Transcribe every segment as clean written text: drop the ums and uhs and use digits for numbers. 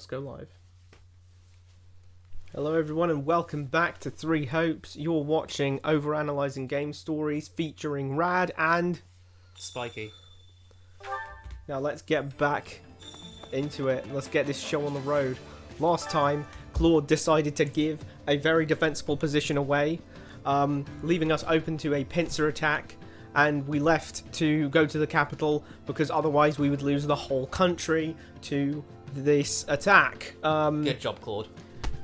Press go live. Hello everyone and welcome back to Three Hopes. You're watching Overanalyzing Game Stories featuring Rad and Spiky. Now let's get back into it. Let's get this show on the road. Last time, Claude decided to give a very defensible position away, leaving us open to a pincer attack, and we left to go to the capital because otherwise we would lose the whole country to this attack. Good job, Claude.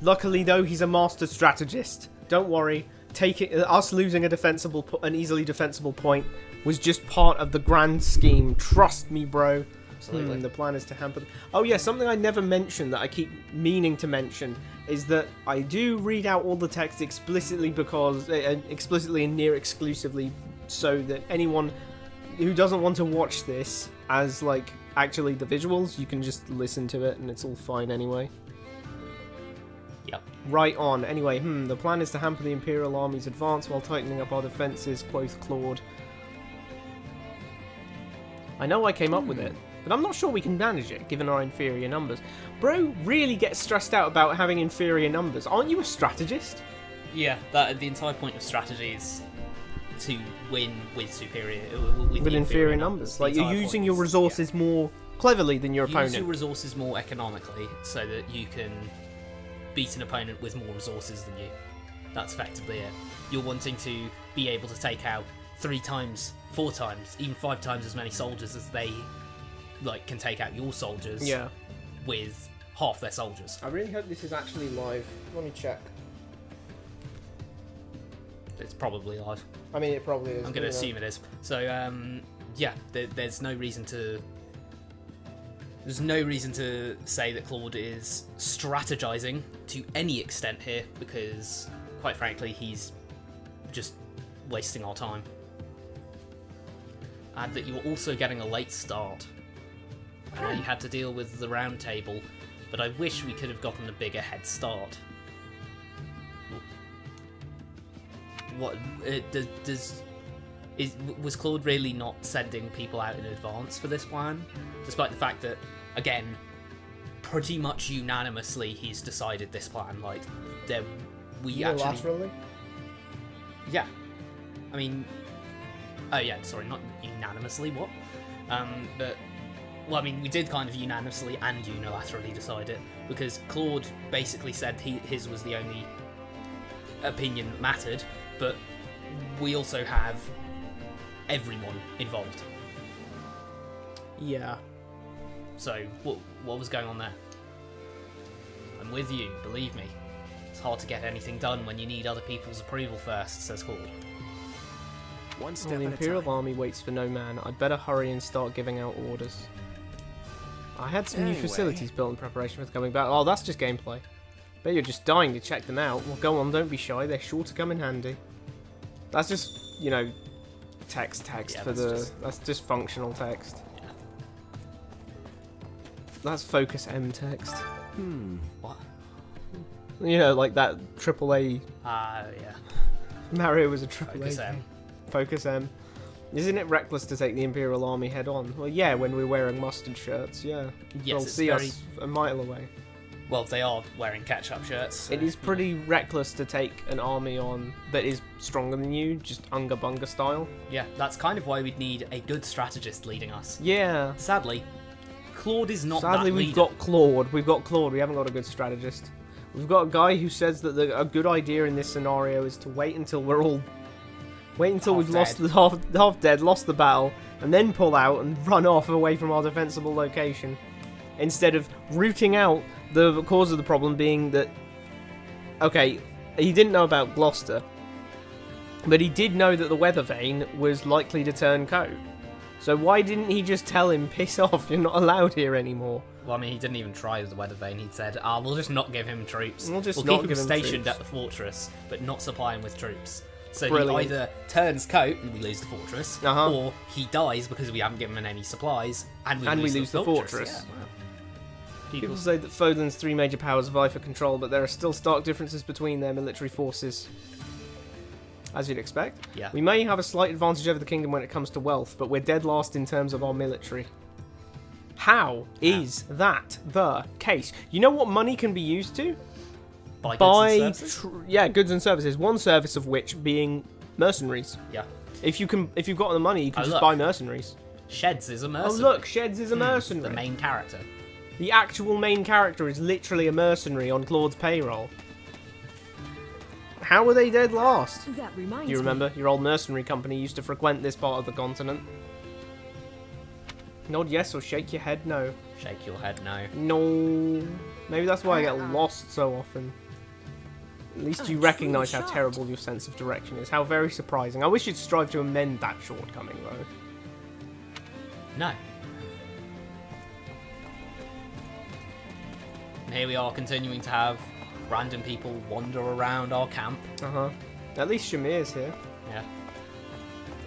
Luckily, though, he's a master strategist. Don't worry. Us losing an easily defensible point was just part of the grand scheme. Trust me, bro. Absolutely. The plan is to hamper. Oh yeah, something I never mentioned that I keep meaning to mention is that I do read out all the text explicitly explicitly and near exclusively, so that anyone who doesn't want to watch this as like actually the visuals, you can just listen to it and it's all fine anyway. Yep. Right on. Anyway, the plan is to hamper the Imperial Army's advance while tightening up our defences, quoth Claude. I know I came up with it, but I'm not sure we can manage it, given our inferior numbers. Bro really gets stressed out about having inferior numbers. Aren't you a strategist? Yeah, the entire point of strategy is to win with inferior numbers. Like, you're using your resources more cleverly than your opponent. Use your resources more economically so that you can beat an opponent with more resources than you. That's effectively it. You're wanting to be able to take out 3 times, 4 times, even 5 times as many soldiers as they can take out your soldiers. Yeah. With half their soldiers. I really hope this is actually live. Let me check. It's probably live. I mean, it probably is. I'm going to assume it is. So, yeah, there's no reason to say that Claude is strategizing to any extent here, because, quite frankly, he's just wasting our time. And that you're also getting a late start. I know you had to deal with the round table, but I wish we could have gotten a bigger head start. What was Claude really not sending people out in advance for this plan, despite the fact that, again, pretty much unanimously he's decided this plan. Unilaterally? Yeah, I mean, oh yeah, sorry, not unanimously. What? But well, I mean, we did kind of unanimously and unilaterally decide it, because Claude basically said his was the only opinion that mattered. But we also have everyone involved. Yeah. So, what was going on there? I'm with you, believe me. It's hard to get anything done when you need other people's approval first, says Claude. One step the Imperial Army waits for no man. I'd better hurry and start giving out orders. I had some new facilities built in preparation for coming back. Oh, that's just gameplay. Bet you're just dying to check them out. Well, go on, don't be shy. They're sure to come in handy. That's just, text yeah, for that's just functional text. Yeah. That's Focus M text. What? Like that AAA. Yeah. Mario was a AAA. Focus M. Focus M. Isn't it reckless to take the Imperial Army head on? Well, yeah, when we're wearing mustard shirts, yeah. Yes, they'll see us a mile away. Well, they are wearing ketchup shirts. So, it is pretty reckless to take an army on that is stronger than you, just Unga Bunga style. Yeah, that's kind of why we'd need a good strategist leading us. Yeah. Sadly, Claude is not Sadly, that we've leader. got Claude. We've got Claude. We haven't got a good strategist. We've got a guy who says that a good idea in this scenario is to wait until we've lost the half dead, lost the battle, and then pull out and run off away from our defensible location, instead of rooting out the cause of the problem being that, okay, he didn't know about Gloucester, but he did know that the weather vane was likely to turn coat. So why didn't he just tell him, piss off, you're not allowed here anymore? Well, I mean, he didn't even try the weather vane. He said, we'll just not give him troops. We'll keep him stationed at the fortress, but not supply him with troops. So Brilliant. He either turns coat and we lose the fortress, or he dies because we haven't given him any supplies, and we lose the fortress. Yeah, well, People say that Fodlan's 3 major powers vie for control, but there are still stark differences between their military forces. As you'd expect. Yeah. We may have a slight advantage over the kingdom when it comes to wealth, but we're dead last in terms of our military. How is that the case? You know what money can be used to? Buy goods and services? Goods and services. One service of which being mercenaries. Yeah. If you've got the money, you can just look. buy mercenaries. Sheds is a mercenary. Oh look, Sheds is a mercenary. The main character. The actual main character is literally a mercenary on Claude's payroll. How were they dead last? That reminds Do you remember? Your old mercenary company used to frequent this part of the continent. Nod yes or shake your head no. Shake your head no. No. Maybe that's why I get lost so often. At least you recognise how terrible your sense of direction is. How very surprising. I wish you'd strive to amend that shortcoming, though. No. And here we are continuing to have random people wander around our camp. Uh-huh. At least Shamir's here. Yeah.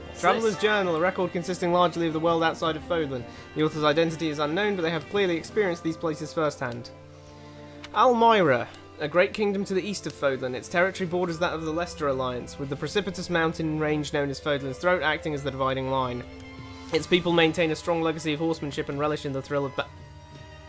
What's Traveller's this? Journal, a record consisting largely of the world outside of Fodlan. The author's identity is unknown, but they have clearly experienced these places firsthand. Almyra, a great kingdom to the east of Fodlan. Its territory borders that of the Leicester Alliance, with the precipitous mountain range known as Fodlan's Throat acting as the dividing line. Its people maintain a strong legacy of horsemanship and relish in the thrill of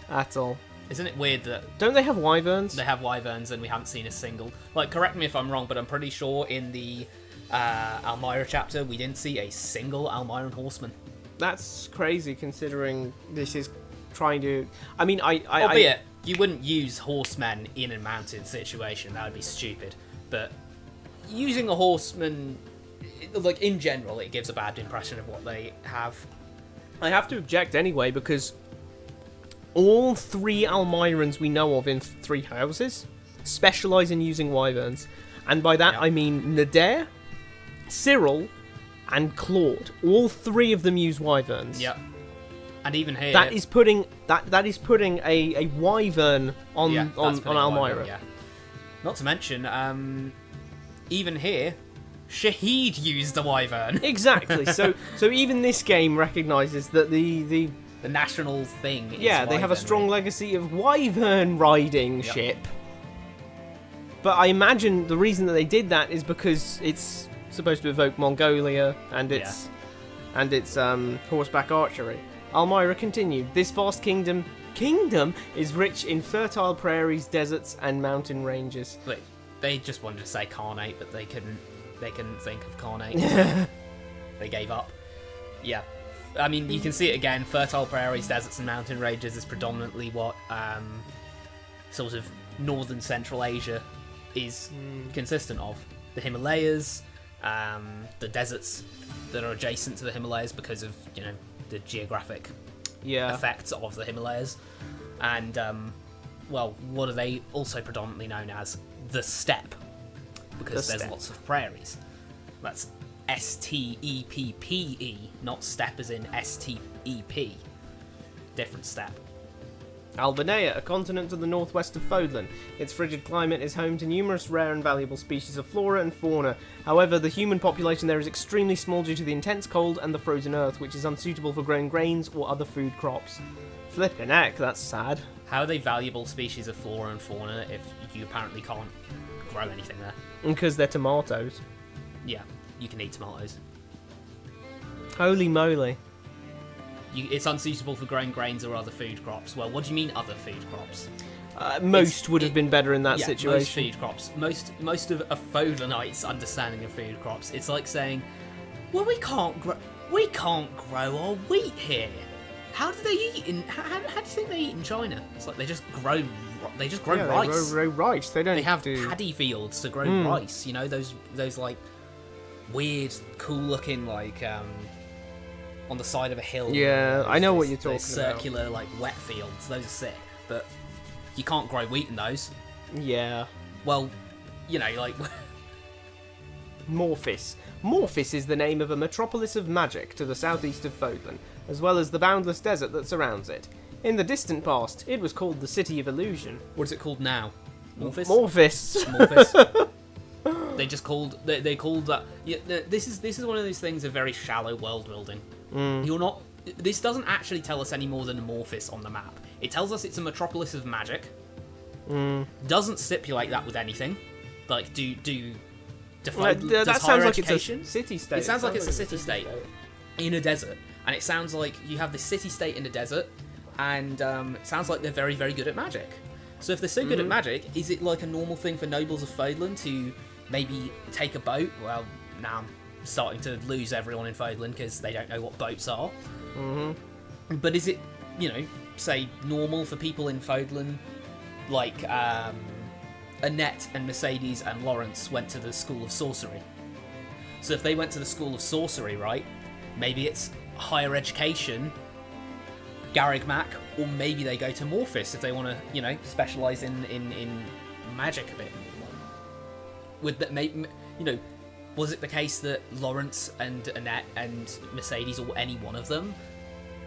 battle. Isn't it weird that Don't they have wyverns? they have wyverns and we haven't seen a single? Like, correct me if I'm wrong, but I'm pretty sure in the Almyra chapter we didn't see a single Almyran horseman. That's crazy considering this is trying to... I mean, Albeit, you wouldn't use horsemen in a mountain situation. That would be stupid. But using a horseman, like, in general, it gives a bad impression of what they have. I have to object anyway, because all three Almyrans we know of in Three Houses specialise in using wyverns. And by that I mean Nadir, Cyril, and Claude. All three of them use wyverns. Yep. And even here... That is putting a wyvern on Almyra. Yeah. Not to mention, even here, Shahid used a wyvern. Exactly. So even this game recognises that the national thing is they have a wyvern strong riding. legacy of wyvern riding ship. But I imagine the reason that they did that is because it's supposed to evoke Mongolia and its horseback archery. Almyra continued. This vast kingdom is rich in fertile prairies, deserts, and mountain ranges. Wait, they just wanted to say Khanate, but they couldn't think of Khanate. They gave up. Yeah. I mean, you can see it again. Fertile prairies, deserts, and mountain ranges is predominantly what sort of northern Central Asia is consistent of. The Himalayas, the deserts that are adjacent to the Himalayas because of, the geographic effects of the Himalayas. And, what are they also predominantly known as? The steppe. Because there's lots of prairies. That's S-T-E-P-P-E, not steppe as in S-T-E-P. Different steppe. Albanea, a continent to the northwest of Fodlan. Its frigid climate is home to numerous rare and valuable species of flora and fauna. However, the human population there is extremely small due to the intense cold and the frozen earth, which is unsuitable for growing grains or other food crops. Flippin' heck, that's sad. How are they valuable species of flora and fauna if you apparently can't grow anything there? Because they're tomatoes. Yeah, you can eat tomatoes. Holy moly. It's unsuitable for growing grains or other food crops. Well, what do you mean other food crops? Most would have been better in that situation. Most food crops. Most of a Fodlanite's understanding of food crops. It's like saying, well, we can't grow our wheat here. How do they eat how do you think they eat in China? It's like they just grow rice. They grow rice. They don't They have do... paddy fields to grow rice. Those like weird, cool looking like on the side of a hill. Yeah, I know what you're talking those about. circular like wet fields. Those are sick, but you can't grow wheat in those. Yeah. Well, like Morphis. Morphis is the name of a metropolis of magic to the southeast of Fodlan, as well as the boundless desert that surrounds it. In the distant past, it was called the City of Illusion. what is it called now? Morphis. Morphis. They just called they called that. Yeah, this is one of those things of very shallow world building. You're not. This doesn't actually tell us any more than Amorphis on the map. It tells us it's a metropolis of magic. Doesn't stipulate that with anything. Like, define. That does sounds higher like education? it's a city-state. It sounds like it's a city-state in a desert, and it sounds like you have this city-state in a desert, and it sounds like they're very, very good at magic. So if they're so good at magic, is it like a normal thing for nobles of Fodlan to maybe take a boat? Well, now I'm starting to lose everyone in Fodlan because they don't know what boats are. But is it, say, normal for people in Fodlan, like Annette and Mercedes and Lawrence went to the School of Sorcery? So if they went to the School of Sorcery, right, maybe it's higher education, Garrigmac, or maybe they go to Morphis if they want to, specialise in magic a bit. Would that make, was it the case that Lawrence and Annette and Mercedes, or any one of them,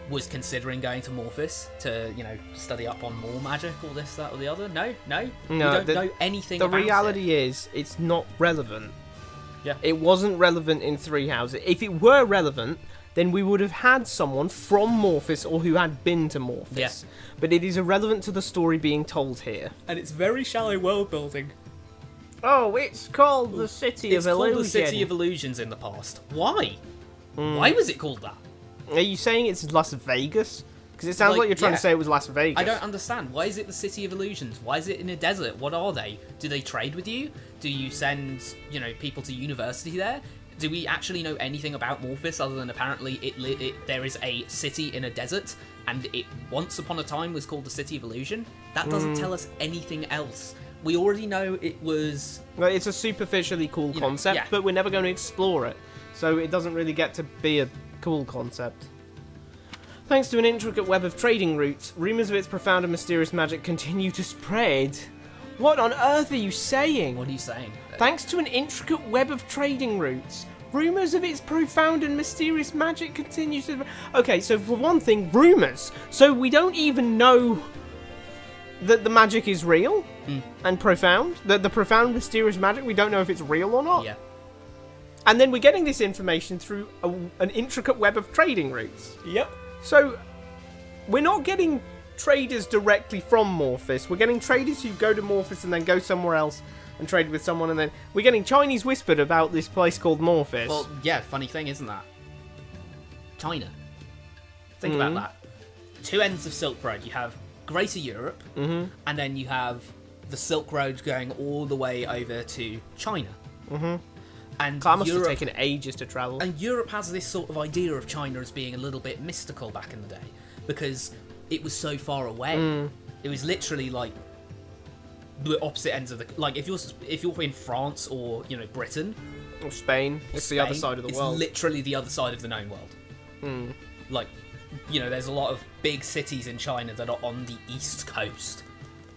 was considering going to Morphis to, study up on more magic, or this, that, or the other? No? We don't know anything about it. The reality is, it's not relevant. Yeah. It wasn't relevant in Three Houses. If it were relevant, then we would have had someone from Morphis or who had been to Morphis. Yeah. But it is irrelevant to the story being told here. And it's very shallow world building. Oh, it's called the City of Illusion. It's called the City of Illusions in the past. Why? Why was it called that? Are you saying it's Las Vegas? Because it sounds like you're trying to say it was Las Vegas. I don't understand. Why is it the City of Illusions? Why is it in a desert? What are they? Do they trade with you? Do you send, people to university there? Do we actually know anything about Morphis other than apparently there is a city in a desert and it once upon a time was called the City of Illusion? That doesn't tell us anything else. We already know it was... Well, it's a superficially cool concept, but we're never going to explore it. So it doesn't really get to be a cool concept. Thanks to an intricate web of trading routes, rumours of its profound and mysterious magic continue to spread. What on earth are you saying? What are you saying? Thanks to an intricate web of trading routes, rumours of its profound and mysterious magic continue to... Okay, so for one thing, rumours. So we don't even know that the magic is real and profound. The profound, mysterious magic, we don't know if it's real or not. Yeah. And then we're getting this information through an intricate web of trading routes. Yep. So we're not getting traders directly from Morphis. We're getting traders who go to Morphis and then go somewhere else and trade with someone, and then we're getting Chinese whispered about this place called Morphis. Well, yeah, funny thing, isn't that? China. Think about that. Two ends of Silk Road. You have Greater Europe, and then you have the Silk Road going all the way over to China. And that must have taken ages to travel. And Europe has this sort of idea of China as being a little bit mystical back in the day, because it was so far away. It was literally like the opposite ends of the... Like, if you're in France or, Britain... Or Spain. It's the other side of the world. It's literally the other side of the known world. Like, there's a lot of big cities in China that are on the east coast.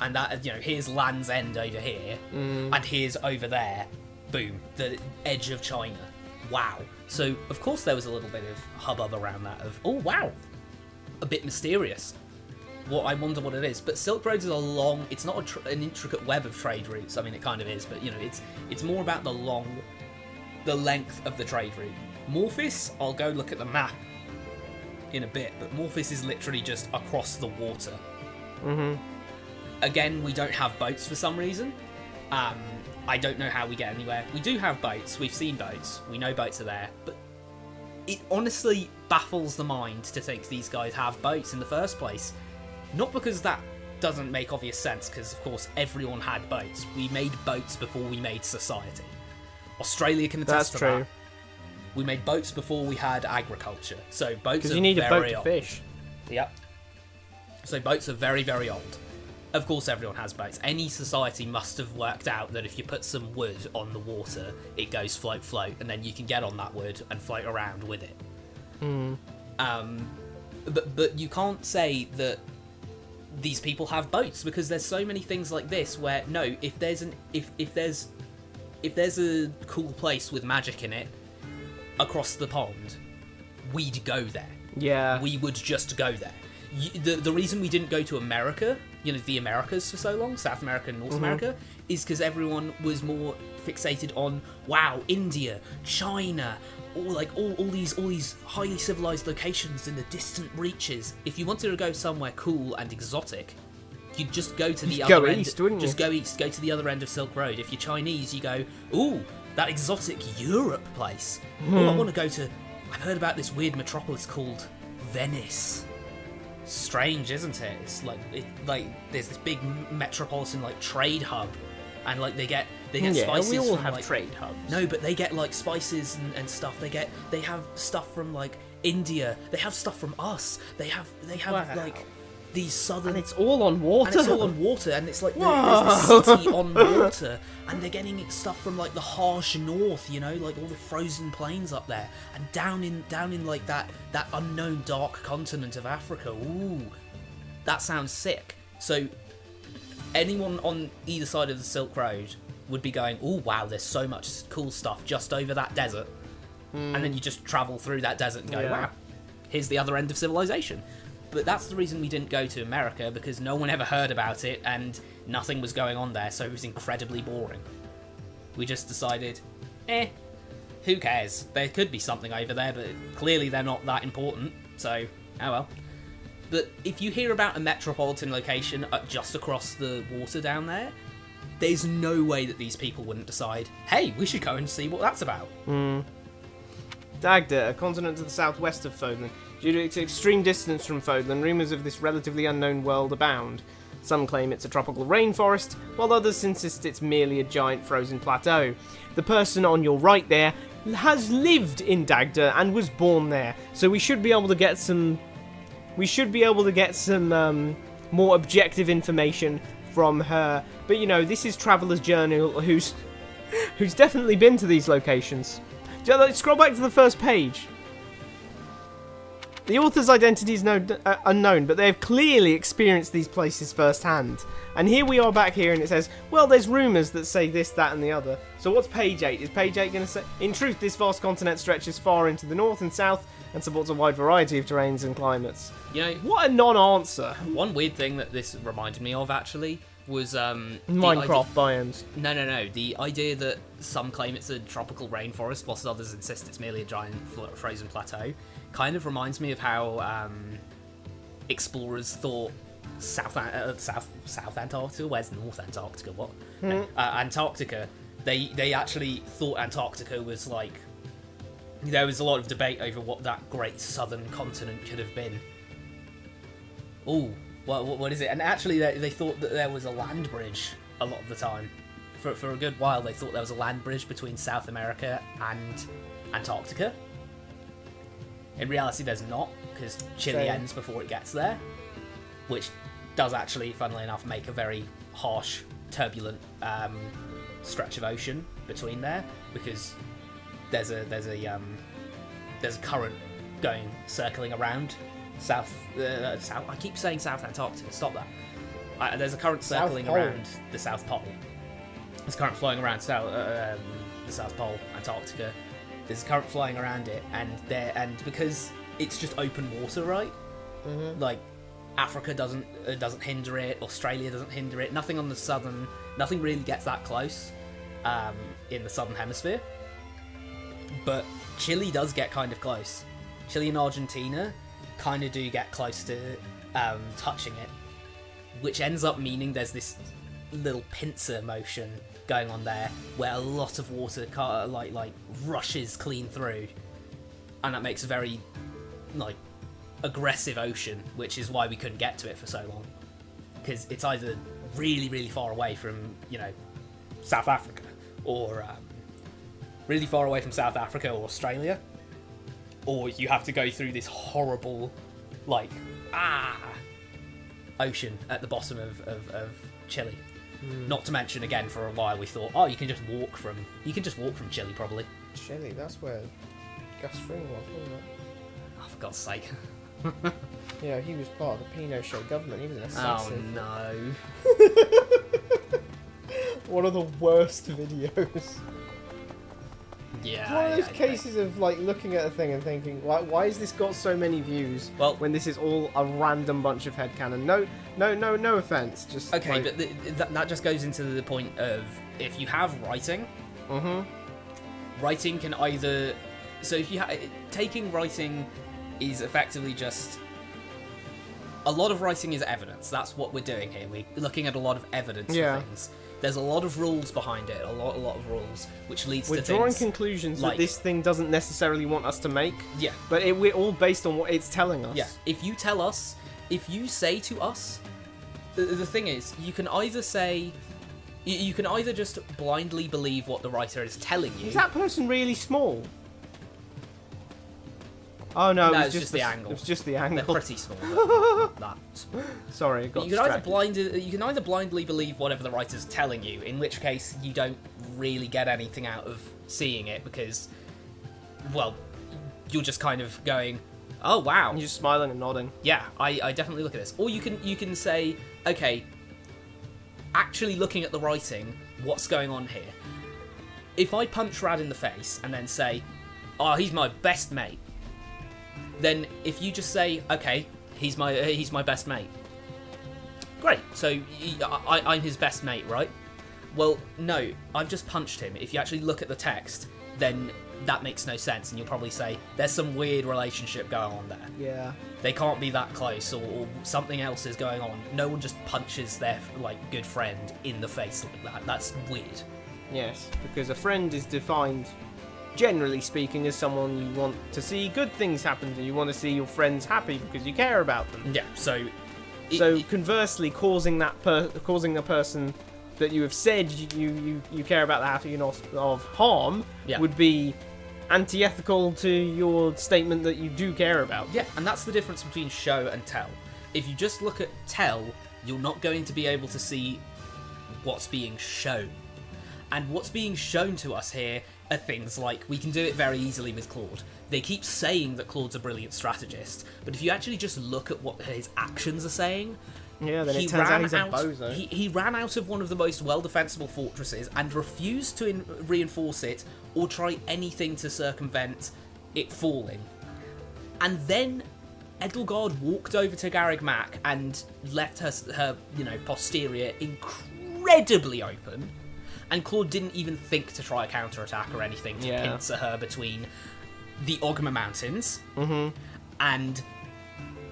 And that, here's Land's End over here, and here's over there. Boom, the edge of China. Wow. So, of course, there was a little bit of hubbub around that of, oh, wow, a bit mysterious. I wonder what it is. But Silk Road is it's not an intricate web of trade routes. I mean, it kind of is, but, it's more about the length of the trade route. Morphis, I'll go look at the map in a bit, but Morphis is literally just across the water. Again, we don't have boats for some reason. I don't know how we get anywhere. We do have boats. We've seen boats. We know boats are there. But it honestly baffles the mind to think these guys have boats in the first place. Not because that doesn't make obvious sense, because, of course, everyone had boats. We made boats before we made society. Australia can attest to that. We made boats before we had agriculture. So boats are very old. Because you need a boat to fish. Yep. So boats are very, very old. Of course, everyone has boats. Any society must have worked out that if you put some wood on the water, it goes float, float, and then you can get on that wood and float around with it. But you can't say that these people have boats, because there's so many things like this where if there's a cool place with magic in it across the pond, we'd go there. Yeah. We would just go there. The reason we didn't go to America, the Americas for so long, South America and North America, is because everyone was more fixated on, wow, India, China, all these highly civilized locations in the distant reaches. If you wanted to go somewhere cool and exotic, you'd just go to the other end. East, wouldn't you? Just go east, go to the other end of Silk Road. If you're Chinese, you go, ooh, that exotic Europe place. Oh, I want to go to... I've heard about this weird metropolis called Venice. strange, isn't it? It's like there's this big metropolitan like trade hub, and like they get spices. We all from, have like, trade hubs. No, but they get like spices and stuff. They have stuff from like India. They have stuff from us. They have Wow. like these southern. And it's all on water. And it's all on water, and it's like there's this city on water, and they're getting stuff from like the harsh north, you know, like all the frozen plains up there, and down in like that unknown dark continent of Africa. Ooh, that sounds sick. So anyone on either side of the Silk Road would be going, oh wow, there's so much cool stuff just over that desert, and then you just travel through that desert and go, wow, here's the other end of civilization. But that's the reason we didn't go to America, because no one ever heard about it and nothing was going on there, so it was incredibly boring. We just decided, who cares? There could be something over there, but clearly they're not that important, so oh well. But if you hear about a metropolitan location just across the water down there, there's no way that these people wouldn't decide, hey, we should go and see what that's about. Dagda, a continent to the southwest of Fodlan. Due to its extreme distance from Fodlan, rumours of this relatively unknown world abound. Some claim it's a tropical rainforest, while others insist it's merely a giant frozen plateau. The person on your right there has lived in Dagda and was born there, so we should be able to get some more objective information from her. But you know, this is Traveller's Journal, who's definitely been to these locations. Scroll back to the first page. The author's identity is unknown, but they have clearly experienced these places firsthand. And here we are back here, and it says, well, there's rumours that say this, that, and the other. So what's page 8? Is page 8 going to say, in truth, this vast continent stretches far into the north and south and supports a wide variety of terrains and climates. You know, what a non-answer. One weird thing that this reminded me of, actually, was Minecraft biomes. No. The idea that some claim it's a tropical rainforest, whilst others insist it's merely a giant frozen plateau, kind of reminds me of how explorers thought South Antarctica. Where's North Antarctica? What? Antarctica. They actually thought Antarctica was like. There was a lot of debate over what that great southern continent could have been. Ooh. What is it? And actually, they thought that there was a land bridge a lot of the time. For a good while, they thought there was a land bridge between South America and Antarctica. In reality, there's not, because Chile ends before it gets there, which does actually, funnily enough, make a very harsh, turbulent stretch of ocean between there, because there's a current circling around. South. I keep saying South Antarctica. Stop that. There's a current circling around the South Pole. There's a current flowing around the South Pole, Antarctica. There's a current flying around it, and because it's just open water, right? Mm-hmm. Like Africa doesn't hinder it. Australia doesn't hinder it. Nothing on the southern. Nothing really gets that close in the southern hemisphere. But Chile does get kind of close. Chile and Argentina kind of do get close to touching it, which ends up meaning there's this little pincer motion going on there where a lot of water like rushes clean through, and that makes a very like aggressive ocean, which is why we couldn't get to it for so long, because it's either really, really far away from, you know, South Africa, or really far away from South Africa or Australia, or you have to go through this horrible, like, ocean at the bottom of Chile. Not to mention, again, for a while we thought, you can just walk from Chile, probably. Chile, that's where Gus Fring was, wasn't it? Oh, for God's sake. Yeah, he was part of the Pinochet government. He was an assassin. Oh no. One of the worst videos. Yeah. It's one of those cases of like looking at a thing and thinking, why has this got so many views? Well, when this is all a random bunch of headcanon. No offense. Just okay, like... but that just goes into the point of, if you have writing, writing can either. So if you taking writing is effectively just. A lot of writing is evidence. That's what we're doing here. We're looking at a lot of evidence for things. There's a lot of rules behind it, a lot of rules, which leads to things. We're drawing conclusions that this thing doesn't necessarily want us to make. Yeah. But we're all based on what it's telling us. Yeah. If you tell us if you say to us, the thing is, you can either say, you can either just blindly believe what the writer is telling you. Is that person really small? Oh no, No, it was it's just the angle. It was just the angle. They're pretty small. But not that small. Sorry, I got You can distracted. you can either blindly believe whatever the writer's telling you, in which case you don't really get anything out of seeing it because, well, you're just kind of going, oh wow, You're just smiling and nodding. yeah, I definitely look at this. Or you can say, okay, actually looking at the writing, what's going on here? If I punch Rad in the face and then say, oh, he's my best mate, then if you just say, okay, he's my best mate, great. So I'm his best mate, right? Well, no, I've just punched him. If you actually look at the text, then that makes no sense, and you'll probably say there's some weird relationship going on there. Yeah. They can't be that close, or something else is going on. No one just punches their good friend in the face like that. That's weird. Yes, because a friend is defined, generally speaking, as someone you want to see good things happen to. You want to see your friends happy because you care about them. Yeah. So Conversely, causing the person that you have said you care about the happiness of harm would be anti-ethical to your statement that you do care about. Yeah, and that's the difference between show and tell. If you just look at tell, you're not going to be able to see what's being shown. And what's being shown to us here are things like, we can do it very easily with Claude. They keep saying that Claude's a brilliant strategist, but if you actually just look at what his actions are saying, Yeah, then it turns out he's a bozo. he ran out of one of the most well-defensible fortresses and refused to reinforce it or try anything to circumvent it falling. And then Edelgard walked over to Garreg Mach and left her posterior incredibly open. And Claude didn't even think to try a counterattack or anything to pincer her between the Ogma Mountains and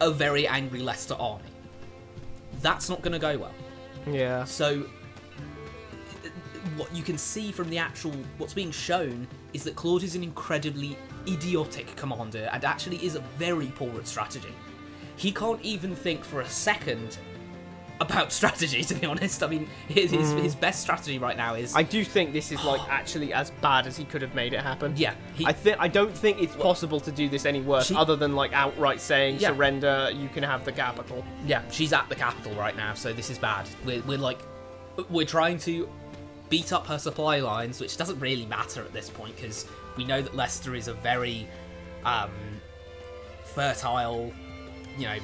a very angry Leicester army. That's not going to go well. Yeah. So, what you can see from what's being shown is that Claude is an incredibly idiotic commander and actually is very poor at strategy. He can't even think for a second about strategy, to be honest. I mean, his best strategy right now is... I do think this is actually as bad as he could have made it happen. Yeah. I don't think it's possible to do this any worse other than outright saying surrender, you can have the capital. Yeah, she's at the capital right now, so this is bad. We're trying to beat up her supply lines, which doesn't really matter at this point because we know that Leicester is a very fertile,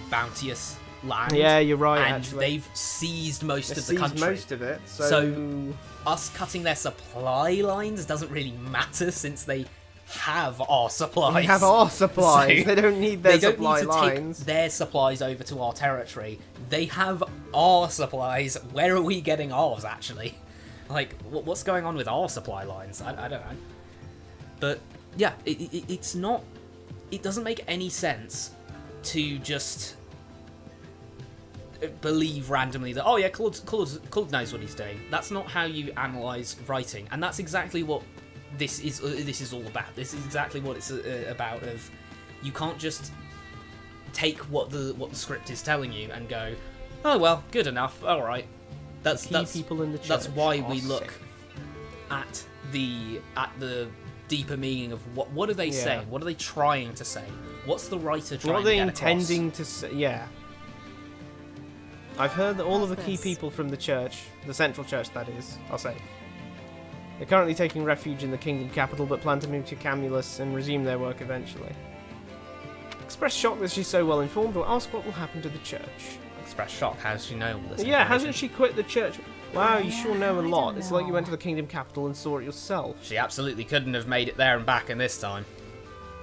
bounteous land. Yeah, you're right. And actually, they've seized most of the country. Most of it. So us cutting their supply lines doesn't really matter since they have our supplies. They have our supplies. So they don't need their they don't supply need to lines. take their supplies over to our territory. They have our supplies. Where are we getting ours, actually? What's going on with our supply lines? I don't know. But yeah, it's not. It doesn't make any sense to just believe randomly that Claude knows what he's doing. That's not how you analyze writing, and that's exactly what this is all about. This is exactly what it's about. Of you can't just take what the script is telling you and go, oh well, good enough, all right. That's people in the church. That's why we look at the deeper meaning of what are they saying? What are they trying to say? What's the writer trying What are they to get intending across? to say? Yeah. I've heard that all of the key people from the church, the central church that is, are safe. They're currently taking refuge in the kingdom capital, but plan to move to Camulus and resume their work eventually. Express shock that she's so well informed, or ask what will happen to the church. Express shock. How does she know all this? Yeah, information? hasn't she quit the church? Wow, you sure know a I lot. don't It's like you know. went to the kingdom capital and saw it yourself. She absolutely couldn't have made it there and back in this time.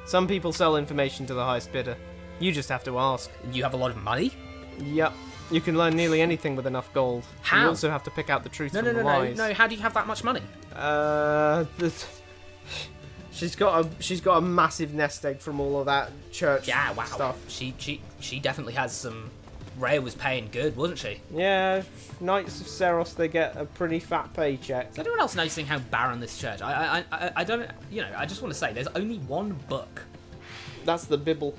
Some people sell information to the highest bidder. You just have to ask. You have a lot of money? Yep. You can learn nearly anything with enough gold. How? You also have to pick out the truth No, from the lies. no. How do you have that much money? She's got a massive nest egg from all of that church Yeah, wow. stuff. She definitely has some. Rhea was paying good, wasn't she? Yeah, Knights of Seros, they get a pretty fat paycheck. Is anyone else noticing how barren this church? I don't. I just want to say there's only one book. That's the Bibble.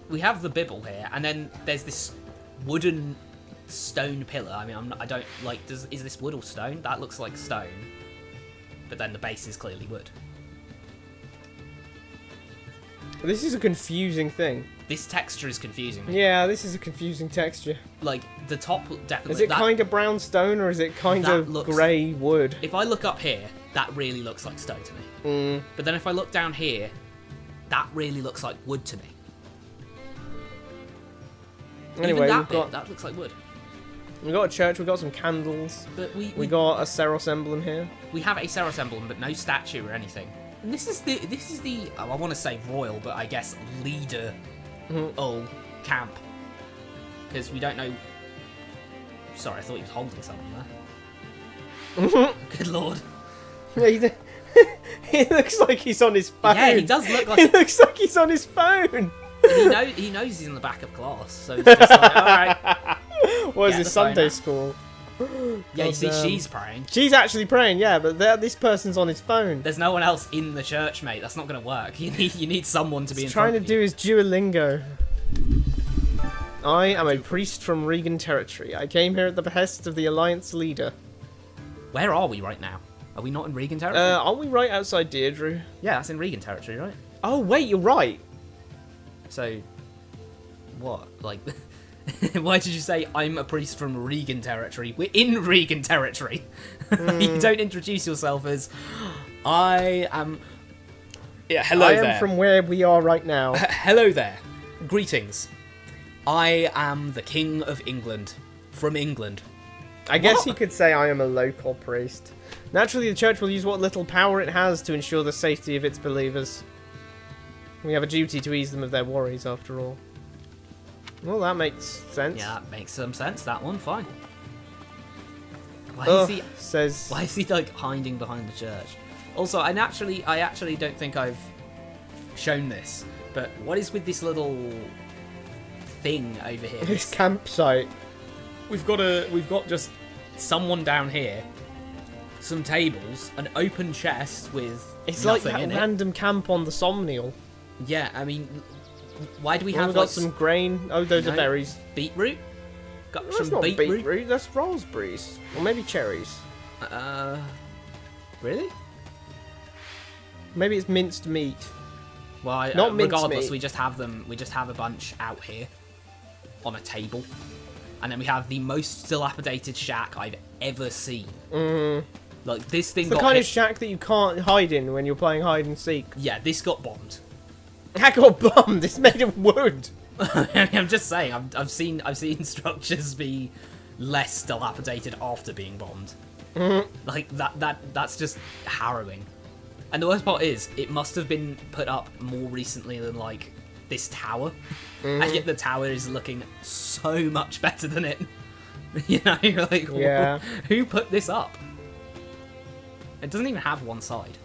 We have the Bible here, and then there's this wooden stone pillar. I mean, I don't like. Is this wood or stone? That looks like stone, but then the base is clearly wood. This is a confusing thing. This texture is confusing me. Yeah, this is a confusing texture. Like the top definitely. Is it kind of brown stone or is it kind of grey wood? If I look up here, that really looks like stone to me. But then if I look down here, that really looks like wood to me. Anyway, Even that looks like wood. We got a church. We got some candles. But we got a Ceros emblem here. We have a Ceros emblem, but no statue or anything. And this is the I want to say royal, but I guess leader camp, because we don't know. Sorry, I thought he was holding something there. Good lord. He looks like he's on his phone. Yeah, he does look like. He looks like he's on his phone. He knows he's in the back of class, so he's just like, all right. What is this, Sunday school? Yeah, you see, she's praying. She's actually praying, yeah, but this person's on his phone. There's no one else in the church, mate. That's not going to work. You need someone to be in front trying to do his Duolingo. I am a priest from Regan territory. I came here at the behest of the Alliance leader. Where are we right now? Are we not in Regan territory? Aren't we right outside Deirdre? Yeah, that's in Regan territory, right? Oh, wait, you're right. So, what? Like, why did you say I'm a priest from Regan territory? We're in Regan territory. You don't introduce yourself as, I am... Yeah, hello there. I am from where we are right now. Hello there. Greetings. I am the King of England. From England. I guess he could say I am a local priest. Naturally, the church will use what little power it has to ensure the safety of its believers. We have a duty to ease them of their worries, after all. Well, that makes sense. Yeah, that makes some sense. That one, fine. Why is he like hiding behind the church? Also, I actually don't think I've shown this, but what is with this little thing over here? This campsite. We've got just someone down here, some tables, an open chest with it's like that in random camp on the Somnial. Yeah, I mean, why do we have? We've got some grain. Oh, those are berries. Beetroot. Got that's some not beetroot. That's raspberries, or maybe cherries. Really? Maybe it's minced meat. Well, not minced regardless, meat. we just have them. We just have a bunch out here on a table, and then we have the most dilapidated shack I've ever seen. Like this thing. It's the kind of shack that you can't hide in when you're playing hide and seek. Yeah, this got bombed. That got bombed. It's made of wood. I'm just saying. I've seen structures be less dilapidated after being bombed. Like that's just harrowing. And the worst part is, it must have been put up more recently than like this tower, and yet the tower is looking so much better than it. You know, you're like, yeah. Who put this up? It doesn't even have one side.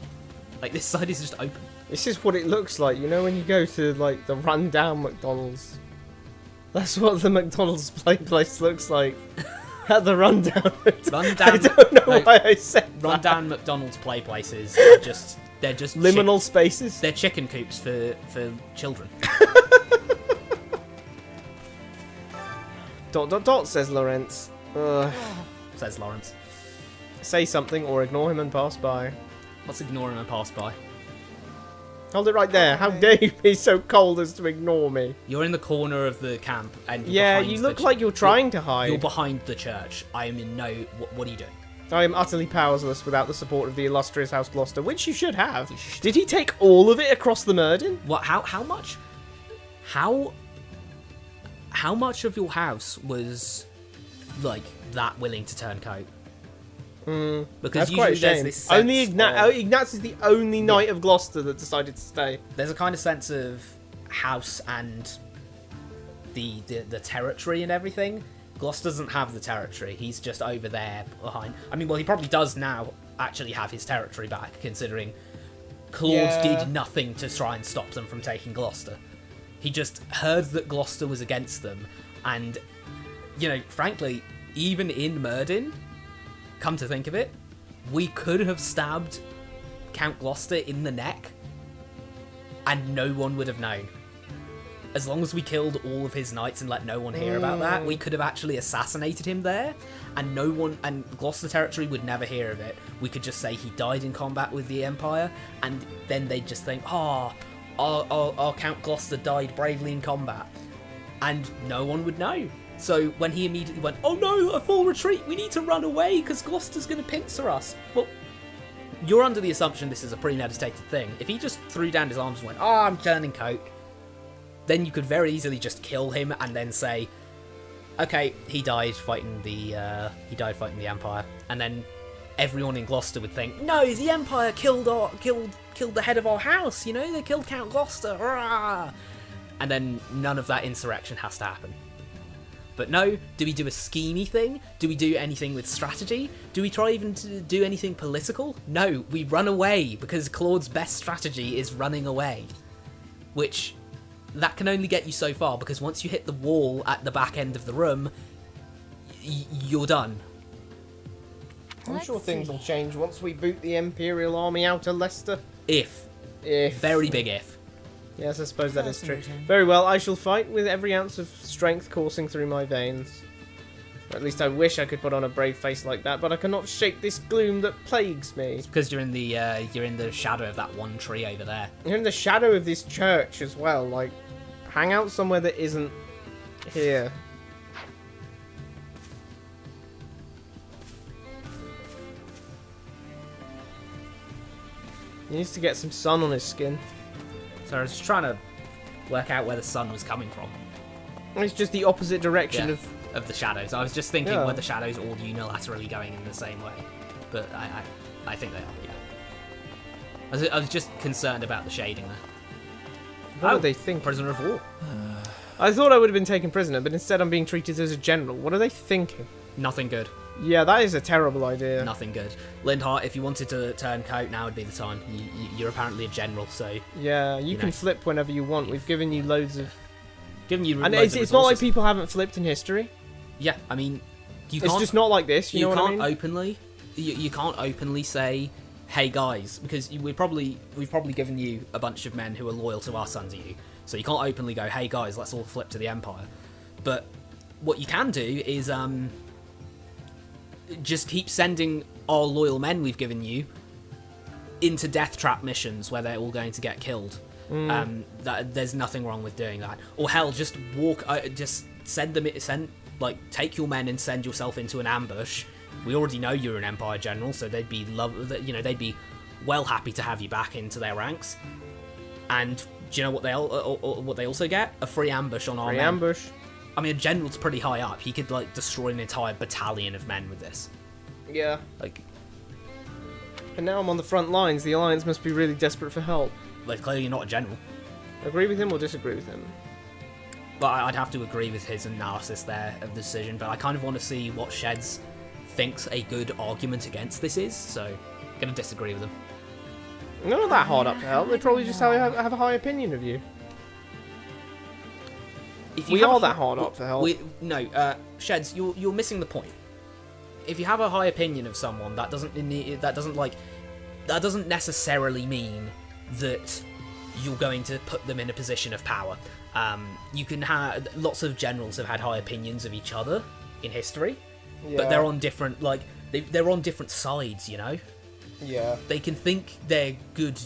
Like this side is just open. This is what it looks like, you know, when you go to like the rundown McDonald's. That's what the McDonald's place looks like. At the rundown. I don't know why I said rundown McDonald's play places are they're just liminal spaces. They're chicken coops for children. ... says Lawrence. Says Lawrence. Say something or ignore him and pass by. Let's ignore him and pass by. Hold it right there. How dare you be so cold as to ignore me? You're in the corner of the camp, and yeah, you look like you're trying to hide. You're behind the church. I am in no. What are you doing? I am utterly powerless without the support of the illustrious House Gloucester, which you should have. Did he take all of it across the Myrddin? What? How much? How much of your house was like that willing to turn coat? Because that's quite a shame. This only Ignatz is the only knight of Gloucester that decided to stay. There's a kind of sense of house and the territory and everything. Gloucester doesn't have the territory. He's just over there behind. I mean, well, he probably does now actually have his territory back, considering Claude did nothing to try and stop them from taking Gloucester. He just heard that Gloucester was against them, and, you know, frankly, even in Myrddin, come to think of it, we could have stabbed Count Gloucester in the neck and no one would have known. as long as we killed all of his knights and let no one hear about that, we could have actually assassinated him there, and no one, and Gloucester territory would never hear of it. We could just say he died in combat with the Empire, and then they'd just think, our Count Gloucester died bravely in combat, and no one would know. So when he immediately went, oh no, a full retreat, we need to run away because Gloucester's going to pincer us. Well, you're under the assumption this is a premeditated thing. If he just threw down his arms and went, I'm turning coat, then you could very easily just kill him and then say, okay, he died fighting the Empire, and then everyone in Gloucester would think, no, the Empire killed the head of our house, they killed Count Gloucester, rah! And then none of that insurrection has to happen. But no, do we do a schemey thing? Do we do anything with strategy? Do we try even to do anything political? No, we run away, because Claude's best strategy is running away. Which, that can only get you so far, because once you hit the wall at the back end of the room, you're done. I'm sure things will change once we boot the Imperial Army out of Leicester. If. Very big if. Yes, I suppose that is true. Very well, I shall fight with every ounce of strength coursing through my veins. Or at least I wish I could put on a brave face like that, but I cannot shake this gloom that plagues me. It's because you're in the shadow of that one tree over there. You're in the shadow of this church as well. Like, hang out somewhere that isn't here. He needs to get some sun on his skin. So I was just trying to work out where the sun was coming from. It's just the opposite direction of the shadows. I was just thinking were the shadows all unilaterally going in the same way. But I think they are, yeah. I was just concerned about the shading there. What do they think? Prisoner of war. I thought I would have been taken prisoner, but instead I'm being treated as a general. What are they thinking? Nothing good. Yeah, that is a terrible idea. Nothing good. Lindhart, if you wanted to turn coat, now would be the time. You're apparently a general, so... Yeah, you can flip whenever you want. We've given you loads of... And it's not like people haven't flipped in history. Yeah, I mean... It's just not like this, you know what I mean? You can't openly say, hey guys, because we've probably given you a bunch of men who are loyal to us under you. So you can't openly go, hey guys, let's all flip to the Empire. But what you can do is... just keep sending our loyal men we've given you into death trap missions where they're all going to get killed. There's nothing wrong with doing that. Or hell, just take your men and send yourself into an ambush. We already know you're an Empire general, so they'd be they'd be well happy to have you back into their ranks. And do you know what they also get? A free ambush on our men. Free ambush. I mean, a general's pretty high up. He could, destroy an entire battalion of men with this. Yeah. And now I'm on the front lines. The Alliance must be really desperate for help. Clearly you're not a general. Agree with him or disagree with him? But I'd have to agree with his analysis there of the decision, but I kind of want to see what Sheds thinks a good argument against this is, so I'm going to disagree with him. They're not that hard up to help. They probably just have a high opinion of you. We are that hard up for help. Sheds, you're missing the point. If you have a high opinion of someone, that doesn't necessarily mean that you're going to put them in a position of power. You can have lots of generals have had high opinions of each other in history, but they're on different they're on different sides. Yeah. They can think they're good.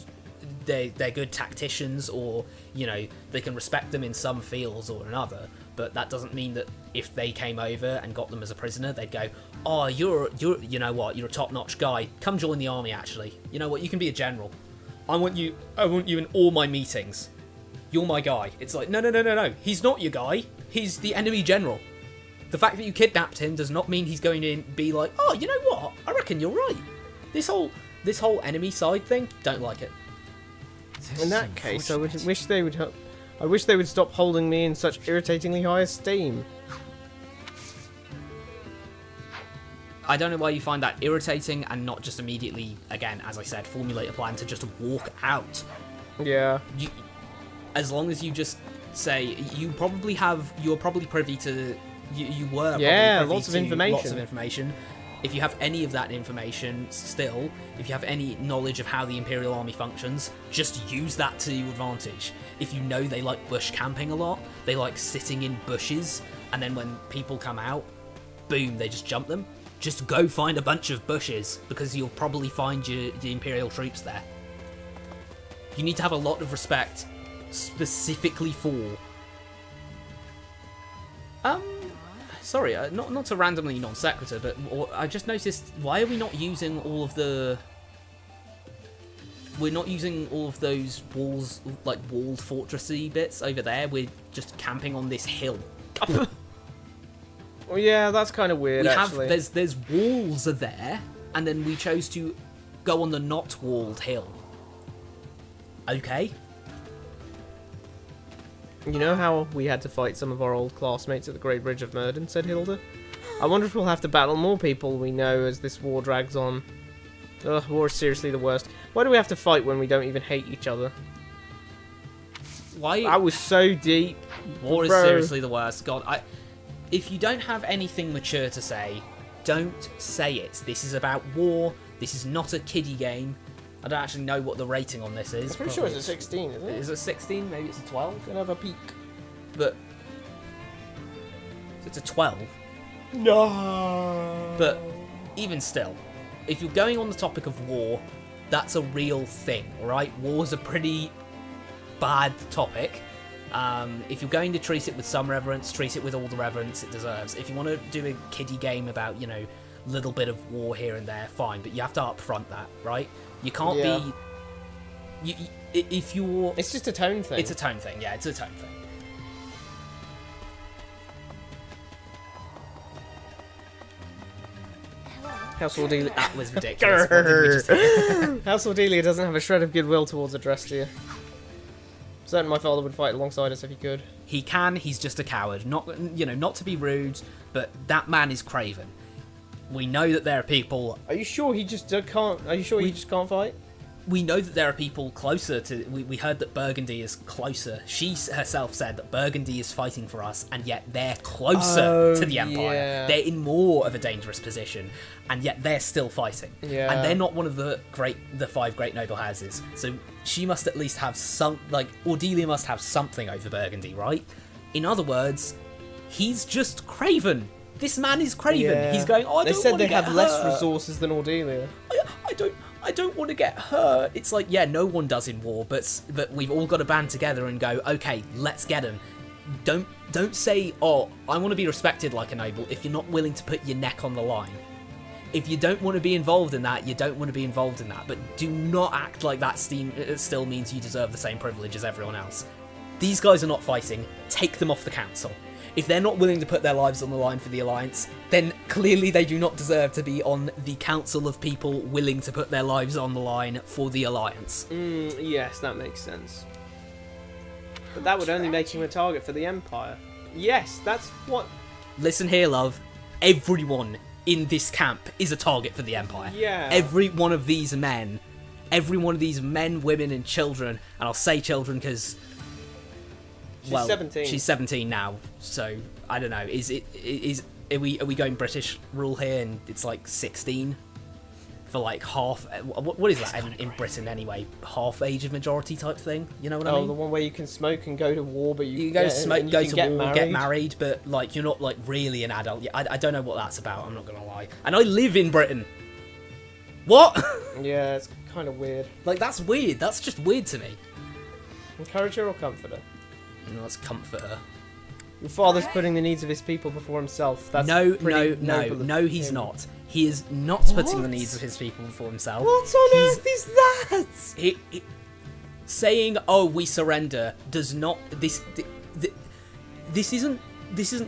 They're good tacticians, or they can respect them in some fields or another, but that doesn't mean that if they came over and got them as a prisoner, they'd go, oh, you're a top-notch guy, come join the army. Actually, you know what, you can be a general. I want you in all my meetings. You're my guy. It's like, no, he's not your guy, he's the enemy general. The fact that you kidnapped him does not mean he's going to be like, oh, you know what, I reckon you're right. This whole enemy side thing, don't like it. In that case, I wish they would help. I wish they would stop holding me in such irritatingly high esteem. I don't know why you find that irritating and not just immediately, again, as I said, formulate a plan to just walk out. Yeah. As long as you just say, you're probably privy to, you were probably privy lots of to information. Lots of information. If you have any of that information still, if you have any knowledge of how the Imperial Army functions, just use that to your advantage. if you know they like bush camping a lot, they like sitting in bushes, and then when people come out, boom, they just jump them. Just go find a bunch of bushes, because you'll probably find the Imperial troops there. You need to have a lot of respect specifically for... Sorry, not to randomly non sequitur, but I just noticed, why are we not using all of the... We're not using all of those walls, like walled fortressy bits over there. We're just camping on this hill. Well, yeah, that's kind of weird, actually. There's walls there, and then we chose to go on the not walled hill. Okay. You know how we had to fight some of our old classmates at the Great Bridge of Murden, said Hilda? I wonder if we'll have to battle more people we know as this war drags on. Ugh, war is seriously the worst. Why do we have to fight when we don't even hate each other? Why? That was so deep. War is Bro. seriously the worst. God, if you don't have anything mature to say, don't say it. This is about war. This is not a kiddie game. I don't actually know what the rating on this is. I'm pretty sure it's a 16, isn't it? Is it 16? Maybe it's a 12? Gonna have a peek. But... It's a 12. No. But even still, if you're going on the topic of war, that's a real thing, alright? War's a pretty bad topic. If you're going to treat it with some reverence, treat it with all the reverence it deserves. If you want to do a kiddie game about, you know, little bit of war here and there, fine, but you have to upfront that, right? You can't be... if you're... It's just a tone thing. It's a tone thing, yeah, it's a tone thing. House Cordelia. That was ridiculous. What did we just hear? House Cordelia doesn't have a shred of goodwill towards Adrestia. Certainly my father would fight alongside us if he could. He can, he's just a coward. Not, you know, not to be rude, but that man is craven. We know that there are people... Are you sure he just can't... Are you sure he just can't fight? We know that there are people closer to... We heard that Burgundy is closer. She herself said that Burgundy is fighting for us, and yet they're closer to the Empire. Yeah. They're in more of a dangerous position, and yet they're still fighting. Yeah. And they're not one of the 5 great noble houses. So she must at least have some... Like, Cordelia must have something over Burgundy, right? In other words, he's just craven. This man is craven. Yeah. He's going, oh, I they don't said want to they get have less hurt. resources than Cordelia. I don't want to get hurt. It's like, yeah, no one does in war, but we've all got to band together and go, okay, let's get him. Don't say, oh, I want to be respected like a noble if you're not willing to put your neck on the line. If you don't want to be involved in that, you don't want to be involved in that. But do not act like that still means you deserve the same privilege as everyone else. These guys are not fighting. Take them off the council. If they're not willing to put their lives on the line for the Alliance, then clearly they do not deserve to be on the council of people willing to put their lives on the line for the Alliance. Yes, that makes sense. But that would only make him a target for the Empire. Yes, that's what... Listen here, love. Everyone in this camp is a target for the Empire. Yeah. Every one of these men, women, and children, and I'll say children because... She's 17. She's 17 now, so I don't know. Are we going British rule here, and it's like 16 for like half? What is that in Britain anyway? Half age of majority type thing. You know what I mean? Oh, the one where you can smoke and go to war, but you go smoke, go to war, get married. married, but like you're not like really an adult. I don't know what that's about. I'm not gonna lie. And I live in Britain. What? Yeah, it's kind of weird. Like that's weird. That's just weird to me. Encourage her or comfort her? You know, let's comfort her. Your father's putting the needs of his people before himself. That's No, he's him. not. He is not putting the needs of his people before himself. What on earth is that? Saying, "Oh, we surrender," does not. This isn't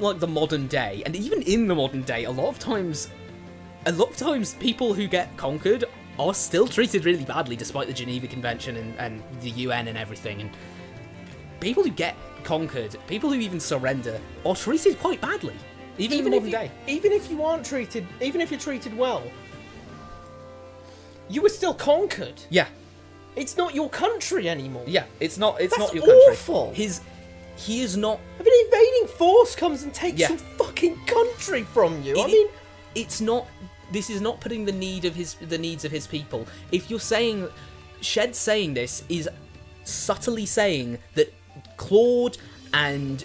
like the modern day. And even in the modern day, a lot of times, people who get conquered are still treated really badly, despite the Geneva Convention and the UN and everything. And people who get conquered, people who even surrender, are treated quite badly. Even in the modern day. Even if you aren't treated, even if you're treated well, you were still conquered. Yeah. It's not your country anymore. Yeah, it's not your country. Awful. He is not. If an invading force comes and takes Yeah. your fucking country from you, It's not. This is not putting the needs of his people. If you're saying, Shed saying this is subtly saying that Claude and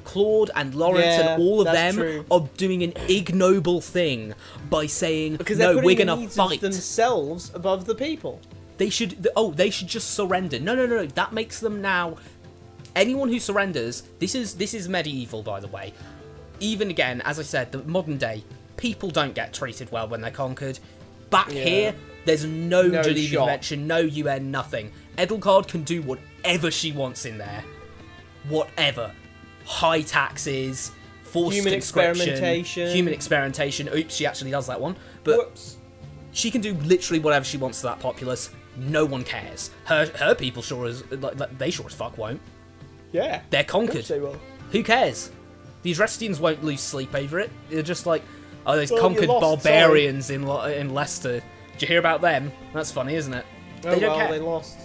Claude and Lawrence and all of them are doing an ignoble thing by saying, because no, they're we're putting gonna the needs fight of themselves above the people. They should just surrender. No. That makes them now. Anyone who surrenders. This is medieval, by the way. Even again, as I said, the modern day people don't get treated well when they're conquered. Back here, there's no Geneva Convention, no UN, nothing. Edelgard can do whatever she wants in there. Whatever. High taxes, forced conscription, human experimentation. Oops, she actually does that one. But whoops. She can do literally whatever she wants to that populace. No one cares. Her people they sure as fuck won't. Yeah. They're conquered. They will. Who cares? The Adrestians won't lose sleep over it. They're just like, oh, there's conquered barbarians in Leicester. Did you hear about them? That's funny, isn't it? They don't care. They lost.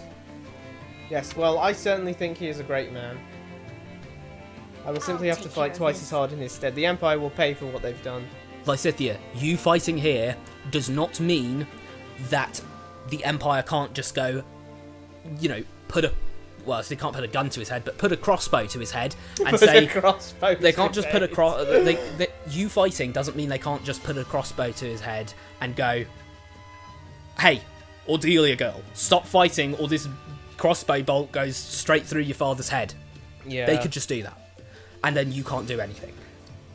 Yes, well, I certainly think he is a great man. I will simply have to fight twice as hard in his stead. The Empire will pay for what they've done. Lysithea, you fighting here does not mean that the Empire can't just go, well, they can't put a gun to his head, but put a crossbow to his head and say they can't just put a you fighting doesn't mean they can't just put a crossbow to his head and go, hey, Ordelia girl, stop fighting, or this crossbow bolt goes straight through your father's head. Yeah, they could just do that, and then you can't do anything.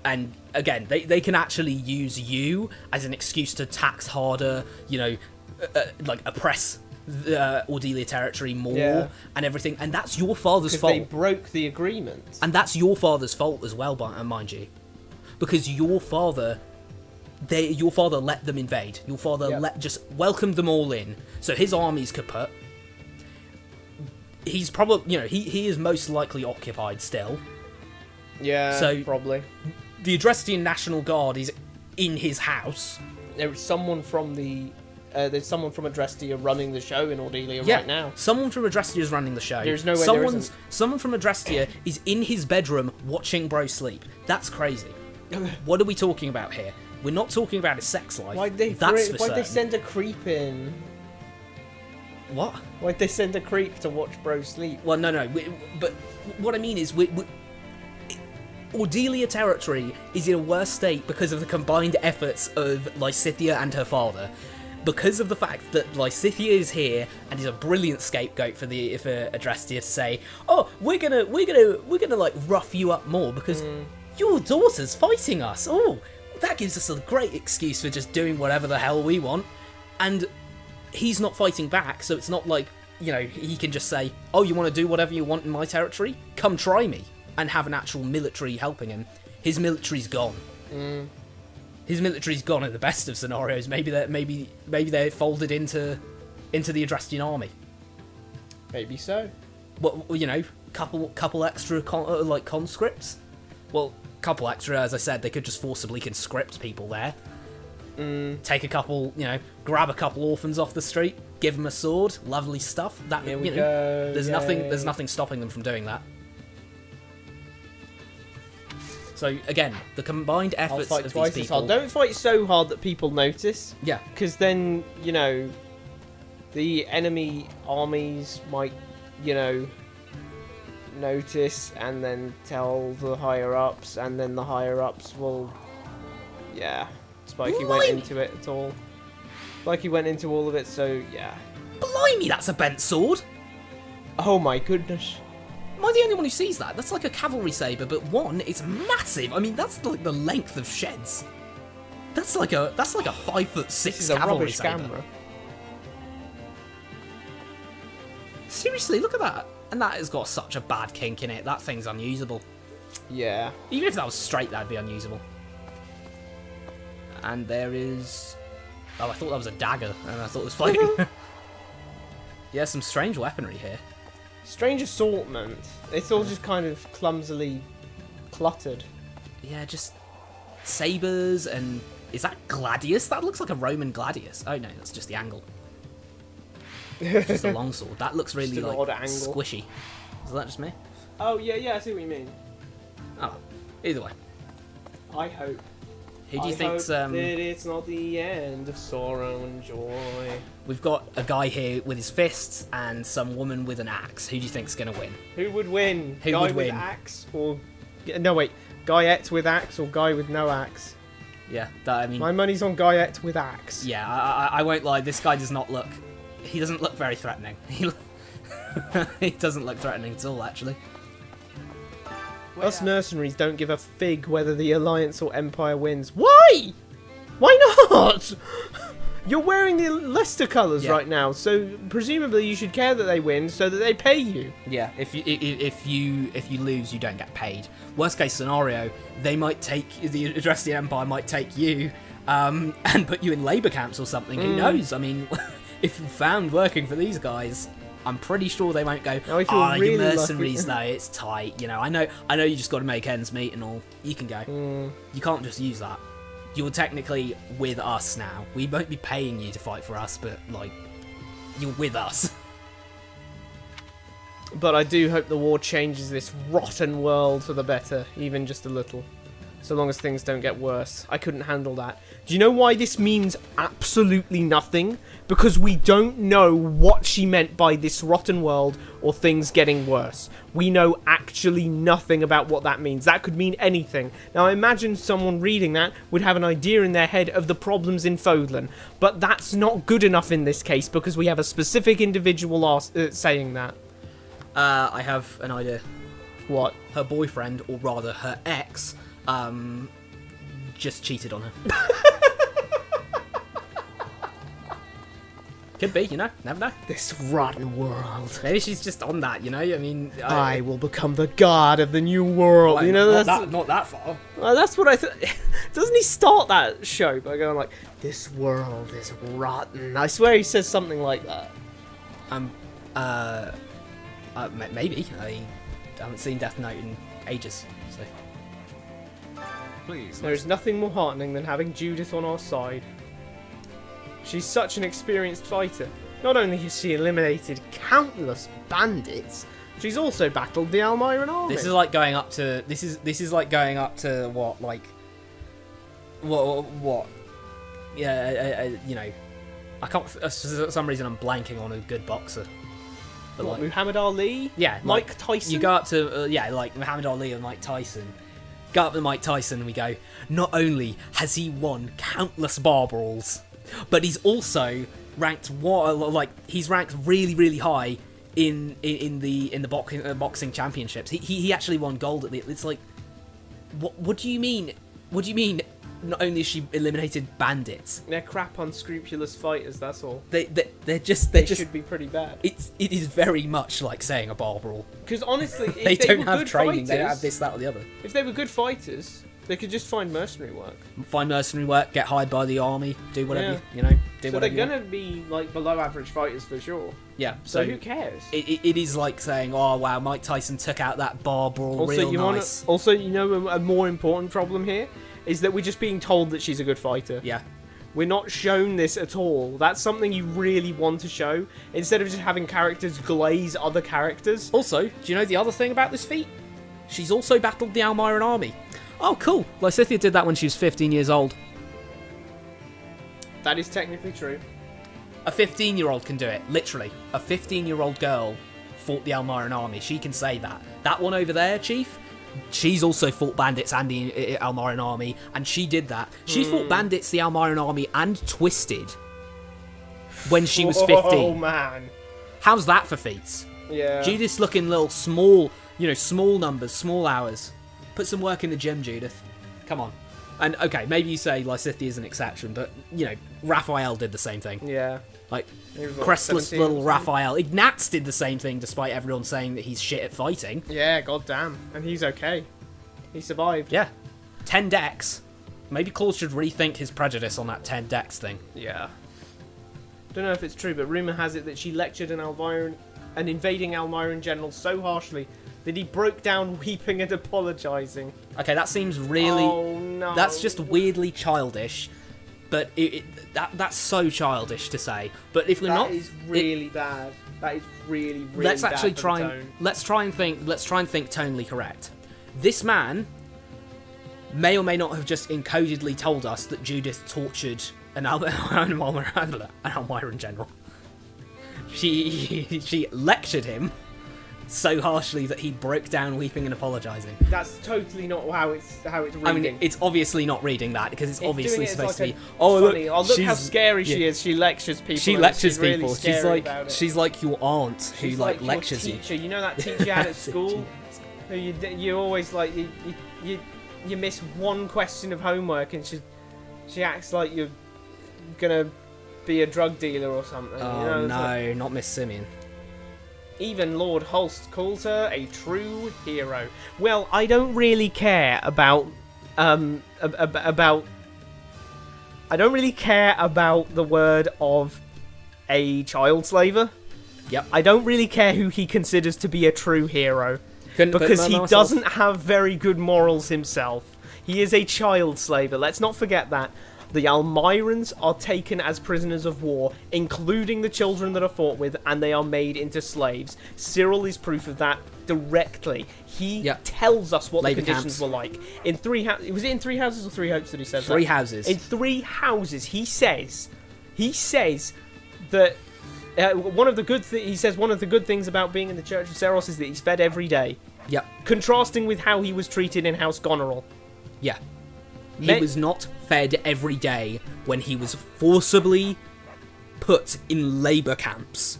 And again, they can actually use you as an excuse to tax harder, like oppress the Ordelia territory more and everything, and that's your father's fault. They broke the agreement, and that's your father's fault as well, mind you, because your father let them invade. Your father just welcomed them all in, so his armies could put. He's probably, he is most likely occupied still. Yeah, so probably. The Adrestian National Guard is in his house. There's someone from Adrestia running the show in Ordelia right now. Someone from Adrestia is running the show. There's no way there isn't. Someone from Adrestia is in his bedroom watching bro sleep. That's crazy. What are we talking about here? We're not talking about his sex life. Why'd they send a creep in? What? Why'd they send a creep to watch bro sleep? Well, no. But what I mean is, Ordelia territory is in a worse state because of the combined efforts of Lysithea and her father. Because of the fact that Lysithea is here and is a brilliant scapegoat for Adrestia to say, oh, we're gonna like rough you up more because your daughter's fighting us. Oh, that gives us a great excuse for just doing whatever the hell we want. And he's not fighting back, so it's not like, he can just say, oh, you want to do whatever you want in my territory? Come try me. And have an actual military helping him. His military's gone. His military's gone in the best of scenarios. Maybe they're folded into the Adrestian army. Maybe so. Well, couple extra conscripts. Well, couple extra, as I said, they could just forcibly conscript people there. Take a couple, grab a couple orphans off the street, give them a sword, lovely stuff. That Here we go. There's nothing stopping them from doing that. So again, the combined efforts of these people. Don't fight so hard that people notice. Yeah. Because then, the enemy armies might, notice and then tell the higher ups, and then the higher ups will. Yeah. Spikey went into it at all. Spikey went into all of it, so yeah. Blimey, that's a bent sword. Oh my goodness. Am I the only one who sees that? That's like a cavalry saber, but it's massive. I mean, that's like the length of sheds. That's like a 5'6" cavalry saber. Camera. Seriously, look at that. And that has got such a bad kink in it. That thing's unusable. Yeah. Even if that was straight, that'd be unusable. And there is. Oh, I thought that was a dagger, and I thought it was fighting. Yeah, some strange weaponry here. Strange assortment. It's all just kind of clumsily cluttered. Yeah, just sabers and... Is that gladius? That looks like a Roman gladius. Oh no, that's just the angle. It's just a longsword. That looks really like squishy. Is that just me? Oh yeah, I see what you mean. Oh, either way. I hope. Who do you I think's... hope that it's not the end of sorrow and joy. We've got a guy here with his fists and some woman with an axe. Who do you think's going to win? Who would win? Who guy would with win? axe or... No, wait. Guyette with axe or guy with no axe? Yeah, that, I mean... My money's on Guyette with axe. Yeah, I won't lie. This guy does not look... He doesn't look very threatening. He doesn't look threatening at all, actually. Us mercenaries don't give a fig whether the Alliance or Empire wins. Why? Why not? You're wearing the Leicester colours right now, so presumably you should care that they win so that they pay you. Yeah, if you lose, you don't get paid. Worst case scenario, they might take the Adrestian Empire might take you and put you in labour camps or something. Who knows? I mean, if you're found working for these guys, I'm pretty sure they won't go, really you mercenaries lucky. though, it's tight. You know, I know you just got to make ends meet and all. You can go. You can't just use that. You're technically with us now. We won't be paying you to fight for us, but, like, you're with us. But I do hope the war changes this rotten world for the better, even just a little. So long as things don't get worse. I couldn't handle that. Do you know why this means absolutely nothing? Because we don't know what she meant by this rotten world or things getting worse. We know actually nothing about what that means. That could mean anything. Now, I imagine someone reading that would have an idea in their head of the problems in Fodlan. But that's not good enough in this case because we have a specific individual saying that. I have an idea. What? Her boyfriend, or rather her ex, just cheated on her. Could be, you know, never know. This rotten world. Maybe she's just on that, you know. I mean, I will become the god of the new world. Well, you know, not that far. Well, that's what I thought. Doesn't he start that show by going like, "This world is rotten"? I swear he says something like that. Maybe. I haven't seen Death Note in ages, so. Please. There is nothing more heartening than having Judith on our side. She's such an experienced fighter. Not only has she eliminated countless bandits, she's also battled the Almiran army. This is like going up to. This is like going up to what, like. What? Yeah, you know, I can't. For some reason, I'm blanking on a good boxer. But What, like, Muhammad Ali? yeah, Mike like, Tyson? You go up to like Muhammad Ali and Mike Tyson. Go up to Mike Tyson and we go. Not only has he won countless bar brawls, but he's also ranked he's ranked really, really high in the boxing championships. He actually won gold at the. It's like, what do you mean? What do you mean? Not only has she eliminated bandits, They're crap, unscrupulous fighters. That's all. they Should be pretty bad. it is very much like saying a bar brawl. Because honestly, if They they don't were have good training. fighters, They don't have this, that, or the other. if they were good fighters, they could just find mercenary work. Find mercenary work, get hired by the army, do whatever Yeah. you know. Do So whatever. they're you want. gonna be like below average fighters for sure. Yeah. So who cares? It is like saying, "Oh wow, Mike Tyson took out that bar brawl real nice." Also, you know, a more important problem here is that we're just being told that she's a good fighter. Yeah. We're not shown this at all. That's something you really want to show instead of just having characters glaze other characters. Also, do you know the other thing about this feat? She's also battled the Almiran army. Oh, cool. Lysithea did that when she was 15 years old. That is technically true. A 15-year-old can do it, literally. A 15-year-old girl fought the Almiran army. She can say that. That one over there, Chief, she's also fought bandits and the Almiran army, and she did that. She fought bandits, the Almiran army, and Twisted when she was 15. Oh, man. How's that for feats? Yeah. Judith's looking little small, small numbers, small hours. Put some work in the gym, Judith. Come on. And, okay, maybe you say Lysithea is an exception, but, Raphael did the same thing. Yeah. Like, He was, what, crestless 17 little or something? Raphael. Ignatz did the same thing, despite everyone saying that he's shit at fighting. Yeah, goddamn. And he's okay. He survived. Yeah. 10 decks. Maybe Claus should rethink his prejudice on that 10 decks thing. Yeah. Don't know if it's true, but rumour has it that she lectured an invading Almiran general so harshly that he broke down weeping and apologising. Okay, that seems really... Oh, no. That's just weirdly childish. But that's so childish to say. But if we're not... That is really bad. That is really, really let's bad actually for the try tone. and let's try and think tonally correct. This man may or may not have just encodedly told us that Judith tortured an Almyra in general. She lectured him so harshly that he broke down weeping and apologising. That's totally not how it's reading. I mean, it's obviously not reading that, because it's obviously supposed to be. Look how scary she is. She lectures people. She lectures people. Really she's like your aunt who like lectures your teacher. You know that teacher you had at school, who you always like you miss one question of homework and she acts like you're gonna be a drug dealer or something. Oh, you know, no, not Miss Simeon. Even Lord Holst calls her a true hero. Well, I don't really care about I don't really care about the word of a child slaver. Yep. I don't really care who he considers to be a true hero, because he doesn't have very good morals himself. He is a child slaver. Let's not forget that. The Almyrans are taken as prisoners of war, including the children that are fought with, and they are made into slaves. Cyril is proof of that directly. He tells us what Labor the conditions camps. were like. In was it in Three Houses or Three Hopes that he said that? Three Houses. In Three Houses, he says that one of the good things about being in the Church of Seros is that he's fed every day. Yep. Contrasting with how he was treated in House Goneril. Yeah. He was not fed every day when he was forcibly put in labour camps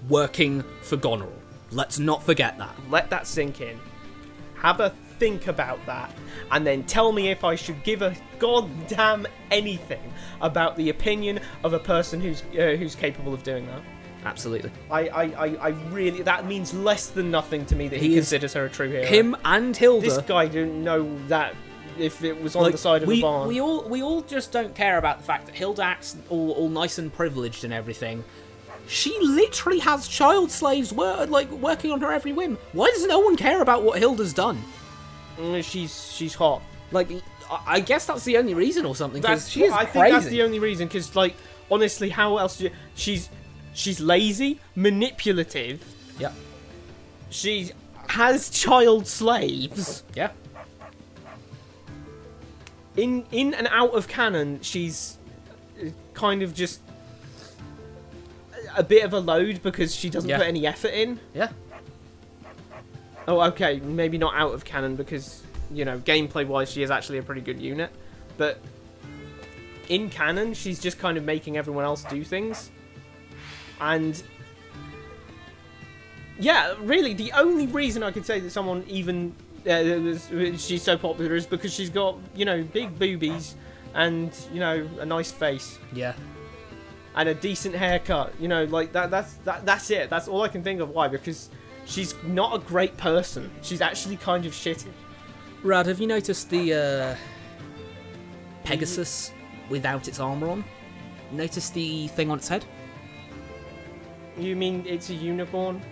working for Goneril. Let's not forget that. Let that sink in. Have a think about that, and then tell me if I should give a goddamn anything about the opinion of a person who's capable of doing that. Absolutely. I really, that means less than nothing to me that he considers her a true hero. Him and Hilda. This guy didn't know that. If it was on the side of the barn. We all just don't care about the fact that Hilda acts all nice and privileged and everything. She literally has child slaves working on her every whim. Why does no one care about what Hilda's done? She's hot. Like, I guess that's the only reason or something. I think that's the only reason, because, like, honestly, how else do you... She's lazy, manipulative. Yeah. She has child slaves. Yeah. In and out of canon, she's kind of just a bit of a load because she doesn't put any effort in. Yeah. Oh, okay, maybe not out of canon because, you know, gameplay-wise, she is actually a pretty good unit. But in canon, she's just kind of making everyone else do things. And yeah, really, the only reason I could say that someone even... she's so popular is because she's got, you know, big boobies and, you know, a nice face. Yeah. And a decent haircut. You know, like that's it. That's all I can think of. Why? Because she's not a great person. She's actually kind of shitty. Rad, have you noticed the Pegasus without its armor on? Notice the thing on its head? You mean it's a unicorn?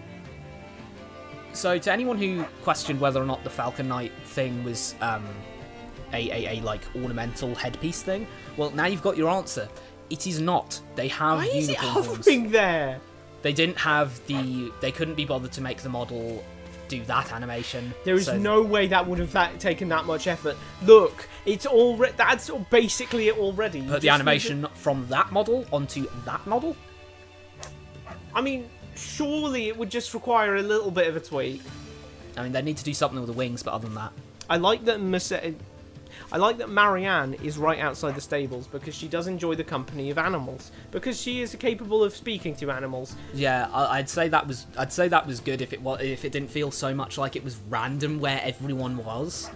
So, to anyone who questioned whether or not the Falcon Knight thing was a like ornamental headpiece thing, well, now you've got your answer. It is not. They have Why is it unicorn hovering horns. there? They didn't have the. They couldn't be bothered to make the model do that animation. There is no way that would have taken that much effort. Look, it's already. That's basically it already. Put the animation from that model onto that model. I mean, surely it would just require a little bit of a tweak. I mean, they need to do something with the wings, but other than that, I like that Marianne is right outside the stables because she does enjoy the company of animals, because she is capable of speaking to animals. Yeah, I'd say that was good if it didn't feel so much like it was random where everyone was.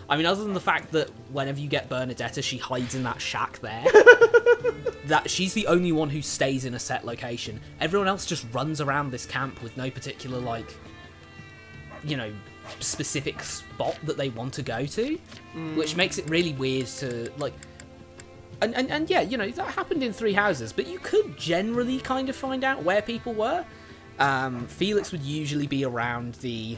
I mean, other than the fact that whenever you get Bernadetta, she hides in that shack there. That she's the only one who stays in a set location. Everyone else just runs around this camp with no particular, like, you know, specific spot that they want to go to, which makes it really weird to, like... And yeah, you know, that happened in Three Houses, but you could generally kind of find out where people were. Felix would usually be around the...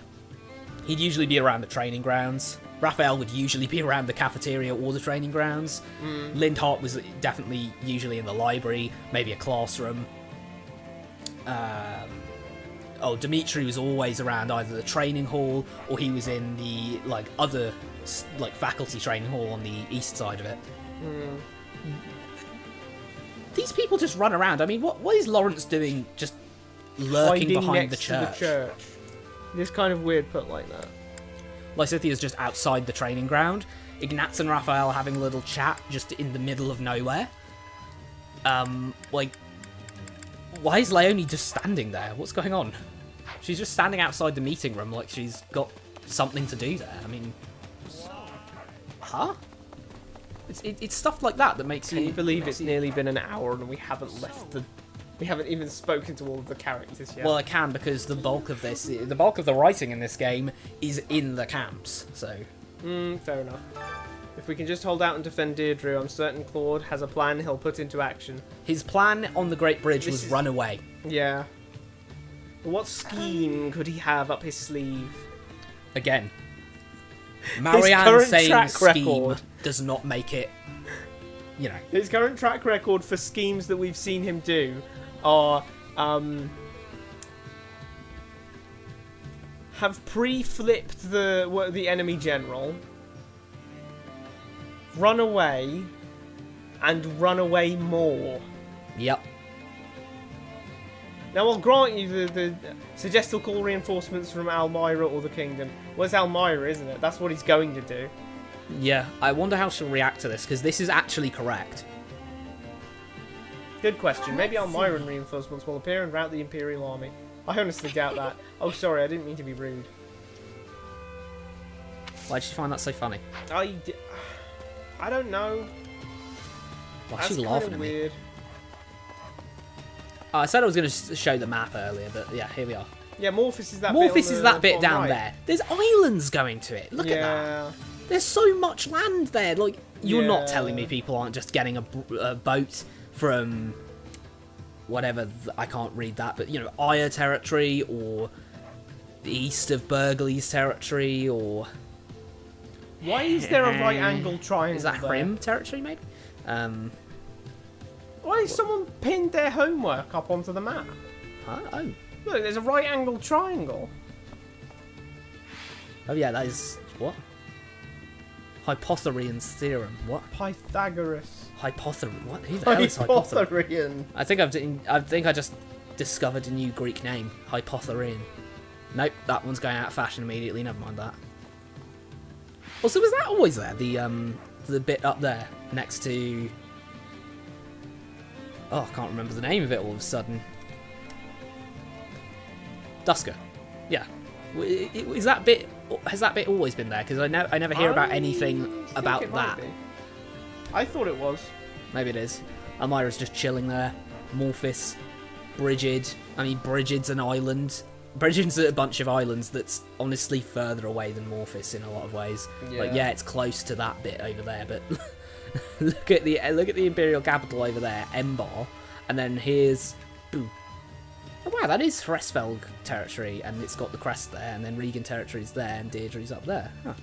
He'd usually be around the training grounds. Raphael would usually be around the cafeteria or the training grounds. Lindhart was definitely usually in the library, maybe a classroom. Dimitri was always around either the training hall or he was in the like other like faculty training hall on the east side of it. These people just run around. I mean, what is Lawrence doing just lurking Hiding behind next the to church? It's kind of weird put like that. Lysithia's just outside the training ground. Ignatz and Raphael are having a little chat just in the middle of nowhere. Like, why is Leonie just standing there? What's going on? She's just standing outside the meeting room like she's got something to do there. I mean, huh? It's stuff like that that makes you... Can you believe it's nearly been an hour and we haven't even spoken to all of the characters yet? Well, I can, because the bulk of the writing in this game is in the camps, so... Fair enough. If we can just hold out and defend Deirdre, I'm certain Claude has a plan he'll put into action. His plan on the Great Bridge was run away. Yeah. What scheme could he have up his sleeve? Again, Marianne saying scheme record does not make it, you know. His current track record for schemes that we've seen him do are have pre-flipped the enemy general, run away, and run away more. Yep. Now, I'll grant you the suggest he'll call reinforcements from Almyra or the Kingdom. Well, it's Almyra, isn't it? That's what he's going to do. Yeah, I wonder how she'll react to this, because this is actually correct. Good question. Maybe Almyra and reinforcements will appear and rout the Imperial army. I honestly doubt that. Oh, sorry, I didn't mean to be rude. Why did she find that so funny? I don't know. Why is she laughing at me? Weird. Oh, I said I was going to show the map earlier, but yeah, here we are. Yeah, Morphis is that bit down there. There's islands going to it. Look at that. There's so much land there. Like, you're not telling me people aren't just getting a boat from whatever, I can't read that, but, you know, Aya territory, or the east of Burgley's territory, or... Why is there a right-angle triangle? Is that Hrim territory, maybe? Why has someone pinned their homework up onto the map? Huh? Oh. Look, there's a right-angle triangle. Oh yeah, that is... what? Hypotherian's theorem. What? Pythagoras. Hypotherian. What? Who the hell is Hypotherian? Hypotherian. I think I just discovered a new Greek name. Hypotherian. Nope, that one's going out of fashion immediately. Never mind that. Also, was that always there? The bit up there next to... oh, I can't remember the name of it all of a sudden. Dusker. Yeah. Is that bit... has that bit always been there? Because I never hear about anything about that. I thought it was. Maybe it is. Almyra's just chilling there. Morphis. Brigid. I mean, Brigid's an island. Brigid's a bunch of islands that's honestly further away than Morphis in a lot of ways. Yeah. Like, yeah, it's close to that bit over there, but look at the Imperial capital over there, Embar, and then here's... ooh. Oh wow, that is Hresfelg territory, and it's got the crest there, and then Regan territory's there, and Deirdre's up there. Huh.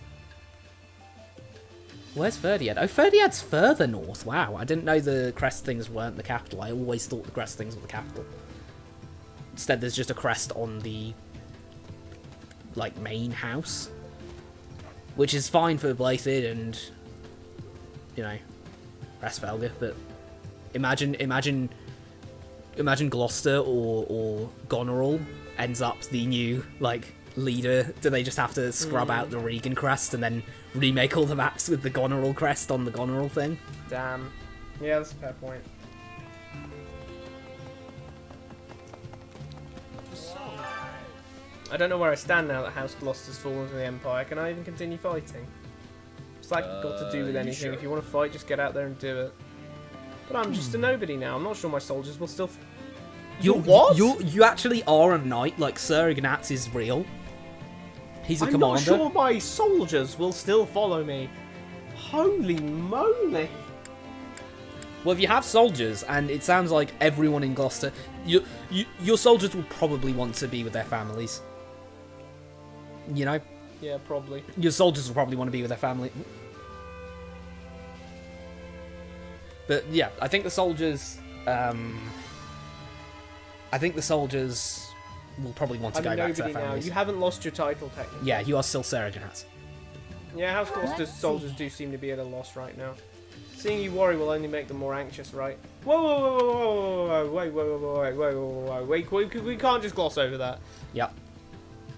Where's Ferdiad? Oh, Ferdiad's further north. Wow, I didn't know the crest things weren't the capital. I always thought the crest things were the capital. Instead, there's just a crest on the, like, main house. Which is fine for Blythed and, you know, Hresfelga, but imagine Gloucester or Goneril ends up the new, like, leader. Do they just have to scrub out the Regan crest and then remake all the maps with the Goneril crest on the Goneril thing? Damn. Yeah, that's a fair point. I don't know where I stand now that House Gloucester's fallen to the Empire. Can I even continue fighting? It's like got to do with anything. Sure? If you want to fight, just get out there and do it. But I'm just a nobody now. I'm not sure my soldiers will still... You actually are a knight. Like, Sir Ignatz is real. He's a commander. I'm not sure my soldiers will still follow me. Holy moly. Well, if you have soldiers, and it sounds like everyone in Gloucester... your soldiers will probably want to be with their families. You know? Yeah, probably. Your soldiers will probably want to be with their family. But yeah, I think the soldiers will probably want to go back to their families. Now. You haven't lost your title, technically. Yeah, you are still Sir Ignatz. Yeah, House Gloucester's Let's soldiers see. do seem to be at a loss right now. Seeing you worry will only make them more anxious, right? Whoa, whoa, whoa, whoa, whoa, whoa, wait, wait, wait, wait, wait, wait, wait, we can't just gloss over that. Yep.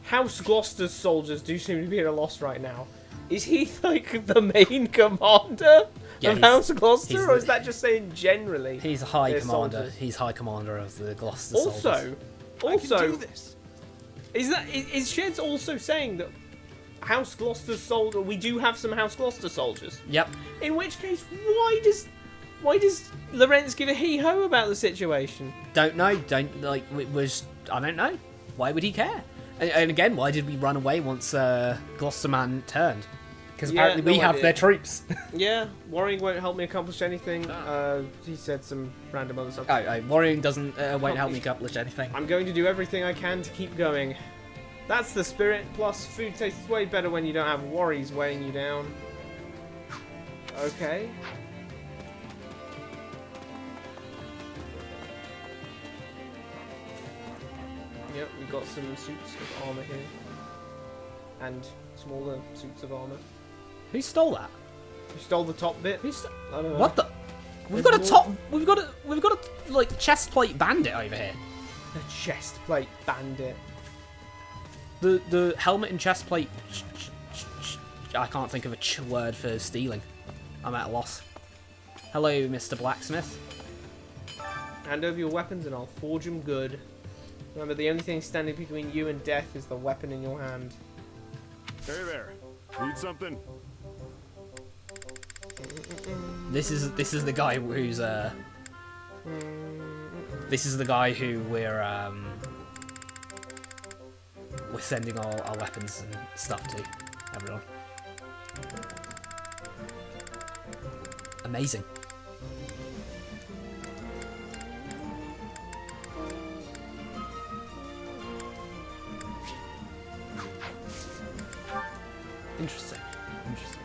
House Gloucester's soldiers do seem to be at a loss right now. Is he, like, the main commander Yeah, of he's- House Gloucester, he's or the- is that just saying generally? He's a high They're commander. soldiers. He's high commander of the Gloucester soldiers. Also, is Sheds also saying that House Gloucester soldier? We do have some House Gloucester soldiers. Yep. In which case, why does Lorenz give a hee ho about the situation? Don't know. Don't like. I don't know. Why would he care? And again, why did we run away once Gloucester Man turned? Because Yeah, apparently we no have idea. their troops. Yeah, worrying won't help me accomplish anything. He said some random other stuff. Worrying doesn't won't help me accomplish anything. I'm going to do everything I can to keep going. That's the spirit. Plus, food tastes way better when you don't have worries weighing you down. Okay. Yep, we got some suits of armor here. And smaller suits of armor. Who stole that? We stole the top bit. Who st- I don't know. What the? We've There's got a more- top. We've got a like chest plate bandit over here. The chest plate bandit. The helmet and chest plate. I can't think of a word for stealing. I'm at a loss. Hello, Mr. Blacksmith. Hand over your weapons and I'll forge them good. Remember, the only thing standing between you and death is the weapon in your hand. Hey there. Need something? This is the guy who's This is the guy who we're sending our weapons and stuff to. Everyone. Amazing. Interesting. Interesting.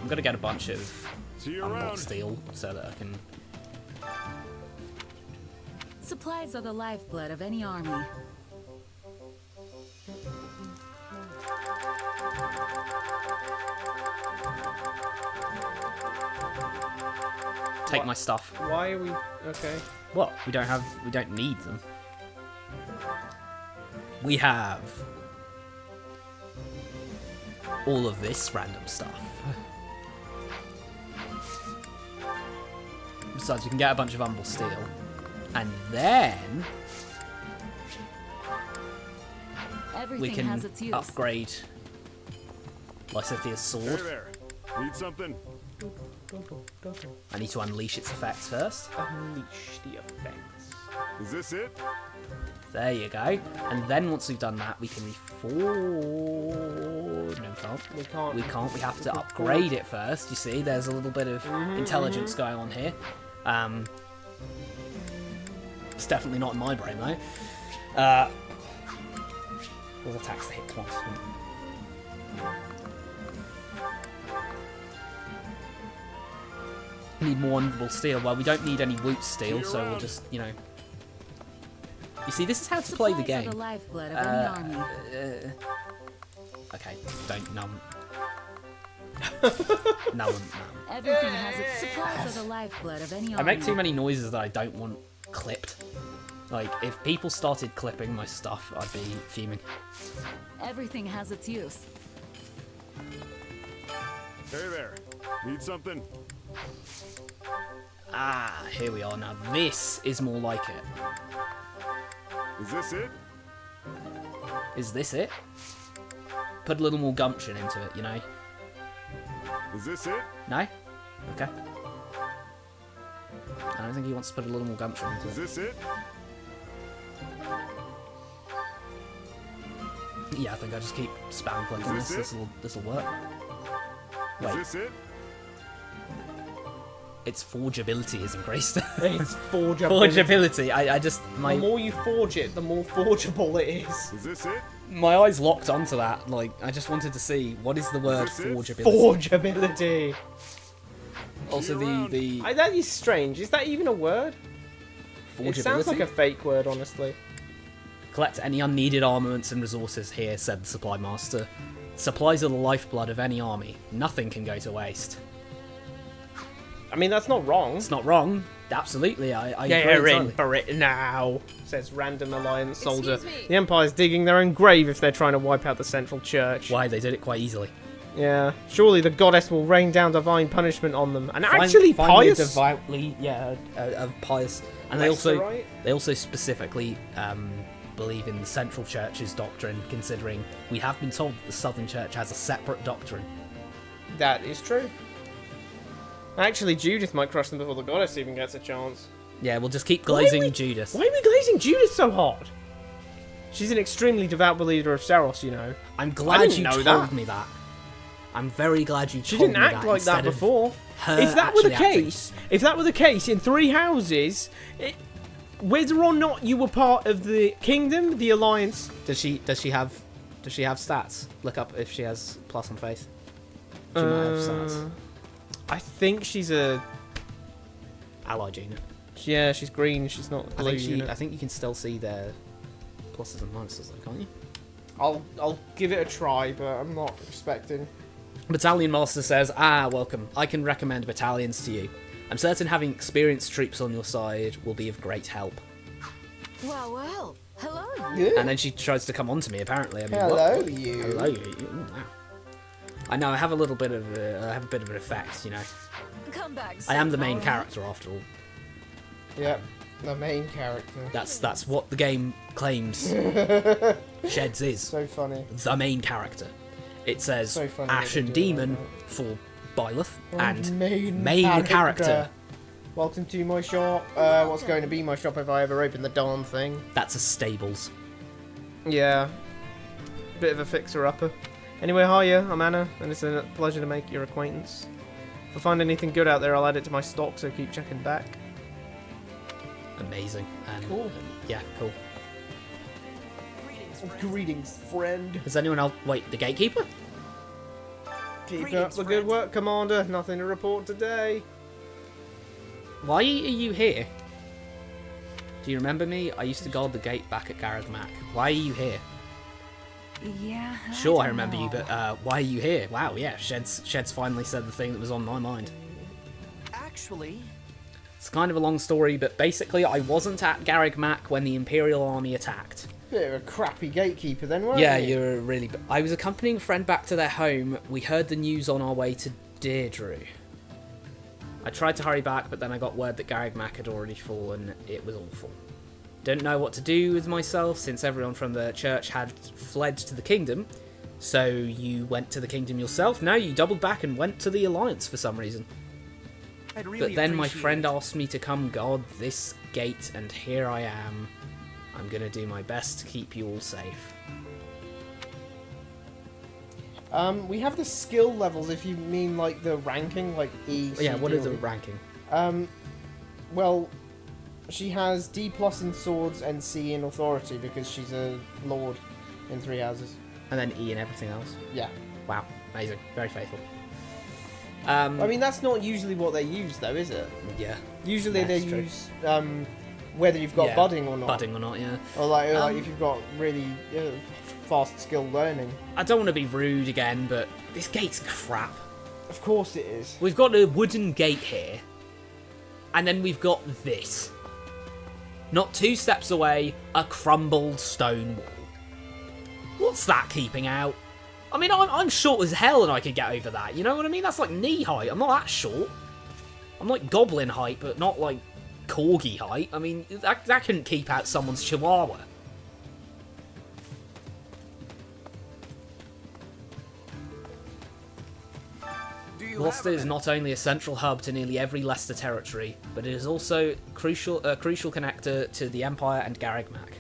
I'm gonna get a bunch of See you unlocked around. steel so that I can. Supplies are the lifeblood of any army. Take my stuff. Why are we... Okay. What? We don't need them. We have all of this random stuff. Besides, we can get a bunch of humble steel. And then Everything we can has its use. upgrade Lysithia's Hey sword. there. Need something? I need to unleash its effects first. Unleash the effects. Is this it? There you go. And then once we've done that, we can reforge. No, we can't. We can't. We can't. We have to upgrade it first. You see, there's a little bit of intelligence going on here. It's definitely not in my brain though. All attacks to hit twice. Need more wonderful steel. Well, we don't need any woot steel, so we'll just, you know. You see, this is how to play the Supplies game. are the lifeblood of any army. Okay, don't num. No. Everything has its supplies are the lifeblood of any army. I make too many noises that I don't want clipped. Like, if people started clipping my stuff, I'd be fuming. Everything has its use. Hey there. Need something? Ah, here we are. Now this is more like it. Is this it? Is this it? Put a little more gumption into it, you know? Is this it? No? Okay. I don't think he wants to put a little more gumption into Is it. this it? Yeah, I think I just keep spam clicking Is this. this This'll work. Is Wait, this it? its forgeability is increased. It's forgeable. Forgeability. I just The my more you forge it, the more forgeable it is. Is this it? my eyes locked onto that. Like I just wanted to see what is the word this it? forgeability. Forgeability. Also the That is strange. Is that even a word? It sounds like a forgeability. fake word, honestly. Collect any unneeded armaments and resources here, said the supply master. Supplies are the lifeblood of any army. Nothing can go to waste. I mean, that's not wrong. It's not wrong. Absolutely, I agree They're in entirely. for it now, says random alliance soldier. Excuse me. The Empire's digging their own grave if they're trying to wipe out the central church. Why, they did it quite easily. Yeah, surely the goddess will rain down divine punishment on them. And actually Finally pious. devoutly, pious. And they Right? also specifically believe in the Central Church's doctrine, considering we have been told that the Southern Church has a separate doctrine. That is true. Actually, Judith might crush them before the goddess even gets a chance. Yeah, we'll just keep Why are glazing we- Judas. Why are we glazing Judith so hard? She's an extremely devout believer of Saros, you know. I'm glad didn't you know told that. me that. I'm very glad you She told didn't me act like that instead of before. her If that were the actually acting. case, in Three Houses, whether or not you were part of the kingdom, the alliance. Does she have stats? Look up if she has plus on faith. She might have stats. I think she's a. Allied unit. Yeah, she's green. She's not blue. I think you can still see their pluses and minuses, though, can't you? I'll give it a try, but I'm not expecting. Battalion Master says, welcome. I can recommend battalions to you. I'm certain having experienced troops on your side will be of great help. Well, well. Hello. And then she tries to come on to me, apparently. I mean, Hello, what? you. Hello, you. Ooh, wow. I know, I have a bit of an effect, you know. Come back. I am the main alright? character, after all. Yep, the main character. That's what the game claims. Sheds is So funny. the main character. It says So funny that Ashen they do Demon that. for Byleth and main character. Welcome to my shop. What's going to be my shop if I ever open the darn thing? That's a stables. Yeah. Bit of a fixer-upper. Anyway, hiya, I'm Anna, and it's a pleasure to make your acquaintance. If I find anything good out there, I'll add it to my stock, so keep checking back. Amazing. And, Cool. Yeah, cool. Greetings, friend. Is anyone else? Wait, the gatekeeper? Keep up the good work, Commander. Nothing to report today. Why are you here? Do you remember me? I used to guard the gate back at Gareth Mac. Why are you here? Yeah. Sure, I don't remember you, know. but why are you here? Wow, yeah, Shed's finally said the thing that was on my mind. Actually, It's kind of a long story, but basically I wasn't at Gareth Mac when the Imperial Army attacked. Bit of a crappy gatekeeper then, weren't Yeah, you? you're really... I was accompanying a friend back to their home. We heard the news on our way to Deirdre. I tried to hurry back, but then I got word that Gareth Mac had already fallen. It was awful. Don't know what to do with myself, since everyone from the church had fled to the kingdom. So you went to the kingdom yourself? No, you doubled back and went to the Alliance for some reason. I'd really But then my appreciate friend it. asked me to come guard this gate, and here I am. I'm gonna do my best to keep you all safe. We have the skill levels, if you mean like the ranking, like E, C, Yeah, what D, is the or E. ranking? Well, she has D+ in swords and C in authority because she's a lord in Three Houses. And then E and everything else. Yeah. Wow, amazing, very faithful. I mean, that's not usually what they use, though, is it? Yeah. Usually Yeah, they it's true. use whether you've got Yeah, budding or not. Budding or not, yeah. Or like Um, if you've got really fast skill learning. I don't want to be rude again, but this gate's crap. Of course it is. We've got a wooden gate here, and then we've got this. Not 2 steps away, a crumbled stone wall. What's that keeping out? I mean, I'm short as hell and I could get over that, you know what I mean? That's like knee height, I'm not that short. I'm like goblin height, but not like corgi height. I mean, that couldn't keep out someone's chihuahua. Do you Gloucester have is a not only a central hub to nearly every Leicester territory, but it is also a crucial connector to the Empire and Gareth Mac.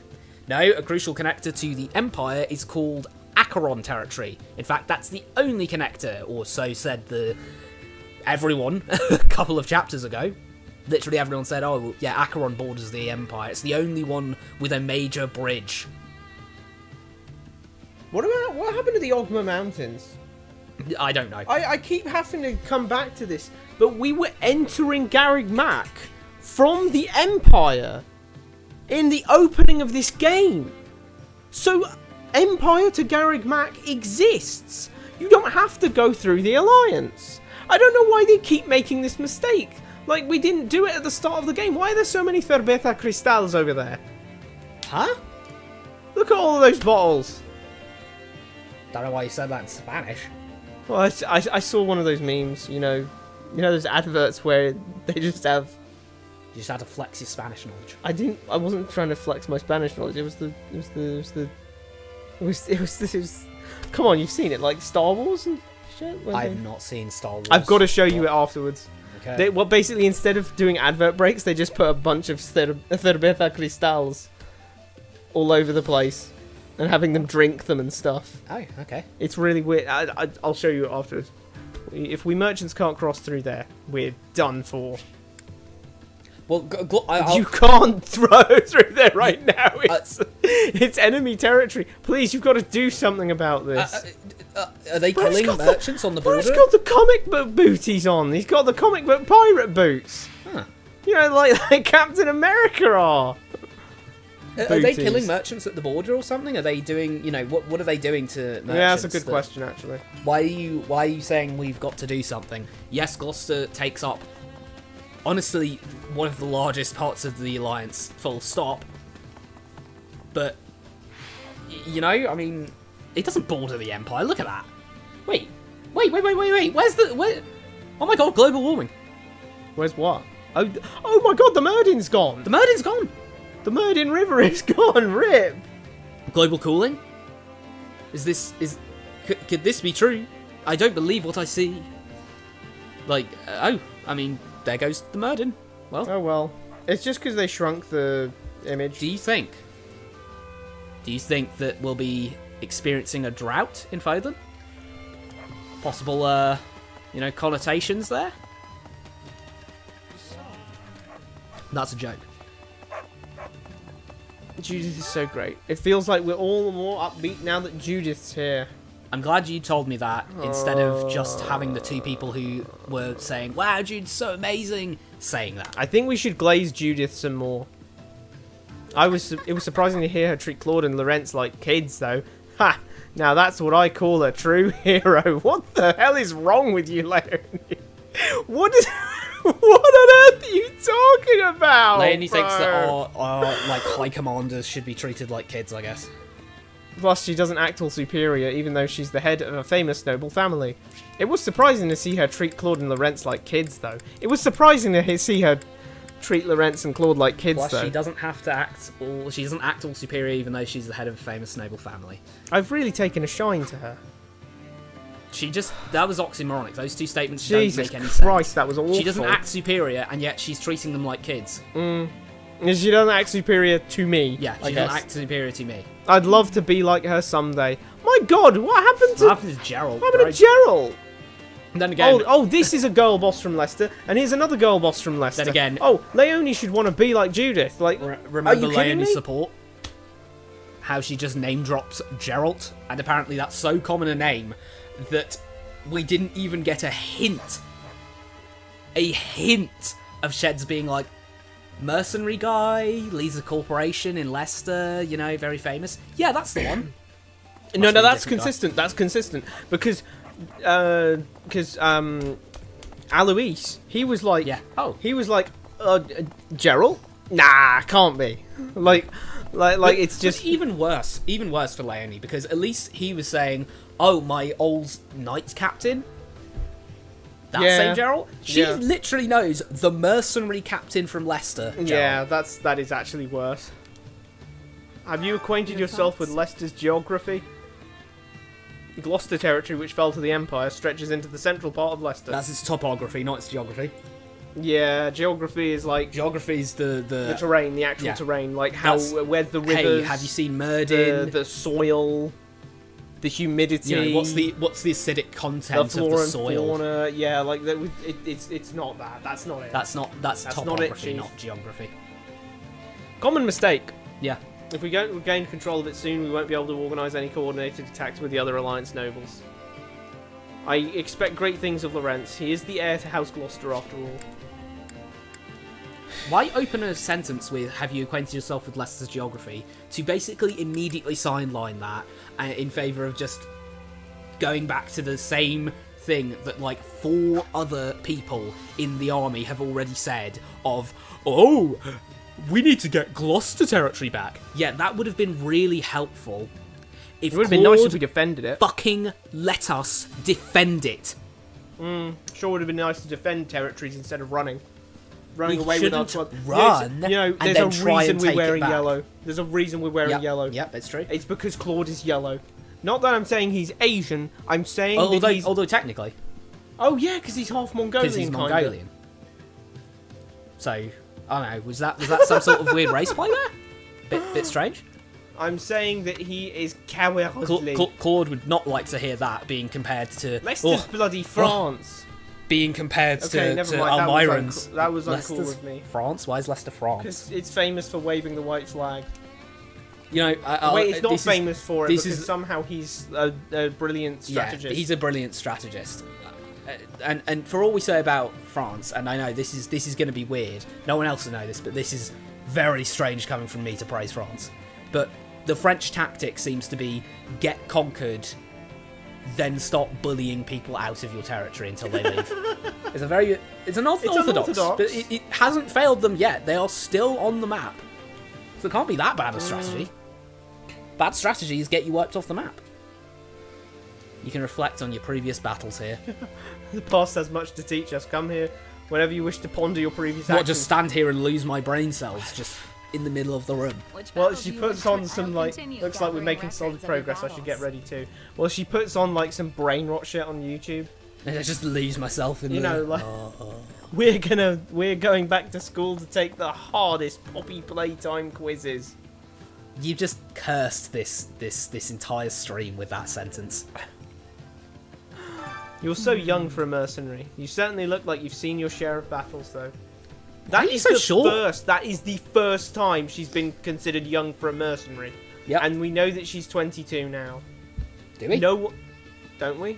No, a crucial connector to the Empire is called Acheron territory. In fact, that's the only connector, or so said everyone a couple of chapters ago. Literally everyone said, oh, well, yeah, Acheron borders the Empire. It's the only one with a major bridge. What happened to the Ogma Mountains? I don't know. I keep having to come back to this, but we were entering Gareth Mac from the Empire in the opening of this game. So, Empire to Garreg Mac exists. You don't have to go through the Alliance. I don't know why they keep making this mistake. Like, we didn't do it at the start of the game. Why are there so many Cerveza Cristals over there? Huh? Look at all of those bottles. Don't know why you said that in Spanish. Well, I saw one of those memes, you know those adverts where they just have... You just had to flex your Spanish knowledge. I wasn't trying to flex my Spanish knowledge. It was come on, you've seen it, like Star Wars and shit. I've not seen Star Wars. I've got to show you it afterwards. Okay. Basically, instead of doing advert breaks, they just put a bunch of Cerveza Cristals all over the place and having them drink them and stuff. Oh, okay. It's really weird. I'll show you it afterwards. If we merchants can't cross through there, we're done for. Well, You can't throw through there right now. It's enemy territory. Please, you've got to do something about this. are they killing merchants on the border? He's got the comic book booties on. He's got the comic book pirate boots. Huh. You know, like Captain America are. Are they Booties. killing merchants at the border or something? Are they doing, what are they doing to merchants? Yeah, that's a good question, actually. Why are you saying we've got to do something? Yes, Gloucester takes up, honestly, one of the largest parts of the Alliance, full stop. But, I mean, it doesn't border the Empire. Look at that. Wait. Where? Oh my god, global warming. Where's what? Oh my god, the Merdin's gone. The Merdin's gone. The Merdin River is gone. Rip. Global cooling? Could this be true? I don't believe what I see. I mean, there goes the Merdin. Well. Oh well. It's just because they shrunk the image. Do you think that we'll be experiencing a drought in Fodlan? Possible, connotations there? That's a joke. Judith is so great. It feels like we're all more upbeat now that Judith's here. I'm glad you told me that instead of just having the two people who were saying, wow, Judith's so amazing, saying that. I think we should glaze Judith some more. It was surprising to hear her treat Claude and Lorenz like kids, though. Ha! Now that's what I call a true hero. What the hell is wrong with you, Leonie? What on earth are you talking about? Leonie thinks that our high commanders should be treated like kids, I guess. Plus, she doesn't act all superior, even though she's the head of a famous noble family. It was surprising to see her treat Claude and Lorenz like kids, though. It was surprising to see her treat Lorenz and Claude like kids, Plus, though. she doesn't act all superior, even though she's the head of a famous noble family. I've really taken a shine to her. That was oxymoronic. Those two statements Jesus don't make any Christ, sense. that was awful. She doesn't act superior, and yet she's treating them like kids. She doesn't act superior to me. Yeah, I she guess. doesn't act superior to me. I'd love to be like her someday. My God, what happened to? What happened to Gerald? What happened to Gerald? And then again, this is a girl boss from Leicester, and here's another girl boss from Leicester. Then again, Leonie should want to be like Judith. Like, remember are you kidding Leonie's me? support? How she just name drops Gerald, and apparently that's so common a name that we didn't even get a hint of Sheds being like, mercenary guy, leads a corporation in Leicester, very famous. Yeah, that's the one. No, be a that's different consistent. That's consistent because Alois, he was like, he was like, Gerald? Nah, can't be. Like it's just even worse for Leonie, because at least he was saying, oh, my old knight captain. That same Gerald? She literally knows the mercenary captain from Leicester. Gerald. Yeah, that is actually worse. Have you acquainted yourself with Leicester's geography? Gloucester territory, which fell to the Empire, stretches into the central part of Leicester. That's its topography, not its geography. Yeah, geography is like... Geography is the terrain, the actual terrain. Like where's the rivers... Hey, have you seen Merdin? The soil... The humidity... what's the acidic content of flora the soil? And fauna, yeah, like it's not that. That's not it. That's topography, not geography. Common mistake. Yeah. If we don't gain control of it soon, we won't be able to organise any coordinated attacks with the other Alliance nobles. I expect great things of Lorenz. He is the heir to House Gloucester, after all. Why open a sentence with "Have you acquainted yourself with Leicester's geography" to basically immediately sideline that in favour of just going back to the same thing that like 4 other people in the army have already said of, "Oh, we need to get Gloucester territory back." Yeah, that would have been really helpful if It would have been nice if Claude we defended it. fucking let us defend it. Sure would have been nice to defend territories instead of running We away with our shouldn't squad. run You know, and there's then a try reason and we're take it wearing back. yellow. There's a reason we're wearing yellow. Yep, that's true. It's because Claude is yellow. Not that I'm saying he's Asian. I'm saying that he's... Although technically, Oh yeah, because he's half Mongolian. because he's kinda. Mongolian. So I don't know. Was that some sort of weird race play there? Bit strange. I'm saying that he is cowardly. Claude would not like to hear that being compared to Leicester's bloody France. being compared Okay, to, never to mind. Almirans. That was uncool Leicester's with me. France? Why is Leicester France? Because it's famous for waving the white flag. You know, Wait, it's not this is- famous for it this because is- somehow he's a brilliant strategist. Yeah, he's a brilliant strategist. And for all we say about France, and I know this is going to be weird. No one else will know this, but this is very strange coming from me to praise France. But the French tactic seems to be get conquered, then stop bullying people out of your territory until they leave. It's unorthodox, unorthodox. but it hasn't failed them yet. They are still on the map. So it can't be that bad a strategy. Bad strategies get you wiped off the map. You can reflect on your previous battles here. The past has much to teach us. Come here whenever you wish to ponder your previous What, actions. just stand here and lose my brain cells just in the middle of the room? Well, she puts on some, like, looks like we're making solid progress, I should get ready too. Well, she puts on, like, some brain rot shit on YouTube. And I just lose myself in You the... know, like, we're going back to school to take the hardest Poppy Playtime quizzes. You just cursed this entire stream with that sentence. You're so young for a mercenary. You certainly look like you've seen your share of battles, though. Why are you so short? That is the first time she's been considered young for a mercenary. Yep. And we know that she's 22 now. Do we? No, don't we?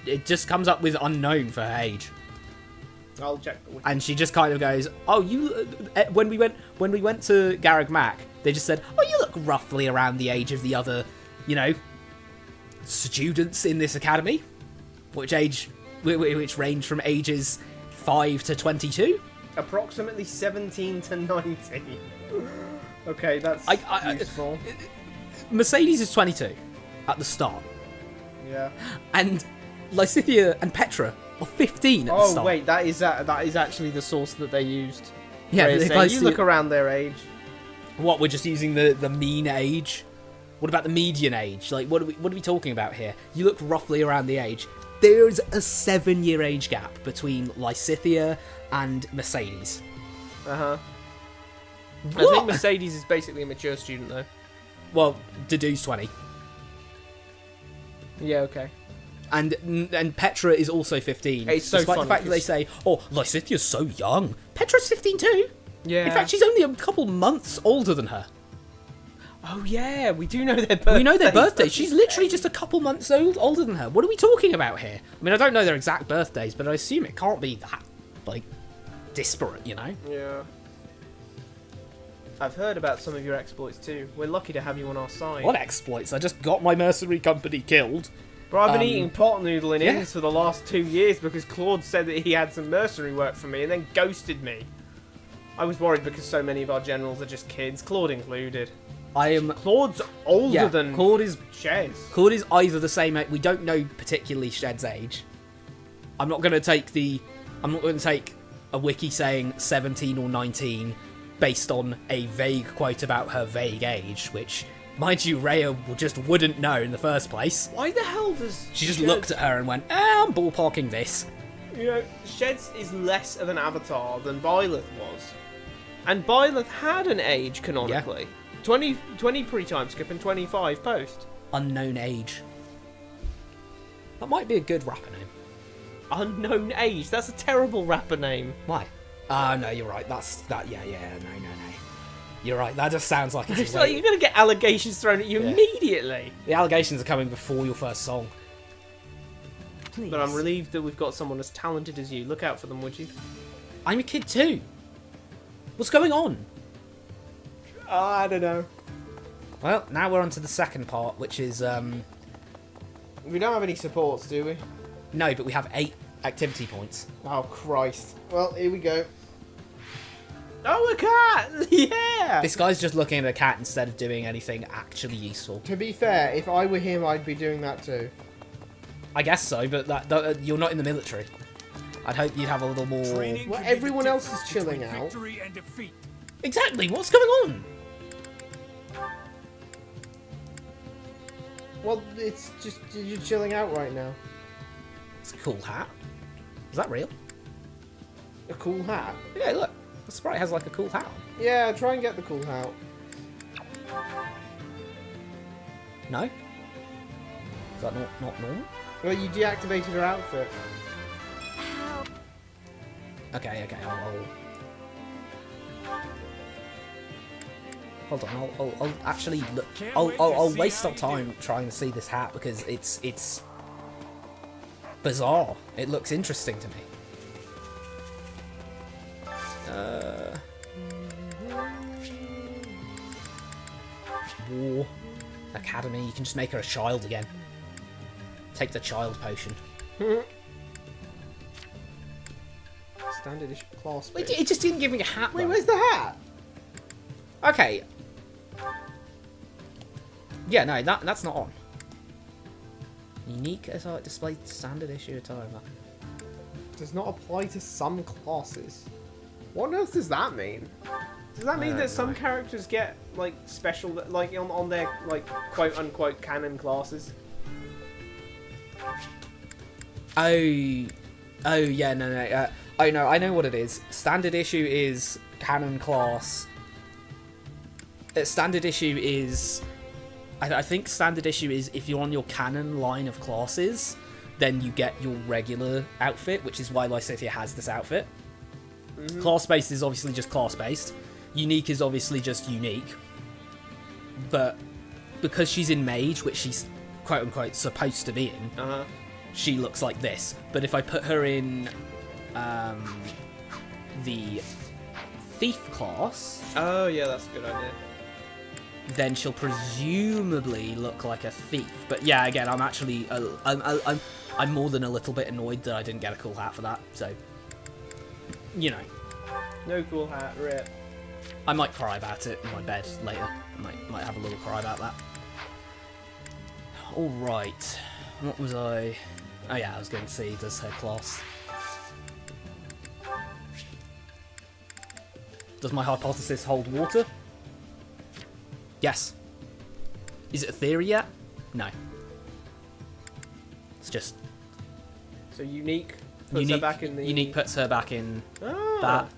It just comes up with unknown for her age. I'll check. And she just kind of goes, "Oh, you." When we went to Garreg Mac, they just said, "Oh, you look roughly around the age of the other, you know, students in this academy." Which range from ages 5 to 22. Approximately 17 to 19. Okay, that's useful. Mercedes is 22 at the start, Yeah. and Lysithea and Petra are 15 at the Oh start. wait, that is actually the source that they used. Yeah, Where but it's if saying, I you see look it- around their age. What, we're just using the mean age? What about the median age? Like, what are we talking about here? You look roughly around the age. There's a 7-year age gap between Lysithea and Mercedes. I What? think Mercedes is basically a mature student, though. Well, Dedu's 20. Yeah, okay. And Petra is also 15. It's so despite funny, the fact that they say, "Oh, Lysithea's so young." Petra's 15 too. Yeah. In fact, she's only a couple months older than her. Oh yeah, we do know their birthdays. We know their birthdays. She's literally just a couple months older than her. What are we talking about here? I mean, I don't know their exact birthdays, but I assume it can't be that, like, disparate, you know? Yeah. I've heard about some of your exploits too. We're lucky to have you on our side. What exploits? I just got my mercenary company killed. Bro, I've been eating pot noodle in yeah. inns for the last 2 years because Claude said that he had some mercenary work for me and then ghosted me. I was worried because so many of our generals are just kids, Claude included. Claude's older than Claude is either the same age. We don't know particularly Shed's age. I'm not going to take a wiki saying 17 or 19 based on a vague quote about her vague age, which, mind you, Rhea just wouldn't know in the first place. Why the hell does She just Shed- looked at her and went, I'm ballparking this. You know, Shed's is less of an avatar than Byleth was. And Byleth had an age canonically. 20 pre-time skip and 25 post. Unknown age. That might be a good rapper name. Unknown age? That's a terrible rapper name. Why? No, you're right. No. You're right. That just sounds like It's like you're going to get allegations thrown at you immediately. The allegations are coming before your first song. Please. But I'm relieved that we've got someone as talented as you. Look out for them, would you? I'm a kid too. What's going on? I don't know. Well, now we're on to the second part, which is, We don't have any supports, do we? no, but we have 8 activity points. Oh, Christ. Well, here we go. Oh, a cat! Yeah! This guy's just looking at a cat instead of doing anything actually useful. To be fair, if I were him, I'd be doing that too. I guess so, but you're not in the military. I'd hope you'd have a little more... Training Well, can be the everyone else is difference chilling between out. Victory and defeat. Exactly, what's going on? Well, it's just you're chilling out right now. It's a cool hat. Is that real? A cool hat. Yeah, look. The sprite has like a cool hat on. Yeah, try and get the cool hat. No? Is that not normal? Well, you deactivated her outfit. Okay, I'll... Hold on, I'll actually look... Can't I'll wait to see waste how our you time trying to see this hat because it's bizarre. It looks interesting to me. War Academy. You can just make her a child again. Take the child potion. Standard issue class. Wait, it just didn't give me a hat. Wait, though. where's the hat? Okay. Yeah, no, that's not on. Unique as I display standard issue attire. Does not apply to some classes. What on earth does that mean? Does that mean that some characters get like special, like on their like quote unquote canon classes? Oh yeah, no. Oh no, I know what it is. Standard issue is canon class. Standard issue is, I think standard issue is if you're on your canon line of classes, then you get your regular outfit, which is why Lysithea has this outfit. Class-based is obviously just class-based. Unique is obviously just unique. But because she's in Mage, which she's quote-unquote supposed to be in, she looks like this. But if I put her in the Thief class... Oh yeah, that's a good idea. then she'll presumably look like a thief. But yeah, again, I'm actually... I'm more than a little bit annoyed that I didn't get a cool hat for that, so... You know. No cool hat, rip. I might cry about it in my bed later. Might have a little cry about that. Alright. What was I... Oh yeah, I was going to see, does her class... Does my hypothesis hold water? Yes. Is it a theory yet? No. It's just... So unique puts her back in the... Unique puts her back in that.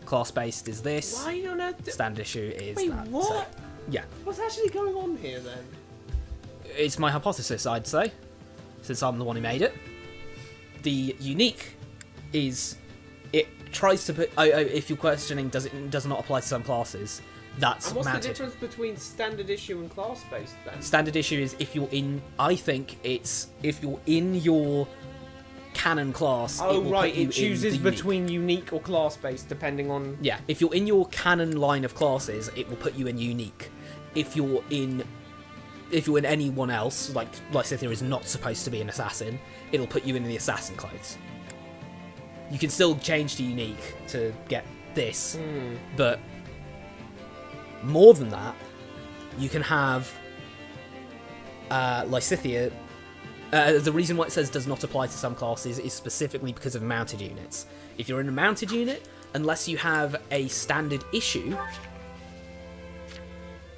Class-based is this. Why on earth... Standard issue is Wait, that. what? So, yeah. What's actually going on here then? It's my hypothesis, I'd say, since I'm the one who made it. The unique is... It tries to put... if you're questioning, does not apply to some classes, that's And what's mounted. the difference between standard issue and class-based then? Standard issue is if you're in... I think it's if you're in your canon class, Oh it will right, put you it chooses in the unique. between unique or class-based depending on... Yeah, if you're in your canon line of classes, it will put you in unique. If you're in anyone else, like Lysithea is not supposed to be an assassin, it'll put you in the assassin clothes. You can still change to unique to get this, but more than that, you can have Lysithea. The reason why it says does not apply to some classes is specifically because of mounted units. If you're in a mounted unit, unless you have a standard issue,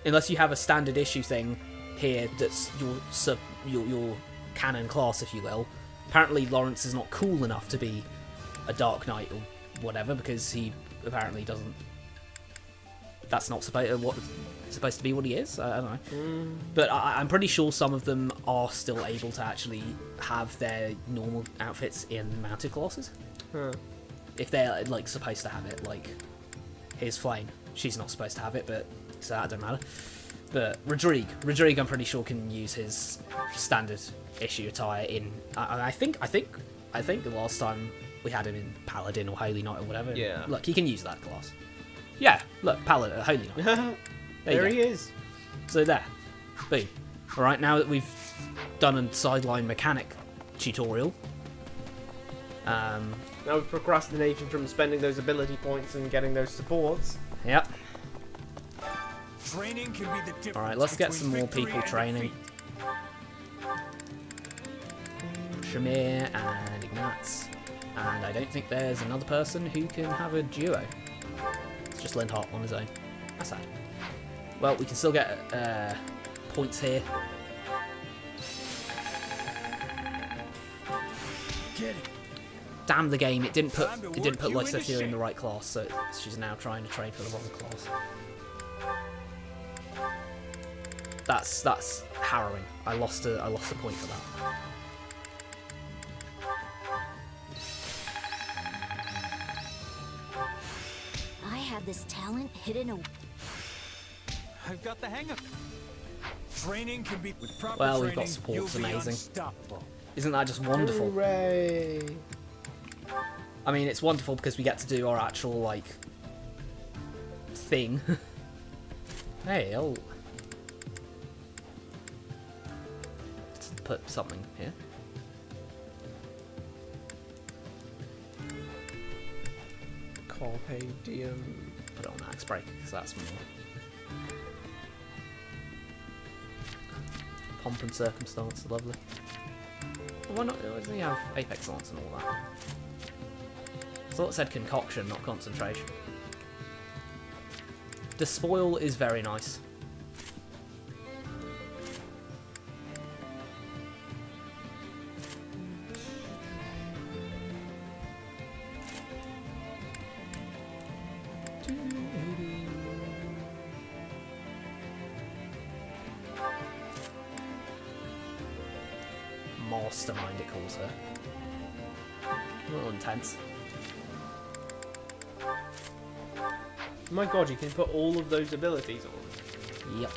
thing here that's your canon class, if you will. Apparently Lawrence is not cool enough to be a Dark Knight or whatever because he apparently doesn't. That's not supposed to be what he is. I don't know, but I'm pretty sure some of them are still able to actually have their normal outfits in mounted classes. If they're like supposed to have it. Like, here's Flame. She's not supposed to have it, but so that don't matter. But Rodrigue, I'm pretty sure can use his standard issue attire in. I think the last time we had him in Paladin or Holy Knight or whatever. Yeah. Look, he can use that class. Yeah, look, Paladin, Holy Knight. There you he is. So there. Boom. Alright, now that we've done a sideline mechanic tutorial. Now we've procrastinated from spending those ability points and getting those supports. Yep. Training can be the difference. Alright, let's get between some more victory people and training. defeat. Shamir and Ignatz. And I don't think there's another person who can have a duo. It's just Lindhart on his own. That's sad. Well, we can still get points here. Get it. Damn the game! It didn't put Time to Lysithea work you into in the shape. right class, so she's now trying to train for the wrong class. That's harrowing. I lost a point for that. I have this talent hidden away. I've got the hang of it. Training can be with proper Well, training. we've got support, You'll it's be amazing. unstoppable. Isn't that just wonderful? Hooray! I mean, it's wonderful because we get to do our actual, like, thing. Hey, I'll... Let's put something here. Carpe diem. Put it on Axe Break, because that's more... Pomp and circumstance, lovely. Why not? Why doesn't he have Apex Lance and all that? I thought it said concoction, not concentration. Despoil is very nice. Mastermind, it calls her. A little intense. My god, you can put all of those abilities on. Yep.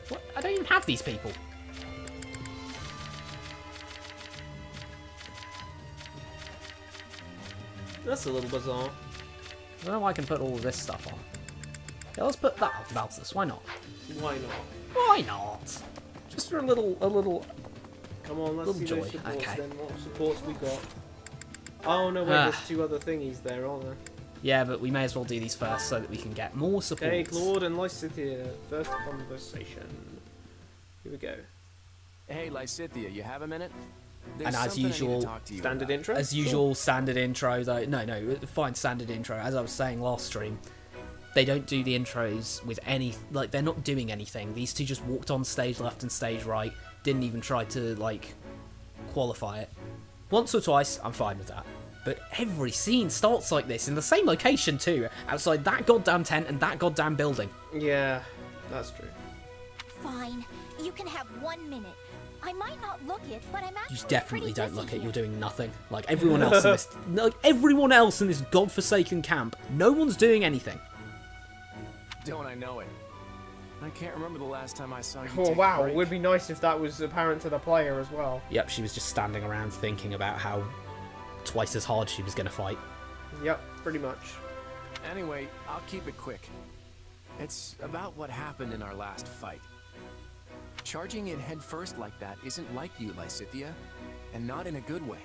What? I don't even have these people. That's a little bizarre. I don't know why I can put all of this stuff on. Yeah, let's put that on Balthus. Why not? Why not? Why not? Just for a little... Come on, let's Little see joy, those supports okay. then. What supports we got? Oh no, wait, Ah. there's two other thingies there, aren't there? Yeah, but we may as well do these first so that we can get more support. Okay, Claude and Lysithea, first conversation. Here we go. Hey, Lysithea, you have a minute? And as something I need to usual, talk to you Standard about. intro? As usual, standard intro though. No, fine standard intro. As I was saying last stream, they don't do the intros with any, like, they're not doing anything. These two just walked on stage left and stage right, didn't even try to, like, qualify it. Once or twice, I'm fine with that. But every scene starts like this, in the same location too, outside that goddamn tent and that goddamn building. Yeah, that's true. Fine. You can have 1 minute. I might not look it, but I'm actually You definitely pretty don't busy look it, here. you're doing nothing. Like everyone else in this, like everyone else in this godforsaken camp, no one's doing anything. Don't I know it? I can't remember the last time I saw you Oh take a wow, break. it would be nice if that was apparent to the player as well. Yep, she was just standing around thinking about how twice as hard she was going to fight. Yep, pretty much. Anyway, I'll keep it quick. It's about what happened in our last fight. Charging in head first like that isn't like you, Lysithea, and not in a good way.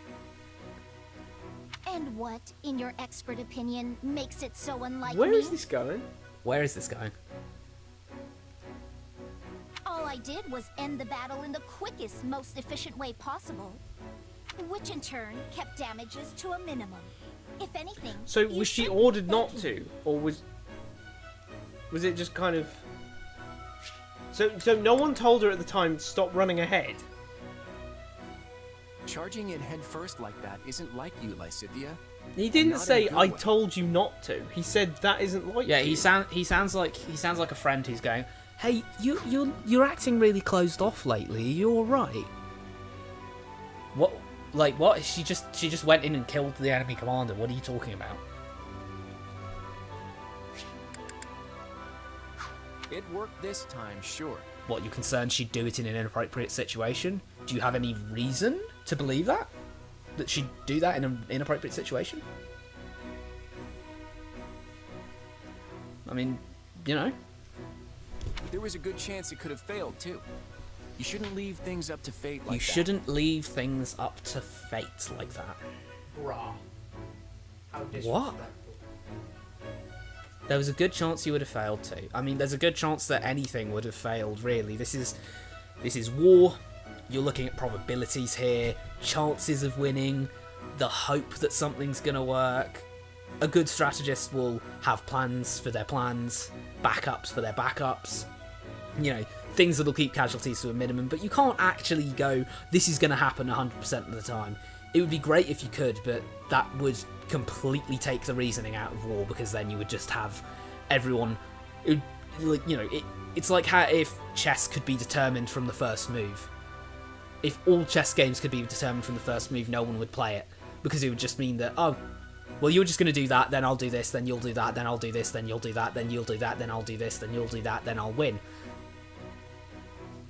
And what, in your expert opinion, makes it so unlike Where me? is this going? Where is this going? All I did was end the battle in the quickest, most efficient way possible. Which in turn kept damages to a minimum. If anything, So you was she should ordered be not thanking to, or was it just kind of? So no one told her at the time stop running ahead. Charging in head first like that isn't like you, Lysithea. He didn't Not in a say good I way." told you not to. He said that isn't like Yeah, you. he sounds like a friend who's going, "Hey, you're acting really closed off lately. Are you all right?" What? Like what? She just went in and killed the enemy commander. What are you talking about? It worked this time, sure. What, you're concerned she'd do it in an inappropriate situation? Do you have any reason to believe that? That she'd do that in an inappropriate situation? I mean, you know. There was a good chance it could have failed, too. You shouldn't leave things up to fate like that. You shouldn't leave things up to fate like that. Bruh. How What? disrespectful. There was a good chance you would have failed too. I mean, there's a good chance that anything would have failed, really. This is war. You're looking at probabilities here, chances of winning, the hope that something's going to work. A good strategist will have plans for their plans, backups for their backups. You know, things that'll keep casualties to a minimum, but you can't actually go, this is going to happen 100% of the time. It would be great if you could, but that would completely take the reasoning out of war, because then you would just have everyone, it's like how if chess could be determined from the first move. If all chess games could be determined from the first move, no one would play it, because it would just mean that, oh, well, you're just going to do that, then I'll do this, then you'll do that, then I'll do this, then you'll do that, then you'll do that, then I'll do this, then you'll do that, then I'll win.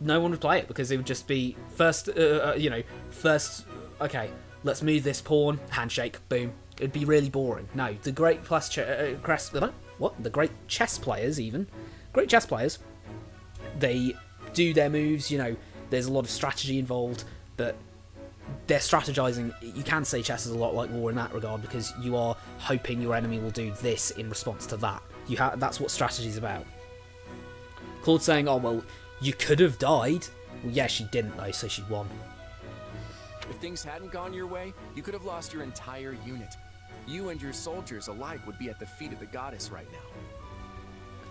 No one would play it, because it would just be first, okay, let's move this pawn, handshake, boom. It'd be really boring. No, the great the great chess players, they do their moves, you know, there's a lot of strategy involved, but they're strategizing. You can say chess is a lot like war in that regard, because you are hoping your enemy will do this in response to that. That's what strategy's about. Claude's saying, oh, well, you could have died. Well, yeah, she didn't, though, so she won. If things hadn't gone your way, you could have lost your entire unit. You and your soldiers alike would be at the feet of the goddess right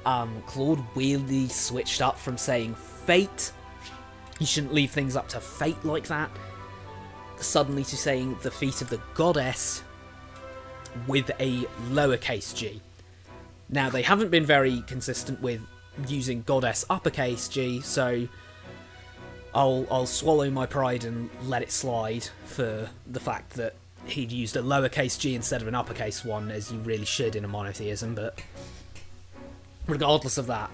now. Claude weirdly switched up from saying fate, you shouldn't leave things up to fate like that, suddenly to saying the feet of the goddess with a lowercase g. Now, they haven't been very consistent with using goddess uppercase g, so I'll swallow my pride and let it slide for the fact that he'd used a lowercase g instead of an uppercase one, as you really should in a monotheism, but regardless of that.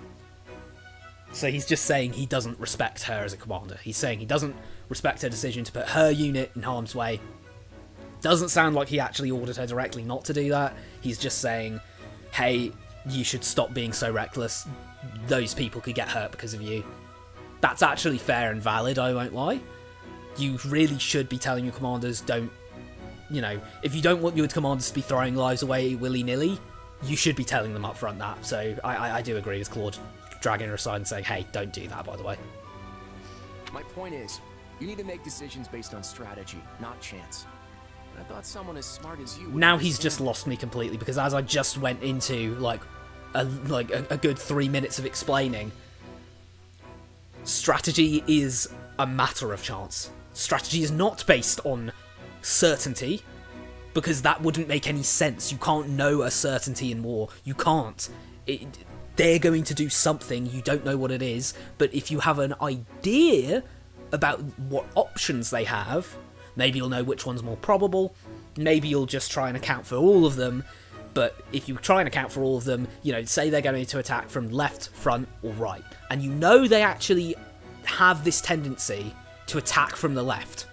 So he's just saying he doesn't respect her as a commander. He's saying he doesn't respect her decision to put her unit in harm's way. Doesn't sound like he actually ordered her directly not to do that. He's just saying, hey, you should stop being so reckless. Those people could get hurt because of you. That's actually fair and valid, I won't lie. You really should be telling your commanders, don't, you know, if you don't want your commanders to be throwing lives away willy-nilly, you should be telling them up front that. So I do agree with Claude dragging her aside and saying, hey, don't do that, by the way. My point is, you need to make decisions based on strategy, not chance. I thought someone as smart as you would Now he's understand. just lost me completely, because as I just went into like a good 3 minutes of explaining, strategy is a matter of chance. Strategy is not based on certainty, because that wouldn't make any sense. You can't know a certainty in war. You can't. They're going to do something, you don't know what it is, but if you have an idea about what options they have, maybe you'll know which one's more probable, maybe you'll just try and account for all of them, but if you try and account for all of them, you know, say they're going to attack from left, front, or right, and you know they actually have this tendency to attack from the left.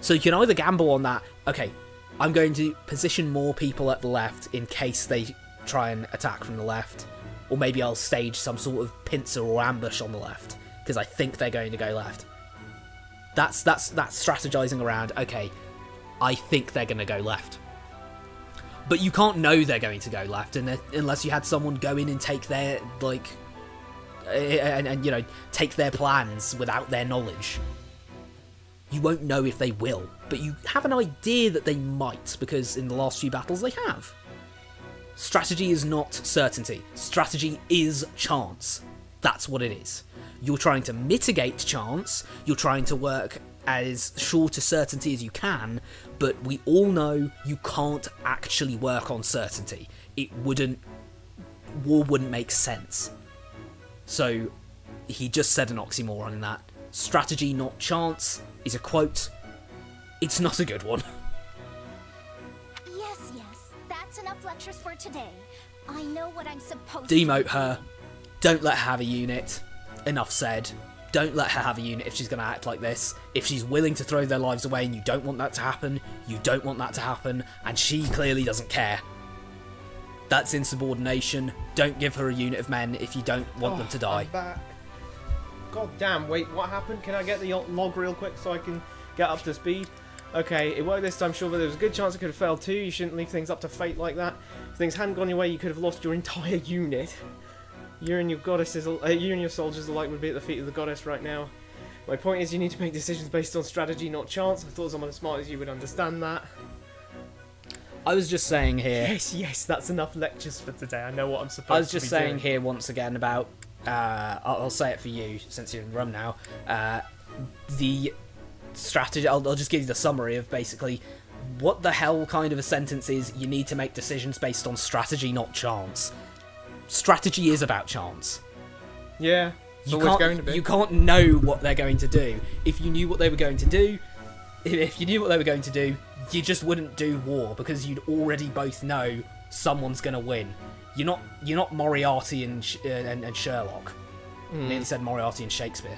So you can either gamble on that, okay, I'm going to position more people at the left in case they try and attack from the left, or maybe I'll stage some sort of pincer or ambush on the left, because I think they're going to go left. That's strategizing around, okay, I think they're going to go left. But you can't know they're going to go left unless you had someone go in and take their, like, and you know, take their plans without their knowledge. You won't know if they will, but you have an idea that they might, because in the last few battles they have. Strategy is not certainty. Strategy is chance. That's what it is. You're trying to mitigate chance, you're trying to work as short a certainty as you can, but we all know you can't actually work on certainty. War wouldn't make sense. So, he just said an oxymoron in that. Strategy, not chance, is a quote. It's not a good one. Yes, that's enough lectures for today. I know what I'm supposed to Demote do. her. Don't let her have a unit. Enough said. Don't let her have a unit if she's going to act like this. If she's willing to throw their lives away and you don't want that to happen, you don't want that to happen, and she clearly doesn't care. That's insubordination. Don't give her a unit of men if you don't want them to die. I'm back. God damn, wait, what happened? Can I get the log real quick so I can get up to speed? Okay, it worked this time, sure, but there was a good chance it could have failed too. You shouldn't leave things up to fate like that. If things hadn't gone your way, you could have lost your entire unit. You and your goddesses, you and your soldiers alike would be at the feet of the goddess right now. My point is, you need to make decisions based on strategy, not chance. I thought someone as smart as you would understand that. I was just saying here. Yes, that's enough lectures for today. I know what I'm supposed to be I was just saying doing. here once again about. I'll say it for you since you're in the room now. The strategy. I'll just give you the summary of basically what the hell kind of a sentence is. You need to make decisions based on strategy, not chance. Strategy is about chance. Yeah, it's always going to be. You can't know what they're going to do. If you knew what they were going to do, you just wouldn't do war because you'd already both know someone's going to win. You're not Moriarty and Sherlock. I nearly said Moriarty and Shakespeare.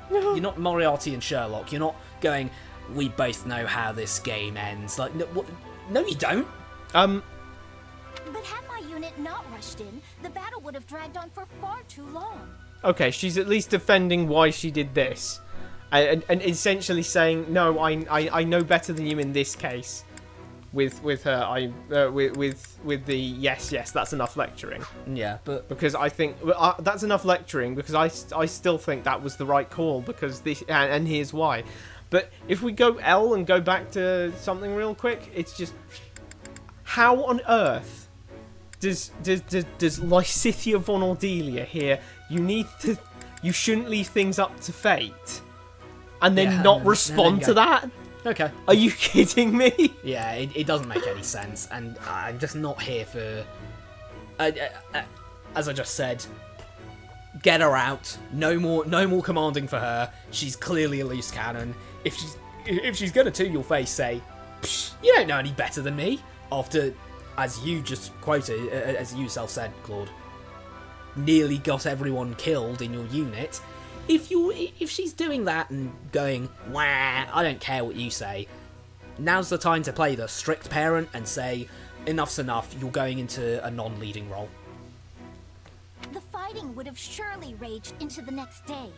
You're not Moriarty and Sherlock. You're not going, we both know how this game ends. Like, no, you don't. But had my unit not rushed in, the battle would have dragged on for far too long. Okay, she's at least defending why she did this. And essentially saying, no, I know better than you in this case. With her, with the yes, that's enough lecturing. Yeah, but because I think that's enough lecturing because I still think that was the right call because this and here's why. But if we go L and go back to something real quick, it's just how on earth does Lysithea von Ordelia here? You shouldn't leave things up to fate, and then not respond to that. Okay. Are you kidding me? Yeah, it doesn't make any sense, and I'm just not here for. As I just said, get her out. No more commanding for her. She's clearly a loose cannon. If she's gonna to your face say, you don't know any better than me. After, as you just quoted, as you yourself said, Claude, nearly got everyone killed in your unit. If she's doing that and going, wah, I don't care what you say, now's the time to play the strict parent and say, enough's enough, you're going into a non-leading role. The fighting would have surely raged into the next day.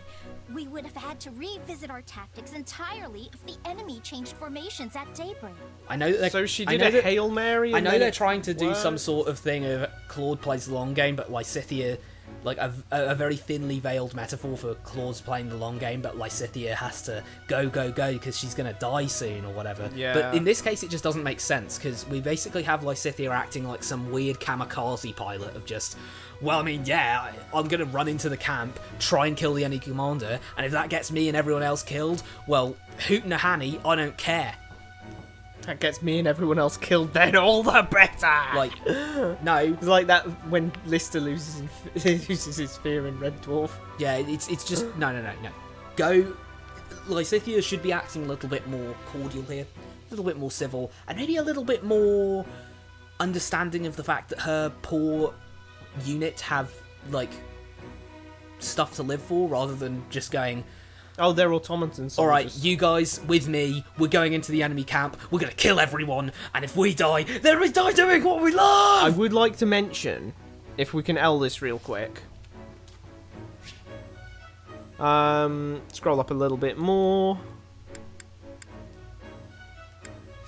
We would have had to revisit our tactics entirely if the enemy changed formations at daybreak. I know that so she did a Hail Mary. I know they're trying to do some sort of thing of Claude plays the long game, but Lysithea, like a very thinly veiled metaphor for Claude's playing the long game, but Lysithea has to go because she's gonna die soon or whatever. Yeah. But in this case, it just doesn't make sense because we basically have Lysithea acting like some weird kamikaze pilot of just, well, I mean, yeah, I'm gonna run into the camp, try and kill the enemy commander, and if that gets me and everyone else killed, well, hoot and a hanny, I don't care. That gets me and everyone else killed, then all the better. Like, no. It's like that when Lister loses his fear in Red Dwarf. Yeah, it's just no. Go. Lysithea should be acting a little bit more cordial here, a little bit more civil, and maybe a little bit more understanding of the fact that her poor unit have like stuff to live for, rather than just going, oh, they're automatons. All right, you guys with me. We're going into the enemy camp. We're gonna kill everyone, and if we die, then we die doing what we love. I would like to mention, if we can L this real quick. Scroll up a little bit more.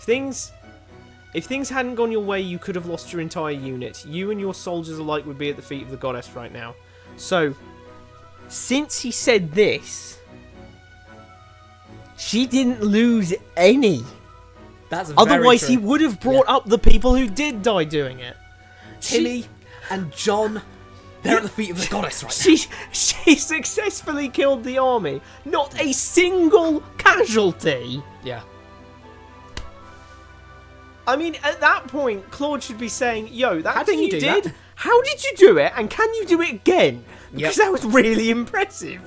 If things hadn't gone your way, you could have lost your entire unit. You and your soldiers alike would be at the feet of the goddess right now. So, since he said this, she didn't lose any. That's otherwise very he true. would have brought up the people who did die doing it. Timmy and John, they're at the feet of the goddess right now. She successfully killed the army. Not a single casualty. Yeah. I mean, at that point, Claude should be saying, yo, that thing you do did, that? how did you do it? And can you do it again? Because Yep. that was really impressive.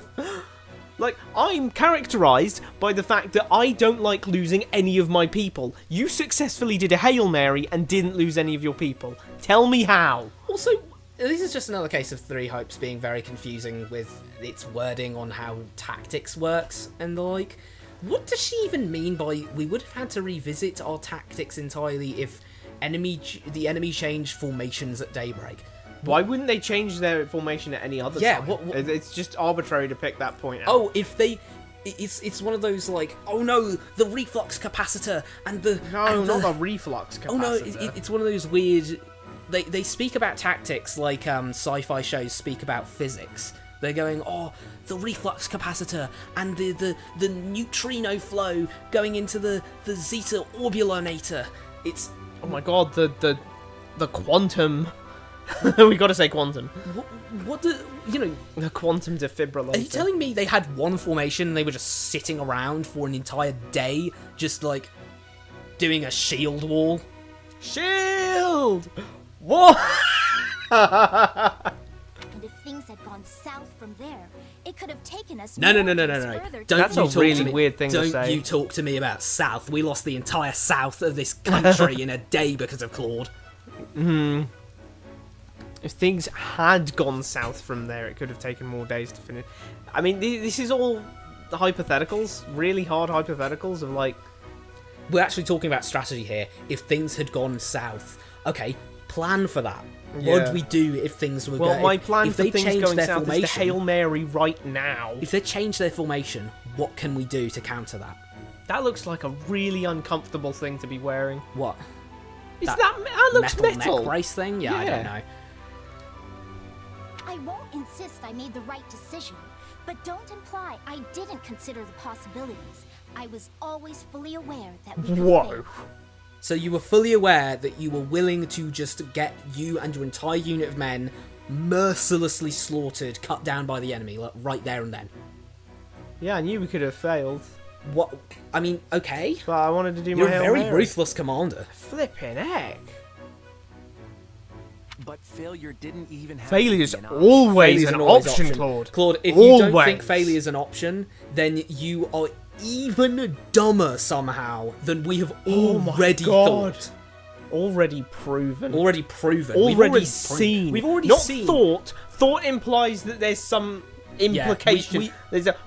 Like, I'm characterized by the fact that I don't like losing any of my people. You successfully did a Hail Mary and didn't lose any of your people. Tell me how. Also, this is just another case of Three Hopes being very confusing with its wording on how tactics works and the like. What does she even mean by we would have had to revisit our tactics entirely if the enemy changed formations at daybreak. Why wouldn't they change their formation at any other Yeah, time? what- It's just arbitrary to pick that point out. Oh, if they... It's one of those, like, oh no, the reflux capacitor and the... no, and not the reflux capacitor. Oh no, it's one of those weird... They speak about tactics like sci-fi shows speak about physics. They're going, oh, the reflux capacitor and the neutrino flow going into the zeta orbulanator. It's... Oh my god, the quantum. We gotta say quantum. What the... You know... The quantum defibrillator. Are you telling me they had one formation and they were just sitting around for an entire day, just, like, doing a shield wall? Shield! What? And if things had gone south from there, it could have taken us No. more days further to That's get a you talk really to me. weird thing to Don't say. you talk to me about South. We lost the entire south of this country in a day because of Claude. If things had gone south from there, it could have taken more days to finish. I mean, this is all the hypotheticals, really hard hypotheticals of like... We're actually talking about strategy here. If things had gone south, okay, plan for that. What Yeah. would we do if things were Well, going? my plan if for they things changed going their south formation, is to Hail Mary right now. If they change their formation, what can we do to counter that? That looks like a really uncomfortable thing to be wearing. What? That looks metal. neck brace thing? Yeah, I Yeah. don't know. I won't insist I made the right decision, but don't imply I didn't consider the possibilities. I was always fully aware that we could Whoa. fail. So you were fully aware that you were willing to just get you and your entire unit of men mercilessly slaughtered, cut down by the enemy, like, right there and then. Yeah, I knew we could have failed, What? I mean, okay. but I wanted to do You're my a Hail very Mary. ruthless commander. Flipping heck. But failure didn't even have Failure's to be an option. always Failure's an always option, Claude. Claude, if you don't Always. think failure is an option, then you are even dumber somehow than we have Oh my already God. thought. Already proven. Already proven. Already seen. We've already Not seen. thought. Thought implies that there's some implication.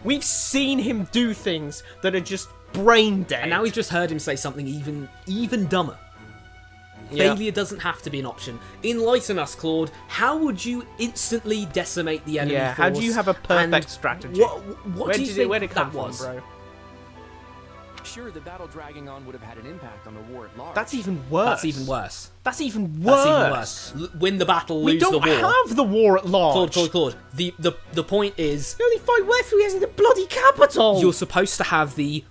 We've seen him do things that are just brain dead. And now we've just heard him say something even dumber. Yeah. Failure doesn't have to be an option. Enlighten us, Claude. How would you instantly decimate the enemy Yeah, force? how do you have a perfect and strategy? What do you think where'd it come that from, was? bro? Sure, the battle dragging on would have had an impact on the war at large. That's even worse. That's even worse. That's even worse. That's even worse. Win the battle, We lose the don't war. have the war at large. Claude. The point is, The only fight left we has in the bloody capital. you're supposed to have the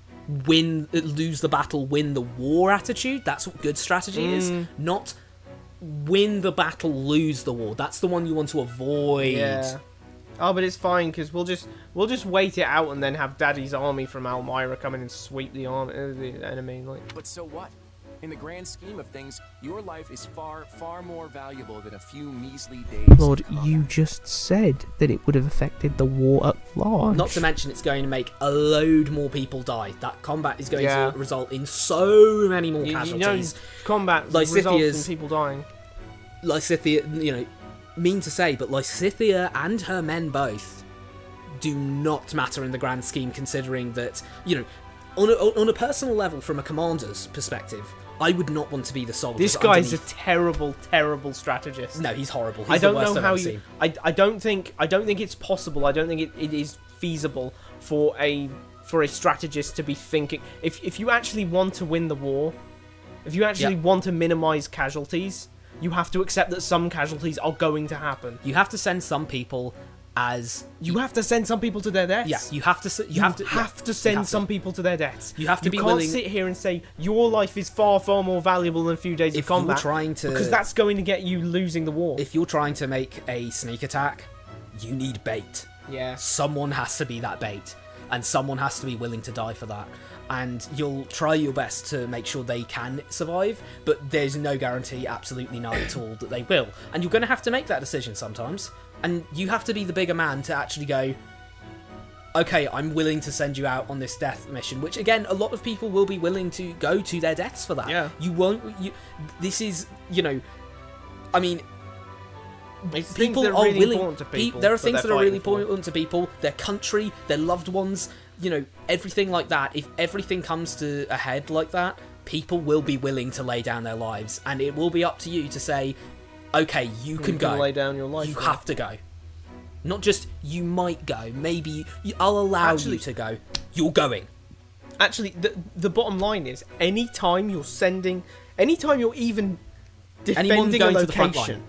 lose the battle, win the war attitude. That's what good strategy is. Not win the battle, lose the war. That's the one you want to avoid. Yeah. Oh, but it's fine because we'll just wait it out and then have Daddy's army from Elmira come in and sweep the enemy. Like, But so what? In the grand scheme of things, your life is far, far more valuable than a few measly days. Lord, of combat. you just said that it would have affected the war at large. Not to mention, it's going to make a load more people die. That combat is going Yeah. to result in so many more you know, casualties. combat Lysithia's- results in people dying. Lysithia, you know, mean to say, but Lysithia and her men both do not matter in the grand scheme, considering that, you know, on a personal level, from a commander's perspective, I would not want to be the soldier. This guy's a terrible, terrible strategist. No, he's horrible. He's I don't the worst know I've how ever you. seen. I don't think it's possible. I don't think it is feasible for a strategist to be thinking. If you actually want to win the war, if you actually want to minimize casualties, you have to accept that some casualties are going to happen. You have to send some people as You have to send some people to their deaths. yeah. You have to. You have to send some people to their deaths. You have to be can't willing- sit here and say your life is far, far more valuable than a few days If of combat. you're trying to, because that's going to get you losing the war. if you're trying to make a sneak attack, you need bait. Yeah. Someone has to be that bait, and someone has to be willing to die for that. And you'll try your best to make sure they can survive, but there's no guarantee, absolutely none at all, that they will. And you're going to have to make that decision sometimes. And you have to be the bigger man to actually go, okay, I'm willing to send you out on this death mission, which again, a lot of people will be willing to go to their deaths for that. Yeah. You won't, this is, you know, I mean, It's things people that are are really willing. important to people. There are that things they're that are really fighting for. important to people, their country, their loved ones, you know, everything like that. If everything comes to a head like that, people will be willing to lay down their lives, and it will be up to you to say, okay, you can go. lay down your life. You for have to go. Not just you might go. Maybe I'll allow you to go. You're going. Actually, the bottom line is, anytime you're even defending a going to the front location, line.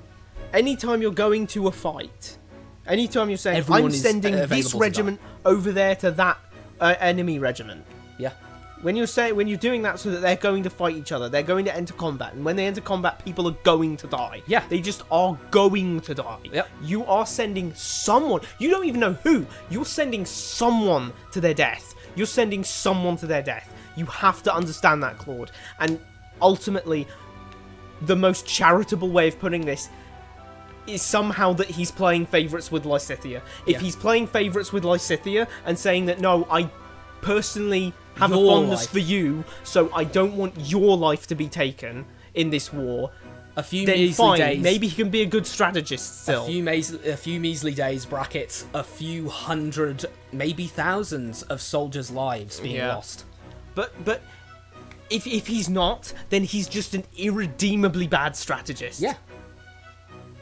anytime you're going to a fight, anytime you're saying, Everyone I'm is sending available this to regiment over there to that enemy regiment. Yeah. When you're doing that so that they're going to fight each other, they're going to enter combat, and when they enter combat, people are going to die. Yeah. They just are going to die. Yep. You are sending someone, you don't even know who, you're sending someone to their death. You're sending someone to their death. You have to understand that, Claude. And ultimately, the most charitable way of putting this is somehow that he's playing favourites with Lysithea. If he's playing favourites with Lysithea and saying that, no, I personally have a fondness for you, so I don't want your life to be taken in this war, A few then measly fine, days. maybe he can be a good strategist still. A few measly days, brackets, a few hundred, maybe thousands of soldiers' lives being lost. But if he's not, then he's just an irredeemably bad strategist. Yeah.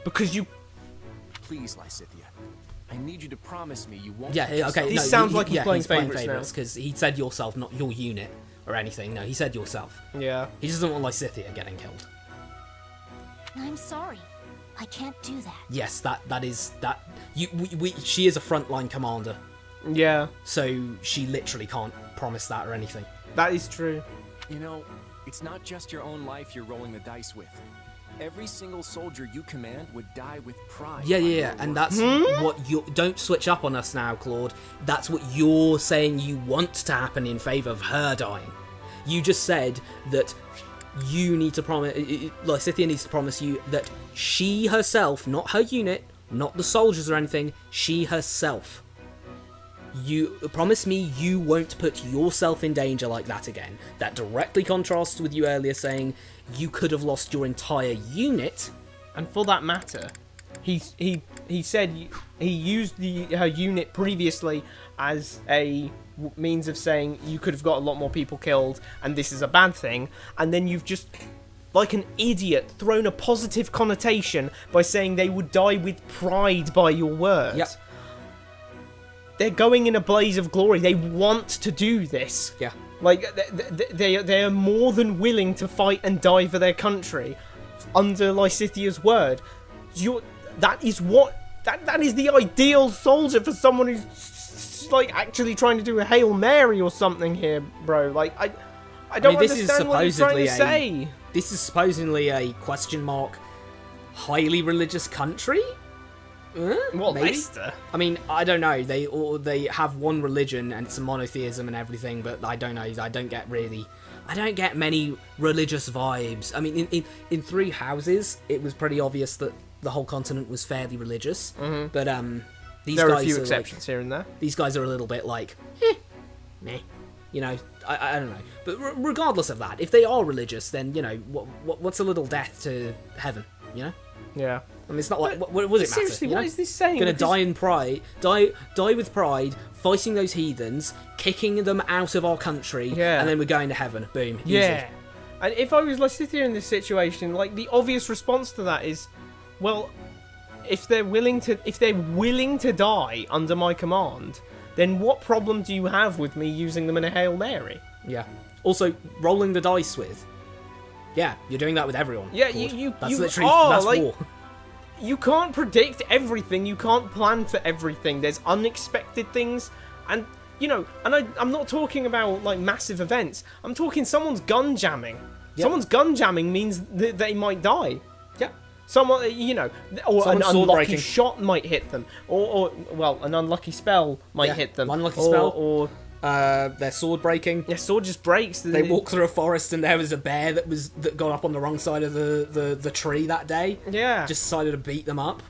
Because you... Please, Lysithea. I need you to promise me you won't... Yeah, okay. This no, sounds like he's playing favourites now. because he said yourself, not your unit or anything. No, he said yourself. Yeah. He just doesn't want Lysithea getting killed. I'm sorry. I can't do that. Yes, that is that. She is a frontline commander, Yeah, so she literally can't promise that or anything. that is true. You know, it's not just your own life you're rolling the dice with. Every single soldier you command would die with pride. Yeah, by yeah, your yeah, and words. that's what you don't switch up on us now, Claude. That's what you're saying you want to happen in favour of her dying. You just said that you need to promise, Lysithea needs to promise you that she herself, not her unit, not the soldiers or anything, she herself. You promise me you won't put yourself in danger like that again. That directly contrasts with you earlier saying you could have lost your entire unit. And for that matter, he said he used her unit previously as a means of saying you could have got a lot more people killed and this is a bad thing, and then you've just, like an idiot, thrown a positive connotation by saying they would die with pride by your words. Yep. They're going in a blaze of glory. They want to do this. Yeah. Like, they are more than willing to fight and die for their country under Lysithea's word. That is the ideal soldier for someone who's, like, actually trying to do a Hail Mary or something here, bro. Like, I don't understand what you're trying to say. This is supposedly a question mark highly religious country? What, maybe? Leicester? I mean, I don't know. They have one religion and it's a monotheism and everything, but I don't know. I don't get many religious vibes. I mean, in Three Houses, it was pretty obvious that the whole continent was fairly religious. Mm-hmm. But these there guys are a few are exceptions here and there. These guys are a little bit like, meh. You know, I don't know. But regardless of that, if they are religious, then, you know, what's a little death to heaven, you know? Yeah. I mean, it's not like, what does it matter? Seriously, you know? what is this saying? Gonna Because- die in pride, die with pride, fighting those heathens, kicking them out of our country, Yeah. and then we're going to heaven. Boom. Easy. Yeah. And if I was Lysithea in this situation, like, the obvious response to that is, well, if they're willing to die under my command, then what problem do you have with me using them in a Hail Mary? Yeah. Also, rolling the dice with. Yeah, you're doing that with everyone. Yeah, Claude. That's you literally are, that's like, war. You can't predict everything. You can't plan for everything. There's unexpected things, and you know. And I'm not talking about like massive events. I'm talking someone's gun jamming. Yep. Someone's gun jamming means that they might die. Yeah. Someone, you know, or Someone's an sword unlucky breaking. shot might hit them, or well, an unlucky spell might Yeah, hit them. unlucky or, spell. or Their sword breaking. their sword just breaks. They walk through a forest and there was a bear that got up on the wrong side of the tree that day. Yeah. Just decided to beat them up.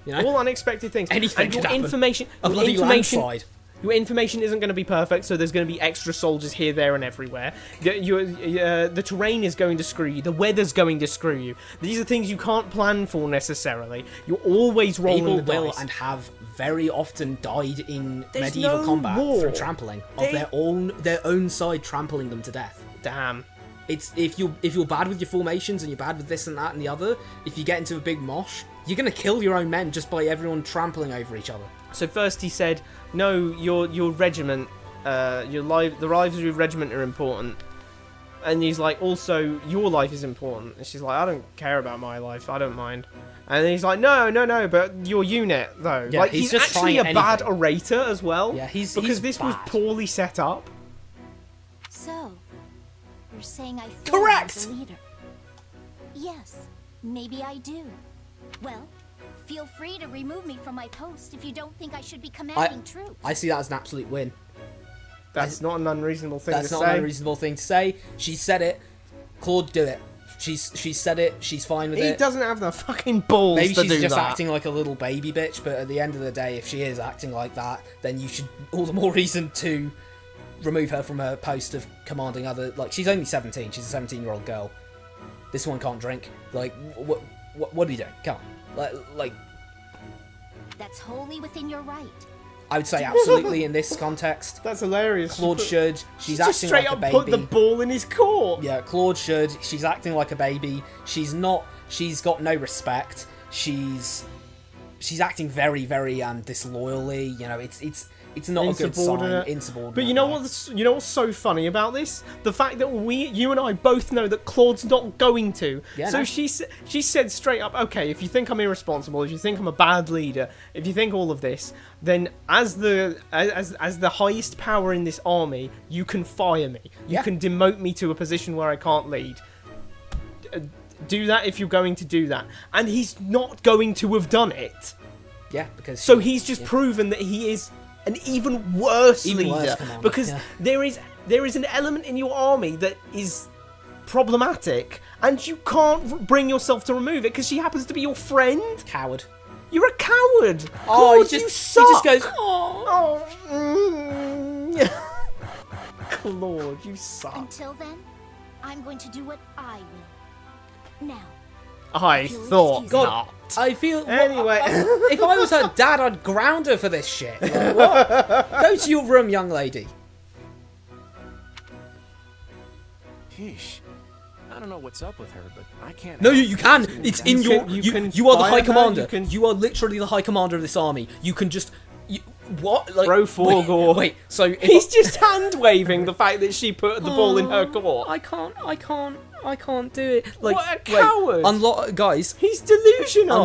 You know? all unexpected things. Anything and could your happen. information, A your bloody information, landslide. Your information isn't going to be perfect, so there's going to be extra soldiers here, there, and everywhere. The terrain is going to screw you. The weather's going to screw you. These are things you can't plan for necessarily. You're always rolling People the will dice. and have very often died in There's medieval no combat war. through trampling of their own side, trampling them to death. Damn. It's if you're bad with your formations and you're bad with this and that and the other, if you get into a big mosh, you're gonna kill your own men just by everyone trampling over each other. So first he said, no, your regiment, the lives of your regiment are important. And he's like, also, your life is important. And she's like, I don't care about my life. I don't mind. And then he's like, no, but your unit, though. Yeah, like, he's he's just actually a trying bad anything. orator as well. Yeah, because he's this was bad. poorly set up. So, you're saying I failed Correct! as a leader? Yes, maybe I do. Well, feel free to remove me from my post if you don't think I should be commanding troops. I see that as an absolute win. That's not an unreasonable thing to That's say. not an unreasonable thing to say. She said it. Claude, do it. She said it. She's fine with He it. doesn't have the fucking balls Maybe to she's do just that. acting like a little baby bitch, but at the end of the day, if she is acting like that, then you should all the more reason to remove her from her post of commanding other. Like, she's only 17. She's a 17-year-old girl. This one can't drink. Like, what are you doing? Come on. Like, That's wholly within your right. I would say absolutely in this context. That's hilarious. Claude should. She's just acting straight like a up baby. put the ball in his court. Yeah, Claude should. She's acting like a baby. She's not. She's got no respect. She's acting very, very disloyally. You know, it's not a good sign. Insubordinate. But you know what's so funny about this? The fact that you and I both know that Claude's not going to. Yeah, so no. she said straight up, okay, if you think I'm irresponsible, if you think I'm a bad leader, if you think all of this, then as the highest power in this army, you can fire me. You Yeah. can demote me to a position where I can't lead. Do that if you're going to do that. And he's not going to have done it. Yeah, because So he's just proven that he is an even worse leader, commander, because yeah. there is an element in your army that is problematic, and you can't bring yourself to remove it because she happens to be your friend. coward. You're a coward. Oh, Claude, you suck. he just goes. Oh. Claude, you suck. Until then, I'm going to do what I will. Now, I You'll thought excuse God, not. I feel. Anyway. If I was her dad, I'd ground her for this shit. Like, what? Go to your room, young lady. Sheesh. I don't know what's up with her, but I can't. No, help you can. feeling It's that- in your. you can You are the fire high her, commander. you can- You are literally the high commander of this army. You can just. What? Like, Bro Forgor. Wait. So if He's just hand waving the fact that she put the ball in her court. I can't do it. Like, What a wait, coward. unlock, guys. He's delusional.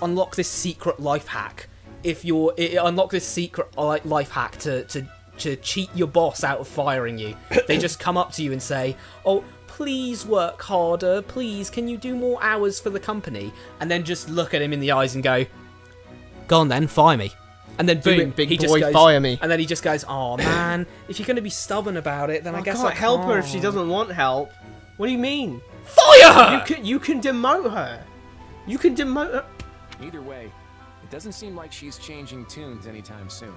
Unlock this secret life hack. If you're unlock this secret life hack to cheat your boss out of firing you. They just come up to you and say, "Oh, please work harder. Please, can you do more hours for the company?" And then just look at him in the eyes and go, "Go on then, fire me." And then boom, Big he boy, just goes, fire me. And then he just goes, "Oh man, if you're going to be stubborn about it, then I guess I can't help her if she can't." doesn't want help. What do you mean? Fire her! You can demote her. You can demote her. Either way, it doesn't seem like she's changing tunes anytime soon.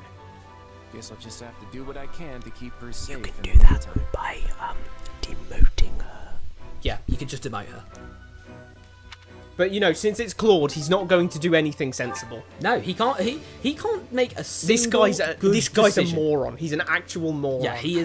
Guess I'll just have to do what I can to keep her safe. You can do that by demoting her. Yeah, you could just demote her. But you know, since it's Claude, he's not going to do anything sensible. No, he can't. He can't make a single This guy's a moron. He's an actual moron. Yeah, he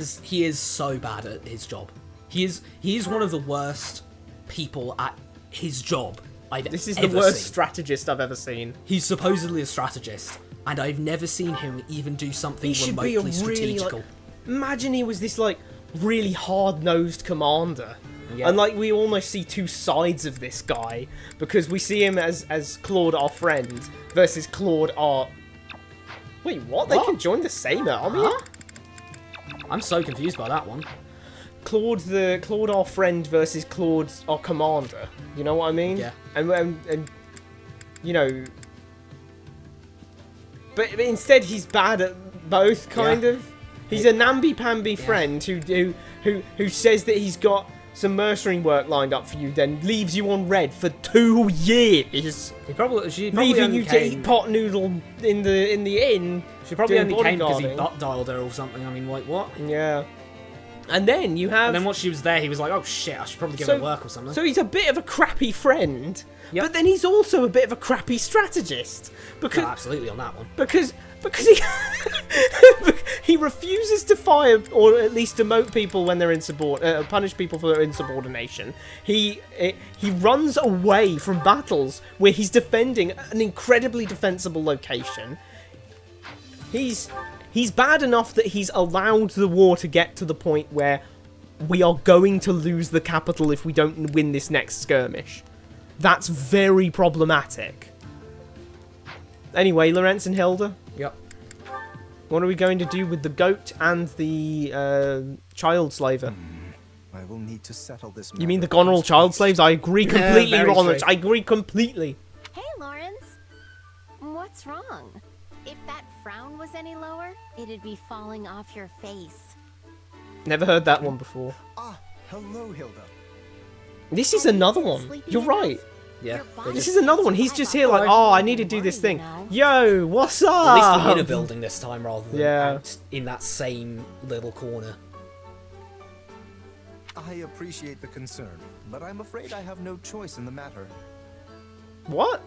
is so bad at his job. He is one of the worst people at his job I've This is ever the worst seen. strategist I've ever seen. He's supposedly a strategist, and I've never seen him even do something He should be remotely a really strategical. imagine he was this like really hard-nosed commander. Yeah. And like we almost see two sides of this guy because we see him as Claude our friend versus Claude our. Wait, what? They What? can join the same army? Huh? I'm so confused by that one. Claude our friend versus Claude our commander. You know what I mean? Yeah. And you know. But instead he's bad at both, kind Yeah. of. He's a namby-pamby friend who says that he's got some mercenary work lined up for you, then leaves you on red for 2 years, She probably leaving only you to came, eat pot noodle in the inn. She probably doing only came because he bodyguarding. butt dialed her or something. I mean, like what? Yeah. And then you have. And then once she was there, he was like, "Oh shit, I should probably give her work or something." So he's a bit of a crappy friend, Yep. but then he's also a bit of a crappy strategist No, because absolutely on that one. because Because he refuses to fire or at least demote people when they're punish people for their insubordination. He runs away from battles where he's defending an incredibly defensible location. He's bad enough that he's allowed the war to get to the point where we are going to lose the capital if we don't win this next skirmish. That's very problematic. Anyway, Lorenz and Hilda. Yep. What are we going to do with the goat and the child slaver? I will need to settle this. You mean the Goneril child slaves? I agree completely, very Lawrence. true. I agree completely. Hey, Lawrence. What's wrong? If that frown was any lower, it'd be falling off your face. Never heard that one before. Ah, hello, Hilda. This is another one. You're right. Yeah. This is another one. He's just here like, oh, I need to do this thing. Yo, what's up? At least we're in a building this time rather than Yeah. out in that same little corner. I appreciate the concern, but I'm afraid I have no choice in the matter. What?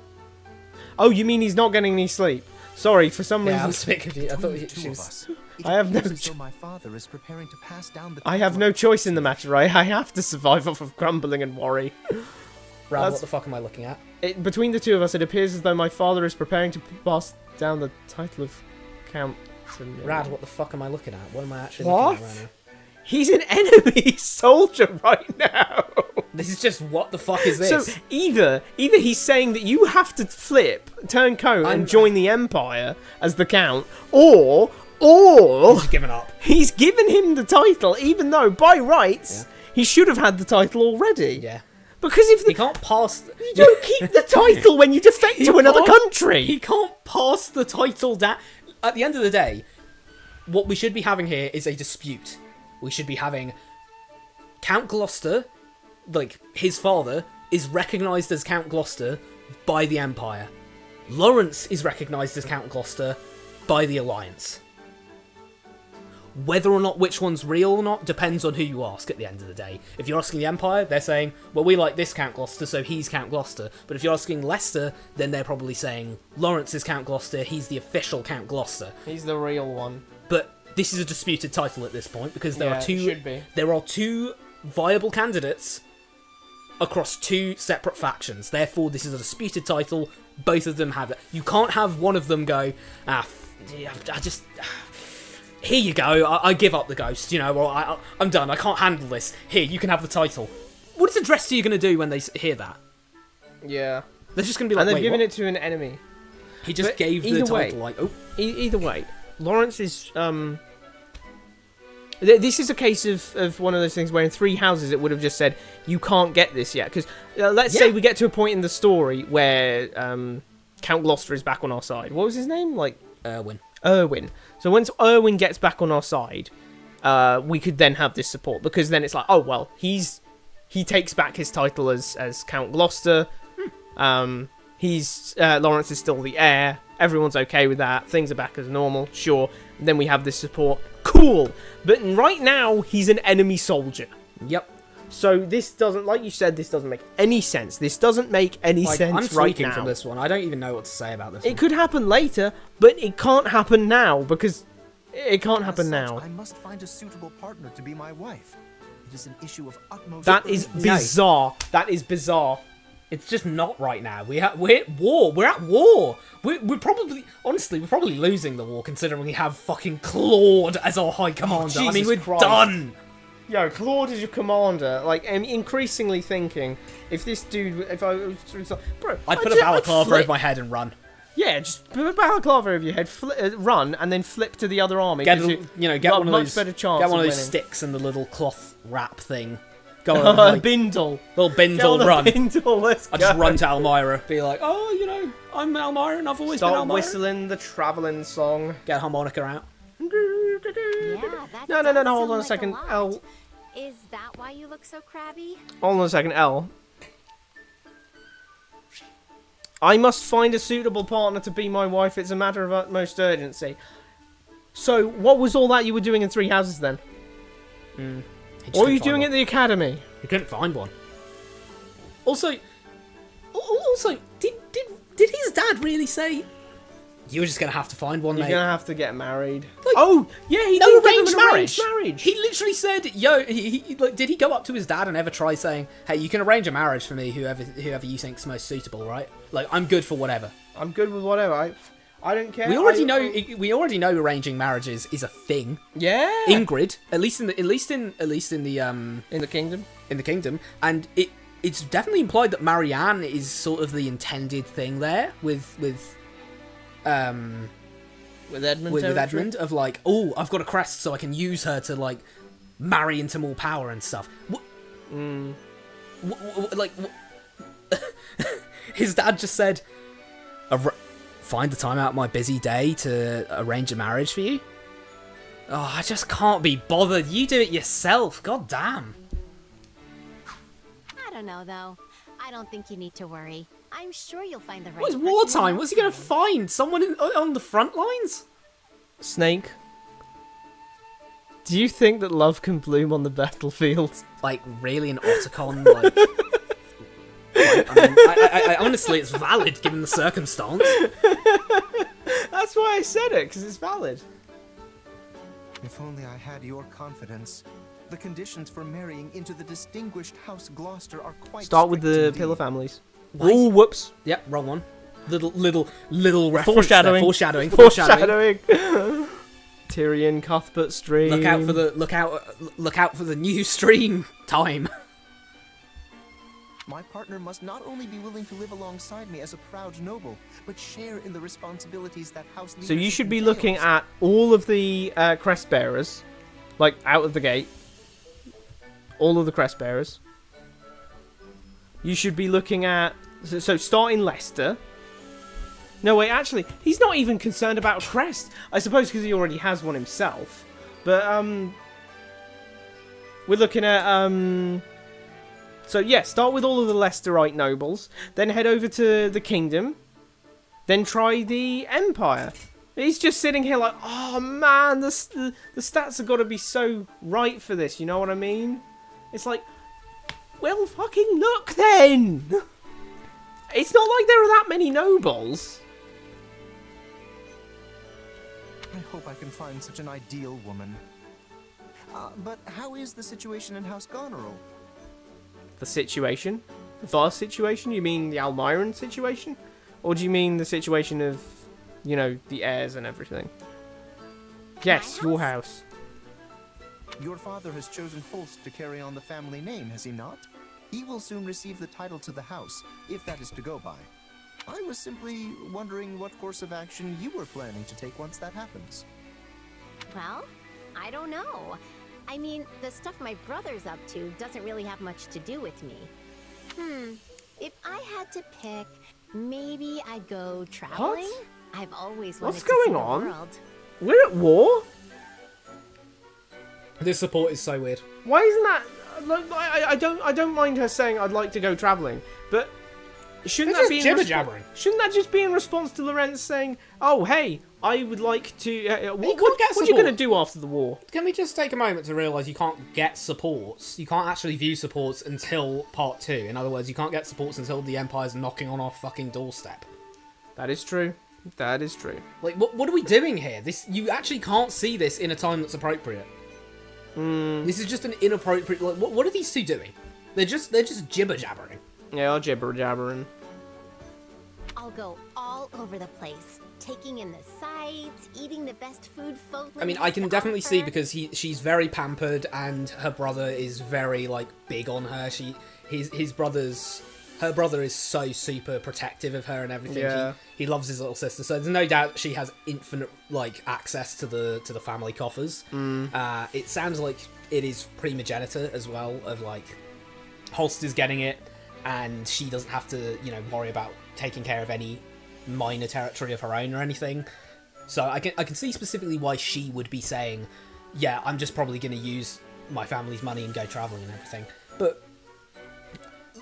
Oh, you mean he's not getting any sleep? Sorry, for some Yeah, I reason. was a bit confused. I thought Between the she two was... of us, it I have no appears as cho- though my father is preparing to pass down the I have no choice in the matter, right? I have to survive off of grumbling and worry. Rad, That's- what the fuck am I looking at? Between the two of us, it appears as though my father is preparing to pass down the title of Count. Rad, what the fuck am I looking at? What am I actually What? looking at right now? He's an enemy soldier right now. This is just, what the fuck is this? So either he's saying that you have to turn coat and join the Empire as the Count, or He's given up. he's given him the title, even though by rights he should have had the title already. Yeah. Because if He can't pass... you don't keep the title when you defect to another can't- country. He can't pass the title down. At the end of the day, what we should be having here is a dispute. We should be having Count Gloucester, like his father, is recognised as Count Gloucester by the Empire. Lawrence is recognised as Count Gloucester by the Alliance. Whether or not which one's real or not depends on who you ask at the end of the day. If you're asking the Empire, they're saying, well, we like this Count Gloucester, so he's Count Gloucester. But if you're asking Leicester, then they're probably saying, Lawrence is Count Gloucester, he's the official Count Gloucester. He's the real one. But this is a disputed title at this point, because there Yeah, are it should be. there are two viable candidates across two separate factions. Therefore, this is a disputed title. Both of them have it. You can't have one of them go, here you go, I give up the ghost, you know, or I'm done, I can't handle this. Here, you can have the title. What is the rest of you going to do when they hear that? Yeah. They're just going to be like, And they've wait, given what? it to an enemy. He just But gave the either way- title, like, oh. Either way, Lawrence is this is a case of one of those things where in Three Houses it would have just said you can't get this yet, because let's say we get to a point in the story where Count Gloucester is back on our side. What was his name? Like Erwin. So once Erwin gets back on our side, we could then have this support, because then it's like, oh well, he takes back his title as Count Gloucester. Lawrence is still the heir. Everyone's okay with that. Things are back as normal. Sure. And then we have this support. Cool. But right now, he's an enemy soldier. Yep. So this doesn't, like you said, this doesn't make any sense. This doesn't make any sense I'm right tweaking now. from this one. I don't even know what to say about this It one. could happen later, but it can't happen now, because it can't happen As such, now. I must find a suitable partner to be my wife. It is an issue of utmost. That is urgency. bizarre. That is bizarre. It's just not right now. We're at war. We're at war. We're probably, honestly, we're probably losing the war, considering we have fucking Claude as our high commander. I mean, Jesus we're Christ. done. Yo, Claude is your commander. Like, I'm increasingly thinking, if this dude, if I was, bro, I'd put a balaclava over my head and run. Yeah, just put a balaclava over your head, run, and then flip to the other army. Get 'cause get got one of much those. better chance Get one of of those winning. sticks and the little cloth wrap thing. Go on, like, Bindle. little Get bindle on the run. Bindle, let's I just go. run to Elmira, be like, oh, you know, I'm Elmira and I've always been Start Elmira. whistling the travelling song. Get a harmonica out. Yeah, that No, does hold sound on a like second. lot. L. Is that why you look so crabby? Hold on a second, L. I must find a suitable partner to be my wife. It's a matter of utmost urgency. So, what was all that you were doing in Three Houses then? What were you doing at the academy? He couldn't find one. Also, did his dad really say You're just gonna have to find one, You're mate. gonna have to get married. Like, oh, yeah, he No did give arranged him an marriage. arranged marriage. He literally said, "Yo," like, did he go up to his dad and ever try saying, "Hey, you can arrange a marriage for me, whoever you think's most suitable, right? Like, I'm good for whatever." I'm good with whatever. I don't care. We already know arranging marriages is a thing. Yeah. Ingrid, at least in the In the kingdom. and it's definitely implied that Marianne is sort of the intended thing there with Edmund. with territory? Edmund of like, oh, I've got a crest, so I can use her to like marry into more power and stuff. His dad just said, "Find the time out of my busy day to arrange a marriage for you." Oh, I just can't be bothered. You do it yourself. God damn. I don't know, though. I don't think you need to worry. I'm sure you'll find the right What is person in wartime? no What's he gonna time. find? Someone on the front lines? Snake. Do you think that love can bloom on the battlefield? Like, really, an Otacon? Like, I mean, I honestly, it's valid given the circumstance. That's why I said it, because it's valid. If only I had your confidence. The conditions for marrying into the distinguished House Gloucester are quite Start with strict the indeed. pillar families. Why is Oh, it- whoop's. Yep, wrong one. Little reference Foreshadowing. there. Foreshadowing. Tyrion, Cuthbert stream. Look out for the new stream time. My partner must not only be willing to live alongside me as a proud noble, but share in the responsibilities that house So you leadership should be looking entails. at all of the crest bearers, like out of the gate. All of the crest bearers. You should be looking at so start in Leicester. No, wait, actually, he's not even concerned about a crest. I suppose because he already has one himself. But we're looking at so yeah, start with all of the Leicesterite nobles, then head over to the kingdom, then try the empire. He's just sitting here like, oh man, the stats have got to be so right for this. You know what I mean? It's like, well, fucking look then. It's not like there are that many nobles. I hope I can find such an ideal woman. But how is the situation in House Goneril? The situation? The situation? You mean the Almiron situation? Or do you mean the situation of, you know, the heirs and everything? Yes, your house. Your father has chosen Holst to carry on the family name, has he not? He will soon receive the title to the house, if that is to go by. I was simply wondering what course of action you were planning to take once that happens. Well, I don't know. I mean, the stuff my brother's up to doesn't really have much to do with me. If I had to pick, maybe I'd go traveling. What? I've always wanted What's to see going the on? world. We're at war? This support is so weird. Why isn't that... Like, I don't mind her saying I'd like to go travelling, but shouldn't They're that be just jibber-jabbering. Shouldn't that just be in response to Lorenz saying, "Oh, hey, I would like to"? What can't get are you going to support. do after the war? Can we just take a moment to realise you can't get supports? You can't actually view supports until part 2. In other words, you can't get supports until the Empire's knocking on our fucking doorstep. That is true. That is true. Like, what are we doing here? You actually can't see this in a time that's appropriate. This is just an inappropriate. Like, what are these two doing? They're just jibber jabbering. Yeah, I'll jibber jabbering. I'll go all over the place, taking in the sights, eating the best food folk. I mean, I can definitely see because she's very pampered and her brother is very like big on her. Her brother is so super protective of her and everything. Yeah. He loves his little sister, so there's no doubt she has infinite like access to the family coffers. It sounds like it is primogenitor as well, of like Holst is getting it, and she doesn't have to worry about taking care of any minor territory of her own or anything. So I can see specifically why she would be saying, yeah, I'm just probably going to use my family's money and go travelling and everything. But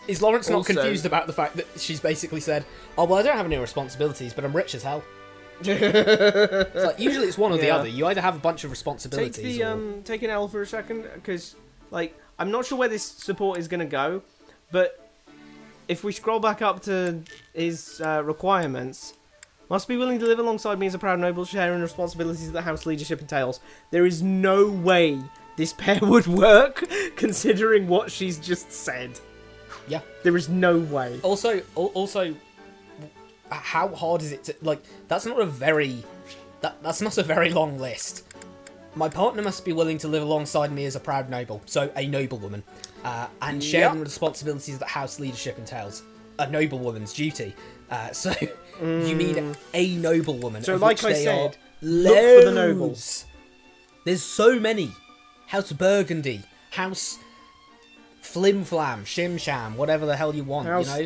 is Lawrence not Also- confused about the fact that she's basically said, oh, well, I don't have any responsibilities, but I'm rich as hell? It's like, usually it's one or the Yeah. other. You either have a bunch of responsibilities Take an L for a second, because like I'm not sure where this support is going to go, but if we scroll back up to his requirements, Must be willing to live alongside me as a proud noble, sharing responsibilities that the house leadership entails. There is no way this pair would work, considering what she's just said. Yeah. There is no way. Also, how hard is it to, like, that's not a very long list. My partner must be willing to live alongside me as a proud noble, so a noblewoman, and sharing the responsibilities that house leadership entails. A noblewoman's duty. So you mean a noblewoman? So, of like which I they said, are look for the loads. nobles. There's so many. House Burgundy, House Flim Flam, Shim Sham, whatever the hell you want, House you know?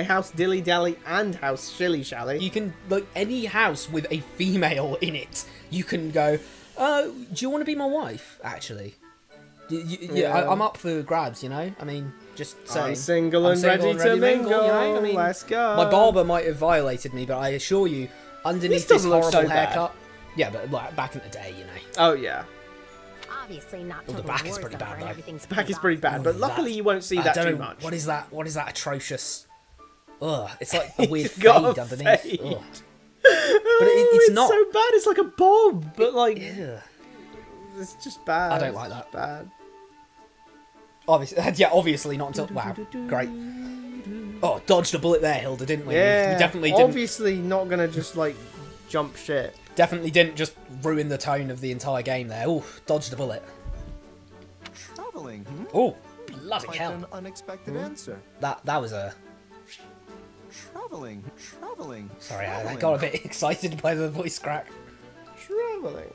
House Dilly Dally and House Shilly Shally. You can, like, any house with a female in it, you can go, do you want to be my wife, actually? I'm up for grabs, you know? I mean, just saying. I'm single and ready to mingle, you know? I mean, let's go. My barber might have violated me, but I assure you, underneath This this doesn't look horrible so bad. haircut... Yeah, but like, back in the day, you know. Oh, yeah. Obviously not Well, the total back is war pretty zone bad, where though. everything's Back is off. pretty bad, but luckily you won't see that I too don't know, much. What is that atrocious? Ugh, it's like a weird It's got fade a underneath. fade. Ugh. But it's not. so bad. It's like a bob, but like Ugh. it's just bad. I don't like It's that. Bad. Obviously, yeah, obviously not until... Wow, great. Oh, dodged a bullet there, Hilda, didn't we? Yeah. We definitely didn't. Obviously not gonna just like jump shit. Definitely didn't just ruin the tone of the entire game there. Oh, dodged a bullet. Traveling, hmm? Oh, bloody Quite hell. an unexpected answer. That was a... Traveling. Sorry, I traveling. got a bit excited by the voice crack. Traveling.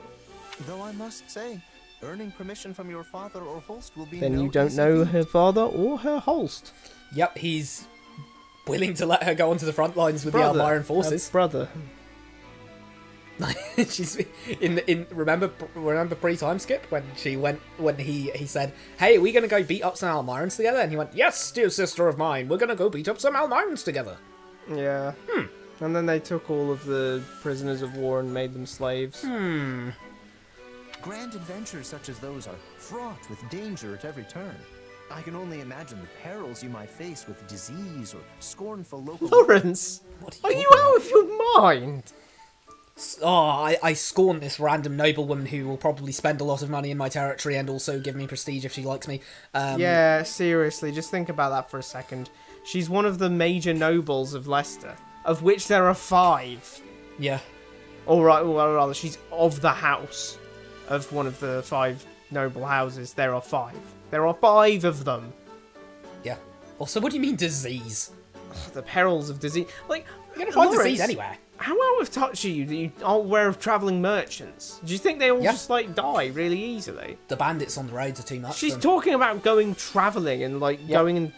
Though I must say, earning permission from your father or host will be Then no you don't easy know feat. her father or her host. Yep, he's willing to let her go onto the front lines with Brother. the Almiran Her forces. brother. She's in remember pre-time skip when he said, "Hey, are we gonna go beat up some Almirans together?" And he went, "Yes, dear sister of mine, we're gonna go beat up some Almirans together." Yeah. And then they took all of the prisoners of war and made them slaves. Grand adventures such as those are fraught with danger at every turn. I can only imagine the perils you might face with disease or scornful local... Lawrence, are you out of your mind? Oh, I scorn this random noblewoman who will probably spend a lot of money in my territory and also give me prestige if she likes me. Yeah, seriously, just think about that for a second. She's one of the major nobles of Leicester, of which there are 5. Yeah. Or rather, she's of the house of one of the 5 noble houses. There are 5. There are 5 of them. Yeah. Also, what do you mean disease? The perils of disease. Like, You're gonna find Lawrence, disease anywhere. How out of touch are you that you aren't aware of travelling merchants? Do you think they all Yeah. just, like, die really easily? The bandits on the roads are too much. She's for them. talking about going travelling and, like, going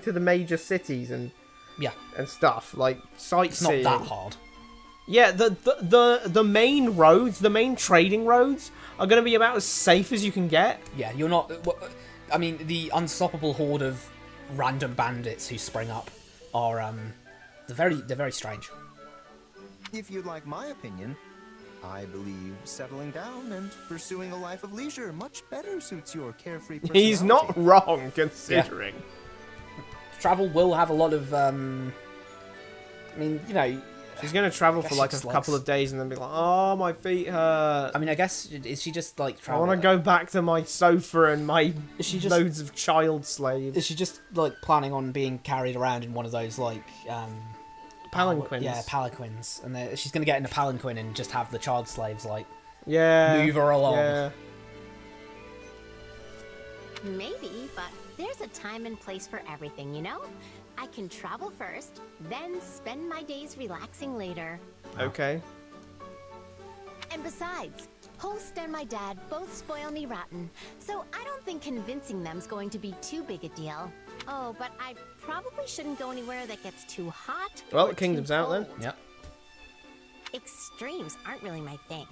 to the major cities and Yeah. and stuff, like It's sightseeing. not that hard. Yeah, the main roads, the main trading roads, are going to be about as safe as you can get. Yeah, you're not... I mean, the unstoppable horde of random bandits who spring up are, they're very strange. If you'd like my opinion, I believe settling down and pursuing a life of leisure much better suits your carefree personality. He's not wrong, considering. Travel will have a lot of, I mean, you know... She's going to travel for guess like she a just couple of days and then be like, oh, my feet hurt. I mean, I guess, is she just, like, I travel? want to go back to my sofa and my Is she just- loads of child slaves. Is she just, like, planning on being carried around in one of those, like, Palanquins. Yeah, palanquins. And she's going to get in a palanquin and just have the child slaves, like, Yeah. move her along. Yeah. Maybe, but there's a time and place for everything, you know? I can travel first, then spend my days relaxing later. Okay. And besides, Holst and my dad both spoil me rotten, so I don't think convincing them's going to be too big a deal. Oh, but I probably shouldn't go anywhere that gets too hot. Well, or the kingdom's too out then. cold. Yep. Extremes aren't really my thing.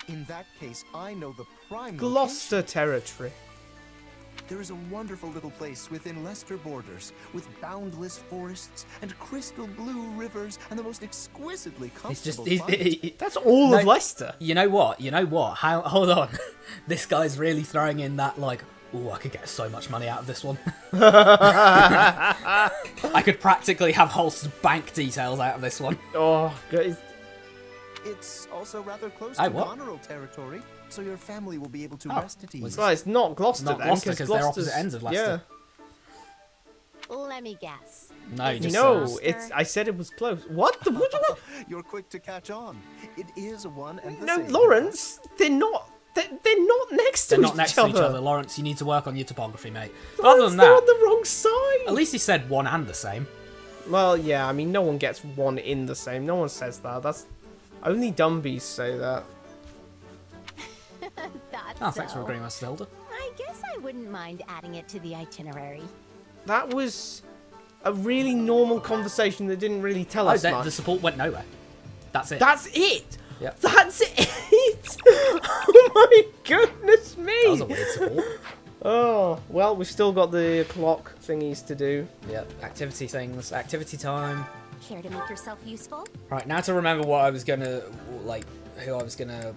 In that case, I know the prime Gloucester territory. There is a wonderful little place within Leicester borders, with boundless forests and crystal blue rivers and the most exquisitely It's just... comfortable climate. That's all No. of Leicester. You know what? Hold on. This guy's really throwing in that, like, Ooh, I could get so much money out of this one. I could practically have Holst's bank details out of this one. Oh, good. It's also rather close Aye, to what? Goneril territory, so your family will be able to Oh, rest at ease. Well, it's not Gloucester Not then, Gloucester, 'cause they're Gloucester's- opposite ends of Leicester. Let me guess. No, Yeah. just No, I said it was close. What? What? You're quick to catch on. It is one and the No, same. Lawrence, they're not. They're not next to they're each not next other. to each other. Lawrence, you need to work on your topography, mate. But Lawrence, other than they're that, on the wrong side. at least he said one and the same. Well, yeah. I mean, no one gets one in the same. No one says that. That's only Dumbies say that. That's Oh, thanks for agreeing, Master Hilda. I guess I wouldn't mind adding it to the itinerary. That was a really normal conversation that didn't really tell us much. The support went nowhere. That's it. That's it. Yep. That's it. Oh my goodness me. That was a weird support. Oh, well, we've still got the clock thingies to do. Yep, activity things, activity time. Care to make yourself useful? Right, now to remember what I was gonna, like, who I was gonna,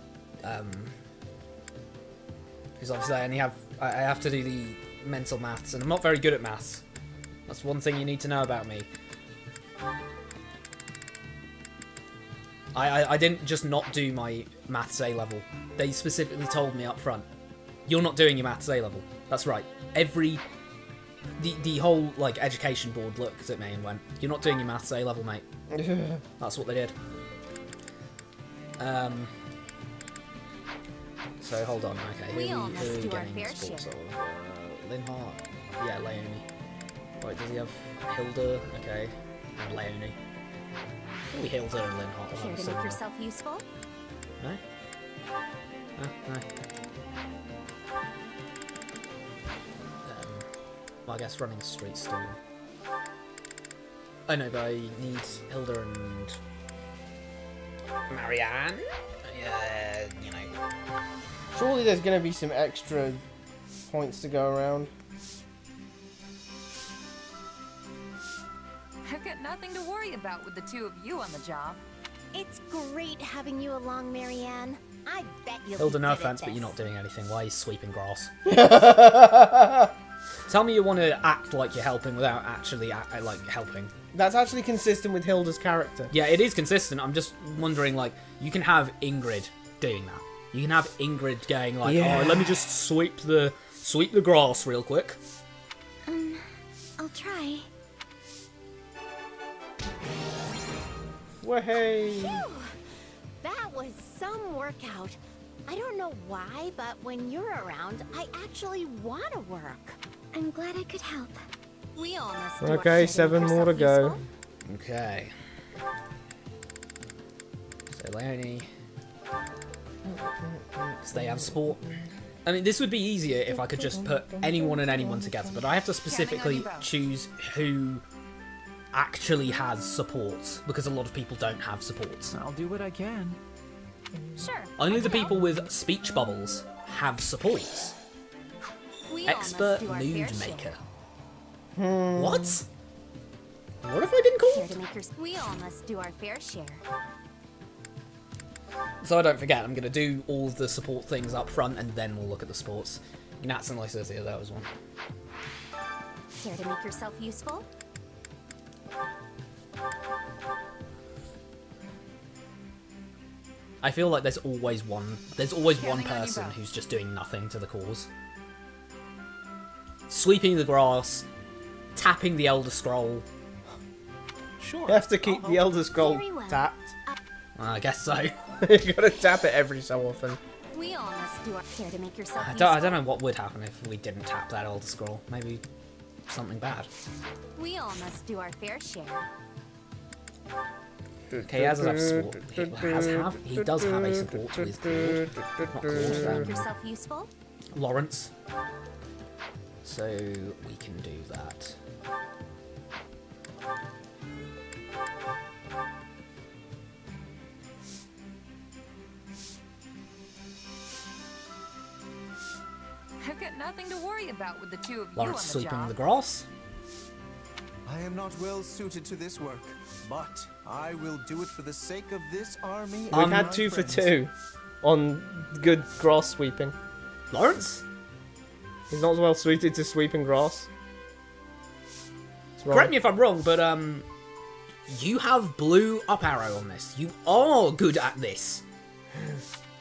because obviously I have to do the mental maths, and I'm not very good at maths. That's one thing you need to know about me. I didn't just not do my maths A level. They specifically told me up front, you're not doing your maths A level. That's right. The whole, like, education board looked at me and went, you're not doing your maths A level, mate. That's what they did. So, hold on. Okay, We here all must who are do our getting fair sports share. of, Linhart. Yeah, Leonie. Right, does he have Hilda? Okay. And Leonie. Probably Hilda and Linhart will Care have to similar. make yourself useful? No? No. Well, I guess running a street stall. Oh no, but I need Hilda and Marianne. Yeah, you know. Surely there's going to be some extra points to go around. I've got nothing to worry about with the two of you on the job. It's great having you along, Marianne. I bet you'll Hilda, be no good at offense, but this. you're not doing anything. Why are you sweeping grass? Tell me you want to act like you're helping without actually like helping. That's actually consistent with Hilda's character. Yeah, it is consistent. I'm just wondering, like, you can have Ingrid doing that. You can have Ingrid going like, Yeah. oh, let me just sweep the grass real quick. I'll try. Way. That was some workout. I don't know why, but when you're around, I actually want to work. I'm glad I could help. We all must do our Okay, share 7 make more to yourself go. useful. Okay. So Leonie. Stay out of sport. I mean, this would be easier if I could just put anyone and anyone together, but I have to specifically choose who actually has supports, because a lot of people don't have supports. I'll do what I can. Sure. Only I the can people help. with speech bubbles have supports. We all Expert must do our mood fair maker. share. What? What have I been Care called? to make we all must do our fair share. So I don't forget, I'm going to do all of the support things up front, and then we'll look at the sports. Nats and Lycisia, that was one. Care to make yourself useful? I feel like there's always one Counting on you person both. who's just doing nothing to the cause. Sweeping the grass, tapping the Elder Scroll. Sure. You have to keep the Elder Scroll Very well. tapped. I guess so. You gotta tap it every so often. We all must do our care to make yourself I useful. don't know what would happen if we didn't tap that Elder Scroll. Maybe something bad. We all must do our fair share. Okay, he does have support. He does have a support with Claude. Not Claude, Make yourself useful? Lawrence. So we can do that. I've got nothing to worry about with the two of you Lawrence on the sweeping job. the grass. I am not well suited to this work, but I will do it for the sake of this army. We've and had my 2 for friends. 2 on good grass sweeping. Lawrence? He's not well suited to sweeping grass. It's wrong. Correct me if I'm wrong, but you have blue up arrow on this. You are good at this.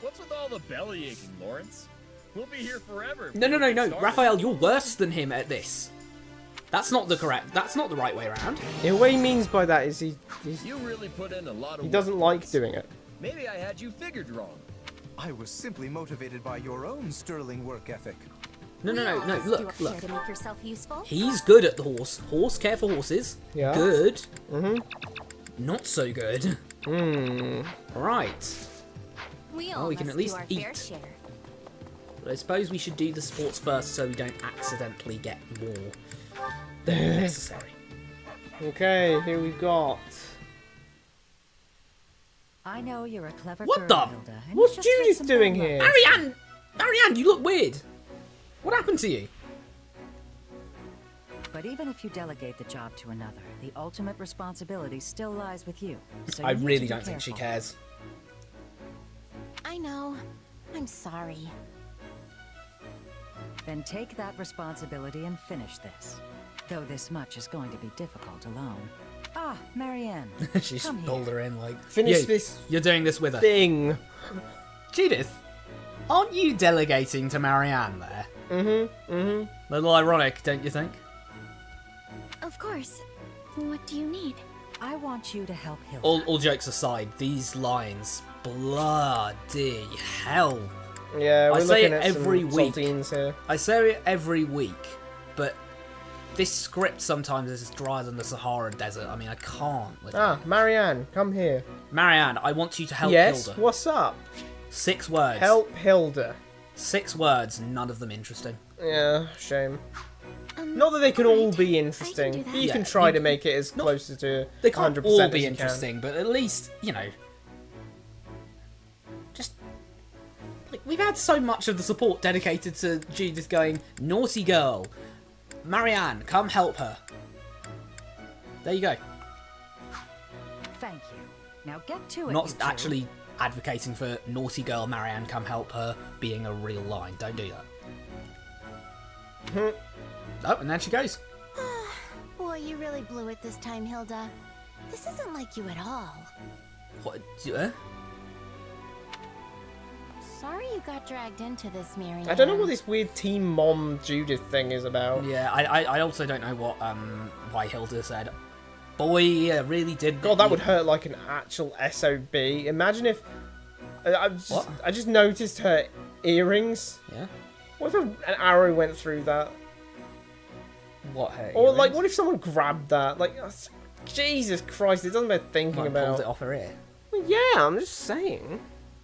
What's with all the belly aching, Lawrence? We'll be here forever. No. Raphael, you're worse than him at this. That's not the right way around. Yeah, what he means by that is You really put in a lot of he doesn't work. like doing it. Maybe I had you figured wrong. I was simply motivated by your own sterling work ethic. No. Look. To make yourself useful. He's good at the horse. Care for horses. Yeah. Good. Not so good. Right. We Well, all we can must at least do our fair eat. share. But I suppose we should do the sports first so we don't accidentally get more than necessary. Okay, here we've got. I know you're a clever What girl, the? Hilda, and What's you just had Judith some doing bad here? luck. Marianne, you look weird. What happened to you? But even if you delegate the job to another, the ultimate responsibility still lies with you. So I you need really to be don't think she careful. cares. I know. I'm sorry. Then take that responsibility and finish this. Though this much is going to be difficult alone. Ah, Marianne. She's come pulled here. her in like, Finish "You, this You're doing this with her. thing. Judith, aren't you delegating to Marianne there? Little ironic, don't you think? Of course. What do you need? I want you to help Hilda. All jokes aside, these lines, bloody hell. Yeah, we're I say looking it at every some week. saltines here. I say it every week, but this script sometimes is as dry than the Sahara Desert. I mean, I can't. With Ah, Marianne, come here. Marianne, I want you to help Yes, Hilda. what's up? 6 words. Help Hilda. 6 words, none of them interesting. Yeah, shame. Not that they can all be interesting. do that. You Yeah, can try you- to make it as close to They can't 100% all as be you can. interesting, but at least, just like we've had so much of the support dedicated to Judith going, naughty girl, Marianne, come help her. There you go. Thank you. Now get to it. Not you two. actually advocating for naughty girl, Marianne, come help her being a real line. Don't do that. Oh, and there she goes. Boy, you really blew it this time, Hilda. This isn't like you at all. What? Sorry you got dragged into this, Marianne. I don't know what this weird Team Mom Judith thing is about. Yeah, I also don't know what why Hilda said. Boy, really did. God, that would hurt like an actual SOB. Imagine if... What? I just noticed her earrings. Yeah. What if an arrow went through that? What? Her Or like, earrings? what if someone grabbed that? Like, Jesus Christ, it doesn't bear thinking Like, about. pulled it off her ear. Well, yeah, I'm just saying.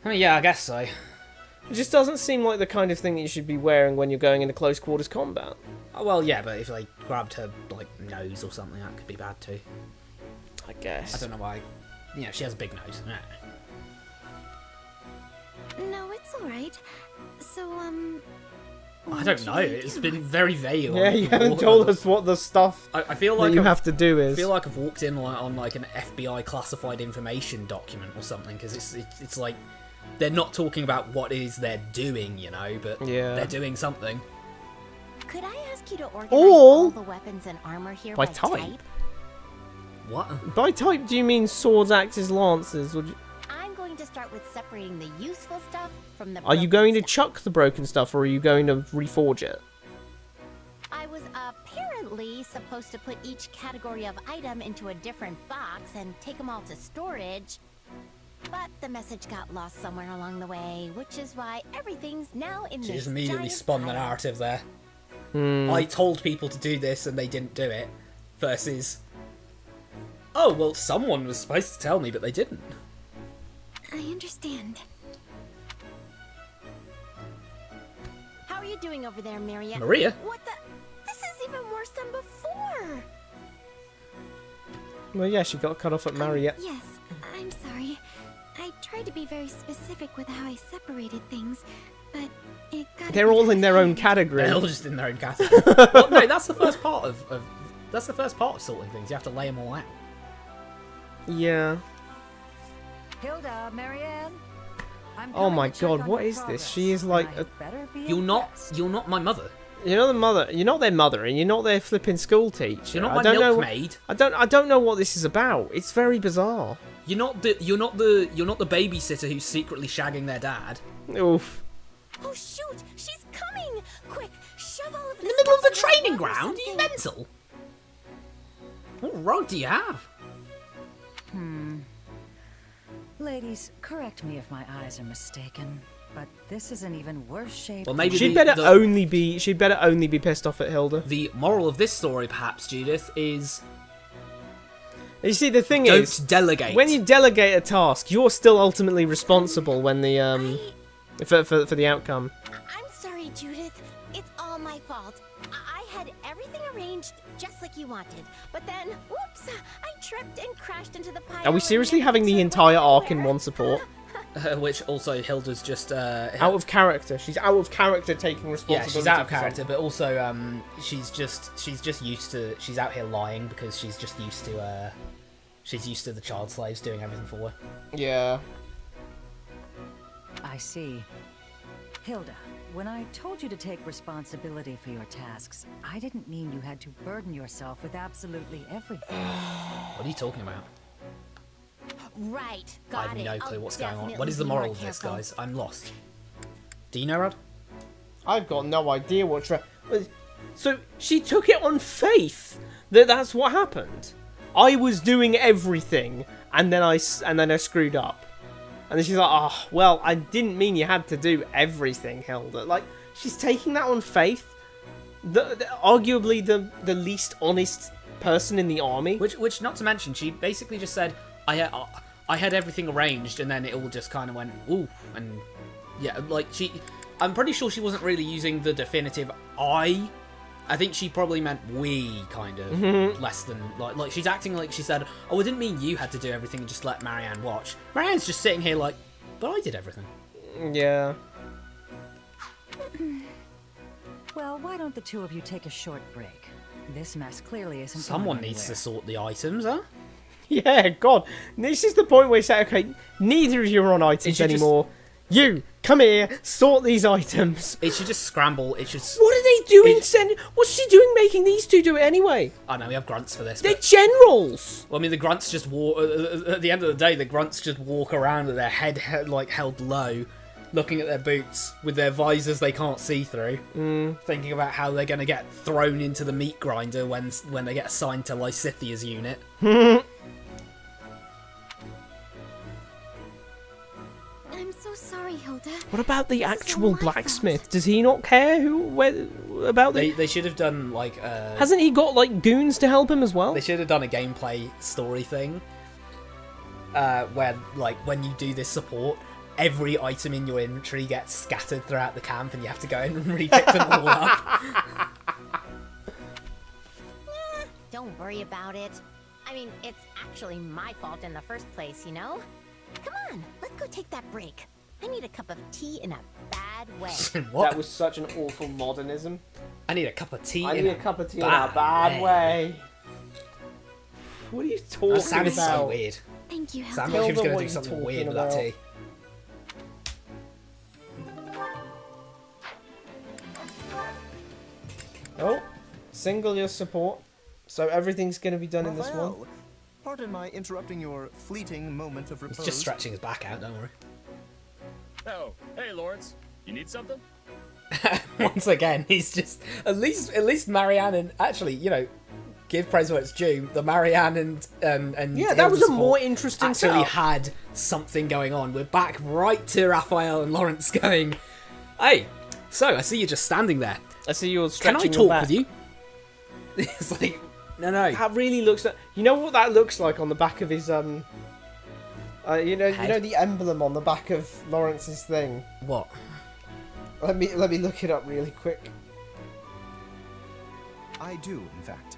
I mean, yeah, I guess so. It just doesn't seem like the kind of thing that you should be wearing when you're going into close quarters combat. Oh, well, yeah, but if they grabbed her like nose or something, that could be bad too. I guess. I don't know why. You know, she has a big nose. No, it's alright. So, I don't know. It's been very vague. Yeah, you haven't told us what the stuff I feel that like you I've- have to do I is. feel like I've walked in on like an FBI classified information document or something because it's like they're not talking about what it is they're doing, you know, but Yeah. they're doing something. Could I ask you to organize Or- all the weapons and armor here by by type? What? By type, do you mean swords, axes, lances? Or I'm going to start with separating the useful stuff from the are you broken going to stuff. chuck the broken stuff, or are you going to reforge it? I was apparently supposed to put each category of item into a different box and take them all to storage. But the message got lost somewhere along the way, which is why everything's now in She this just immediately giant spun the pile. narrative there. Hmm. I told people to do this and they didn't do it. Versus, oh well, someone was supposed to tell me, but they didn't. I understand. How are you doing over there, Maria? Maria? What the? This is even worse than before. Well, yeah, she got cut off at Mariette. Yes, I'm sorry. I tried to be very specific with how I separated things, but it got. They're all in their own category. They're all just in their own category. Well, no, that's the first part of that's the first part of sorting things. You have to lay them all out. Yeah. Hilda, Marianne. I'm Oh coming my to check God, on what your is this? progress, She is and like I a... better be You're not impressed. my mother. You're not the mother. You're not their mother, and you're not their flipping school teacher. You're not my I don't milkmaid. I don't know what this is about. It's very bizarre. You're not the babysitter who's secretly shagging their dad. Oof. Oh shoot! She's coming! Quick, shove all of In the middle of the training ground? Are you mental? What rug do you have? Ladies, correct me if my eyes are mistaken, but this is an even worse shape. Well, maybe She'd better only be pissed off at Hilda. The moral of this story, perhaps, Judith, is You see, the thing don't is, delegate. when you delegate a task, you're still ultimately responsible when the for the outcome. I'm sorry, Judith. It's all my fault. I had everything arranged just like you wanted, but then, whoops! I tripped and crashed into the pile. Are we seriously having the entire arc in one support? Which also Hilda's just out of character. She's out of character taking responsibility. Yeah, she's out of for character, something. but also she's just used to. She's out here lying because she's just used to. She's used to the child slaves doing everything for her. Yeah. I see. Hilda, when I told you to take responsibility for your tasks, I didn't mean you had to burden yourself with absolutely everything. What are you talking about? Right, I got have it. no clue I'll what's going on. definitely What is the be more moral of this, careful. guys? I'm lost. Do you know, Rod? I've got no idea what. So she took it on faith that that's what happened. I was doing everything, and then I screwed up. And then she's like, "Oh, well, I didn't mean you had to do everything, Hilda." Like, she's taking that on faith. Arguably the least honest person in the army. Which, not to mention, she basically just said, I had everything arranged, and then it all just kind of went, ooh, and yeah, like I'm pretty sure she wasn't really using the definitive I. I think she probably meant we, kind of, less than, like she's acting like she said, oh, I didn't mean you had to do everything and just let Marianne watch. Marianne's just sitting here like, but I did everything. Yeah. Well, why don't the two of you take a short break? This mess clearly isn't Someone going needs to anywhere. sort the items, huh? Yeah, God. This is the point where you say, okay, neither of you are on items should anymore. You, come here, sort these items. It should just scramble. It should. What are they doing? What's she doing making these two do it anyway? I know we have grunts for this. They're But, generals. well, I mean, the grunts just walk. At the end of the day, the grunts just walk around with their head like held low, looking at their boots with their visors they can't see through, thinking about how they're going to get thrown into the meat grinder when they get assigned to Lysithia's unit. I'm so sorry, Hilda. What about the This is actual all my blacksmith? fault. Does he not care about the... They should have done like. Hasn't he got like goons to help him as well? They should have done a gameplay story thing, where like when you do this support, every item in your inventory gets scattered throughout the camp, and you have to go in and re-pick them all up. Don't worry about it. I mean, it's actually my fault in the first place, you know? Come on, let's go take that break. I need a cup of tea in a bad way. What? That was such an awful modernism. I need a cup of tea. I in need a cup of tea in a bad way. What are you talking That sounded about? so weird. Thank you, Hilda. Sounded like she was Hilda, going what to are do you something talking weird with that about? tea. Oh, single your support. So everything's going to be done in this one. Raphael, pardon my interrupting your fleeting moment of repose. He's just stretching his back out. Don't worry. Oh, hey, Lawrence. You need something? Once again, he's just at least Marianne and actually, you know, give praise where it's due. The Marianne and Yeah, that was Hilda a more support interesting actually setup. had something going on. We're back right to Raphael and Lawrence going, hey, so I see you just standing there. I see you're Can stretching I your talk back. with you? It's like, no. That really looks like... You know what that looks like on the back of his, you know the emblem on the back of Lawrence's thing? What? Let me look it up really quick. I do, in fact.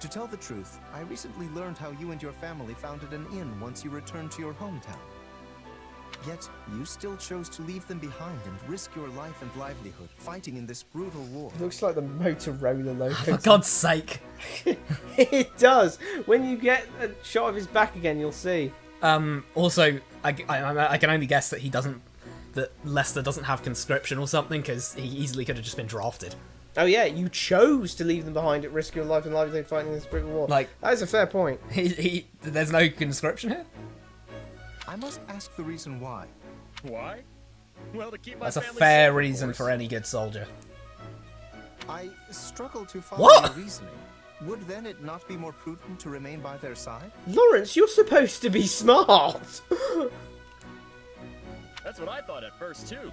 To tell the truth, I recently learned how you and your family founded an inn once you returned to your hometown. Yet, you still chose to leave them behind and risk your life and livelihood fighting in this brutal war. It looks like the Motorola logo. For God's sake. It does. When you get a shot of his back again, you'll see. Also, I can only guess that Lester doesn't have conscription or something, because he easily could have just been drafted. Oh yeah, you chose to leave them behind at risk of your life and livelihood fighting this brutal war. Like, that is a fair point. There's no conscription here? I must ask the reason why. Why? Well, to keep my That's a family fair safe, of reason course. for any good soldier. I struggle to follow What? your reasoning. Would then it not be more prudent to remain by their side? Lawrence, you're supposed to be smart. That's what I thought at first too.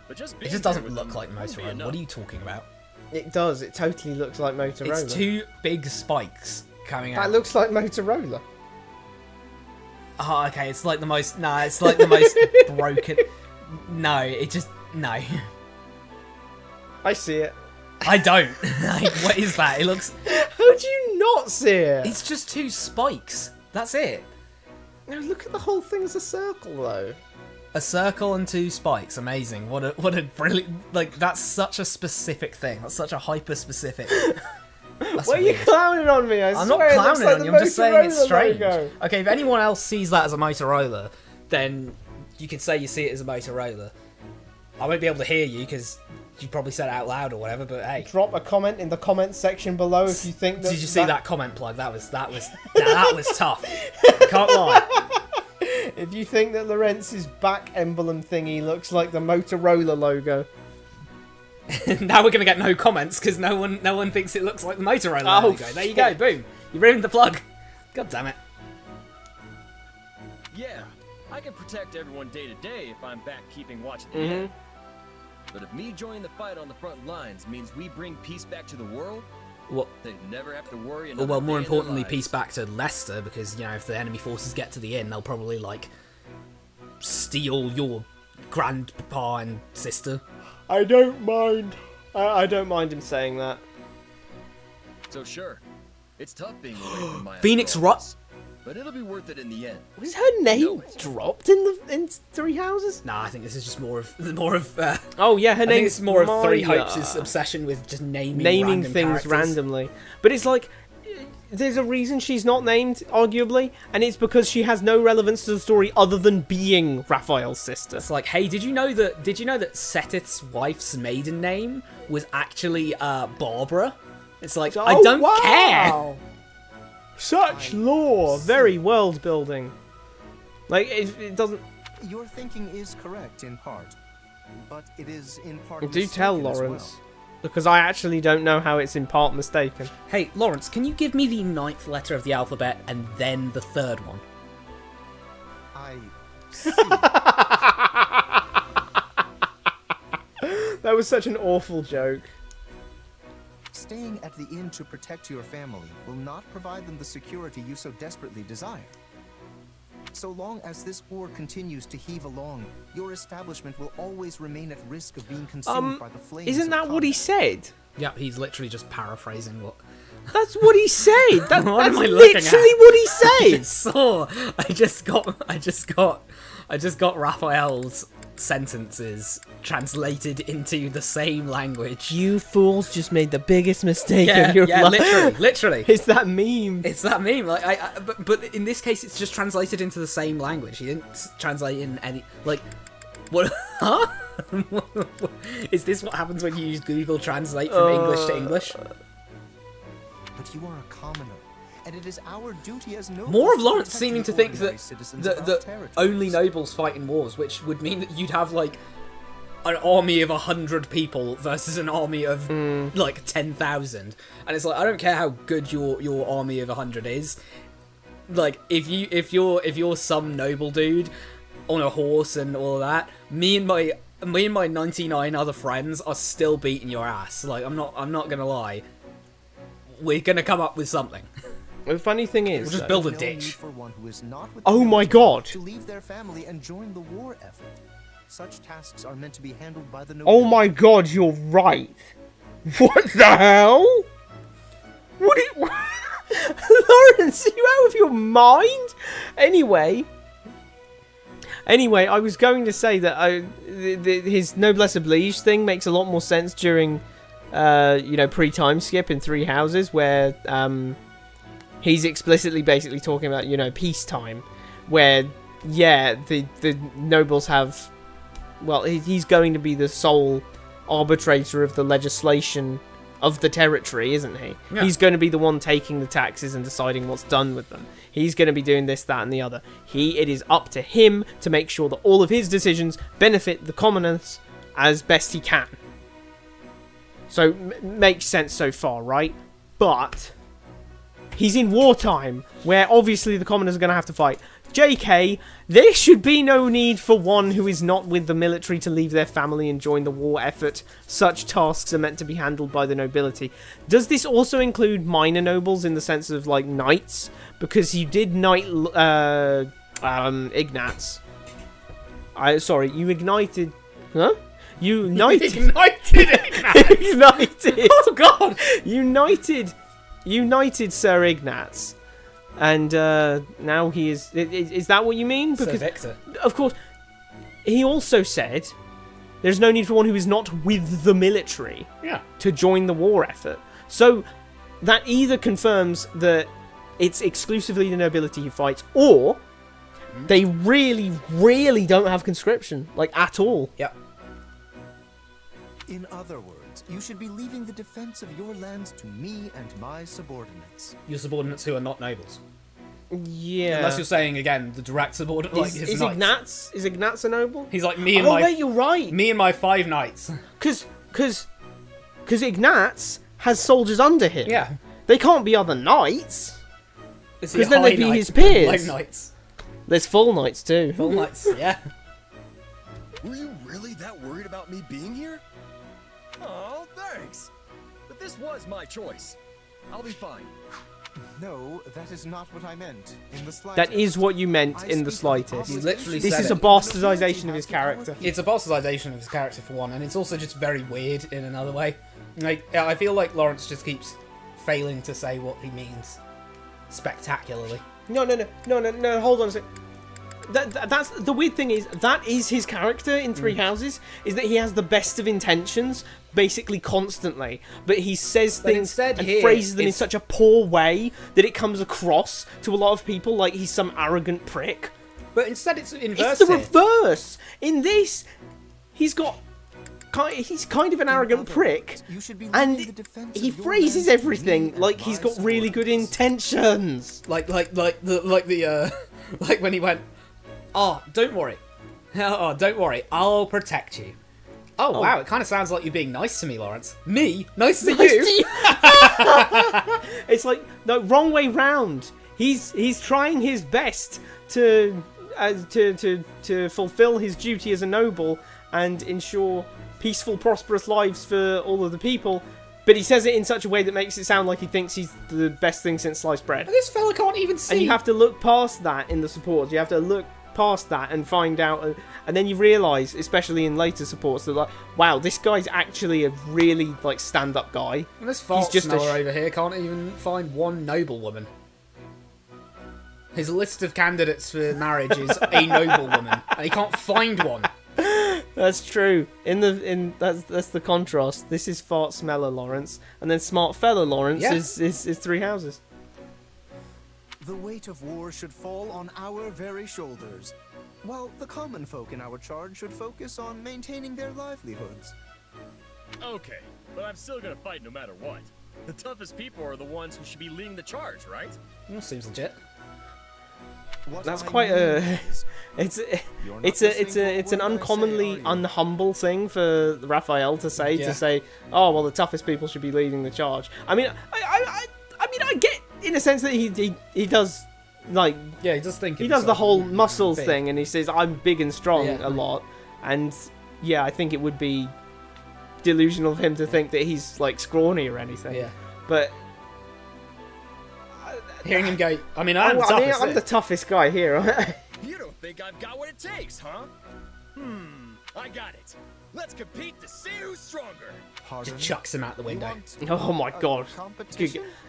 But just It being just there doesn't with look them like wouldn't be Motorola. enough. What are you talking about? It does. It totally looks like Motorola. It's two big spikes coming out. That looks like Motorola. Oh, okay. It's like the most. Nah, it's like the most broken. No, it just no. I see it. I don't. Like, what is that? It looks. How do you not see it? It's just two spikes. That's it. No, look at the whole thing as a circle, though. A circle and two spikes. Amazing. What a brilliant. Like, that's such a specific thing. That's such a hyper specific. Why are you clowning on me? I'm not clowning on you. I'm just saying it's strange. Okay, if anyone else sees that as a Motorola, then you can say you see it as a Motorola. I won't be able to hear you because you probably said it out loud or whatever. But hey, Drop a comment in the comment section below if you think that. did you see that comment plug? That was nah, that was tough. Can't lie. If you think that Lorenz's back emblem thingy looks like the Motorola logo. Now we're gonna get no comments because no one thinks it looks like the Motorola Oh, logo. There you go. Boom. You ruined the plug. God damn it. Yeah, I can protect everyone day to day if I'm back keeping watch at the end. But if me joining the fight on the front lines means we bring peace back to the world, What? they never have to worry another Well, more day in their importantly, lives. peace back to Leicester because you know if the enemy forces get to the inn, they'll probably like steal your grandpa and sister. I don't mind. I don't mind him saying that. So sure, it's tough being away from my Phoenix other Rock. office, but it'll be worth it in the end. Was her name No. dropped in Three Houses? Nah, I think this is just more of. Oh yeah, her I think name it's more of Three Maya. Hopes' obsession with just naming random Things characters. randomly. But it's like there's a reason she's not named, arguably, and it's because she has no relevance to the story other than being Raphael's sister. It's like, hey, did you know that Setith's wife's maiden name was actually Barbara? It's like, I don't care. Such lore, very world building. Like it doesn't. Your thinking is correct in part, but it is in part Do tell mistaken as Lawrence, well. because I actually don't know how it's in part mistaken. Hey, Lawrence, can you give me the 9th letter of the alphabet and then the 3rd one? I see. That was such an awful joke. Staying at the inn to protect your family will not provide them the security you so desperately desire. So long as this war continues to heave along, your establishment will always remain at risk of being consumed by the flames. Isn't that what he said? Yep, he's literally just paraphrasing what. That's what he said. That's What am I looking literally at? what he said. So I just got Raphael's sentences translated into the same language. You fools just made the biggest mistake Yeah, of your yeah, life. literally. It's that meme. It's that meme. Like but in this case, it's just translated into the same language. He didn't translate in any like what? Huh? Is this what happens when you use Google Translate from English to English? But you are a commoner, and it is our duty as nobles More of to Lawrence protect seeming the to think ordinary that citizens of our that territories. only nobles fight in wars, which would mean that you'd have like an army of 100 people versus an army of like 10,000, and it's like I don't care how good your army of 100 is. Like if you're some noble dude on a horse and all of that, me and my 99 other friends are still beating your ass. Like I'm not gonna lie. We're gonna come up with something. The funny thing is, We'll just though- build a No ditch. need for one who is not with Oh the my military God. to leave their family and join the war effort. Such tasks are meant to be handled by the Oh nobility. my god, you're right. What the hell? What it? Lawrence, are you out of your mind? Anyway, I was going to say that his noblesse oblige thing makes a lot more sense during, pre-time skip in Three Houses, where he's explicitly basically talking about, peacetime, where, yeah, the nobles have, well, he's going to be the sole arbitrator of the legislation of the territory, isn't he? Yeah. He's going to be the one taking the taxes and deciding what's done with them. He's going to be doing this, that, and the other. It is up to him to make sure that all of his decisions benefit the commoners as best he can. So, makes sense so far, right? But he's in wartime, where obviously the commoners are going to have to fight. JK, there should be no need for one who is not with the military to leave their family and join the war effort. Such tasks are meant to be handled by the nobility. Does this also include minor nobles in the sense of, like, knights? Because you did knight Ignatz. Sorry, you ignited... Huh? You knighted... Ignited Ignatz! Ignited! Oh, God! United Sir Ignatz. And now he is... Is that what you mean? Sir Because, Victor. of course, he also said there's no need for one who is not with the military to join the war effort. So that either confirms that it's exclusively the nobility who fights, or they really, really don't have conscription, like, at all. Yep. In other words, you should be leaving the defense of your lands to me and my subordinates. Your subordinates who are not nobles. Yeah. Unless you're saying, again, the direct subordinate, like his is knights. Ignatz a noble? He's like me and oh, my... wait, you're right. Me and my 5 knights. Because Ignatz has soldiers under him. Yeah. They can't be other knights. Because then they'd be his peers. Low knights. There's full knights too. Full knights, yeah. Were you really that worried about me being here? Oh, thanks. But this was my choice. I'll be fine. No, that is not what I meant in the slightest. That is what you meant in the slightest. You literally This said is a it. bastardization of his character. It's a bastardization of his character for one, and it's also just very weird in another way. Like, I feel like Lawrence just keeps failing to say what he means spectacularly. No, hold on a sec. That's the weird thing is that is his character in Three Houses, is that he has the best of intentions basically constantly, but he says But things instead and here, phrases them in it's- such a poor way that it comes across to a lot of people like he's some arrogant prick. But instead it's inverse. It's the here. reverse. In this, he's kind of an arrogant prick, and he phrases everything like he's got really good intentions. Like when he went, "Oh, don't worry. Oh, don't worry. I'll protect you." Oh, wow, it kind of sounds like you're being nice to me, Lawrence. Me? Nice to you? It's like, no, wrong way round. He's trying his best to fulfill his duty as a noble and ensure peaceful, prosperous lives for all of the people, but he says it in such a way that makes it sound like he thinks he's the best thing since sliced bread. This fella can't even see. And you have to look past that in the supports. You have to look past that and find out, and then you realise, especially in later supports, that like, wow, this guy's actually a really like stand-up guy. And this false just a over here can't even find one noblewoman. His list of candidates for marriage is a noblewoman, and he can't find one. That's true. That's the contrast. This is fart smeller Lawrence, and then smart fella Lawrence is Three Houses. The weight of war should fall on our very shoulders, while the common folk in our charge should focus on maintaining their livelihoods. Okay, but I'm still gonna fight no matter what. The toughest people are the ones who should be leading the charge, right? Well, seems legit. That's quite a. It's an uncommonly unhumble thing for Raphael to say. Yeah. To say, oh well, the toughest people should be leading the charge. I mean, I get in a sense that he does like he does think he does the whole muscles big thing, and he says I'm big and strong Yeah. a lot, and yeah, I think it would be delusional of him to think that he's like scrawny or anything. Yeah. But hearing him go, I mean, I'm the toughest guy here. You don't think I've got what it takes, huh? I got it. Let's compete to see who's stronger. Just chucks him out the window. Oh my god.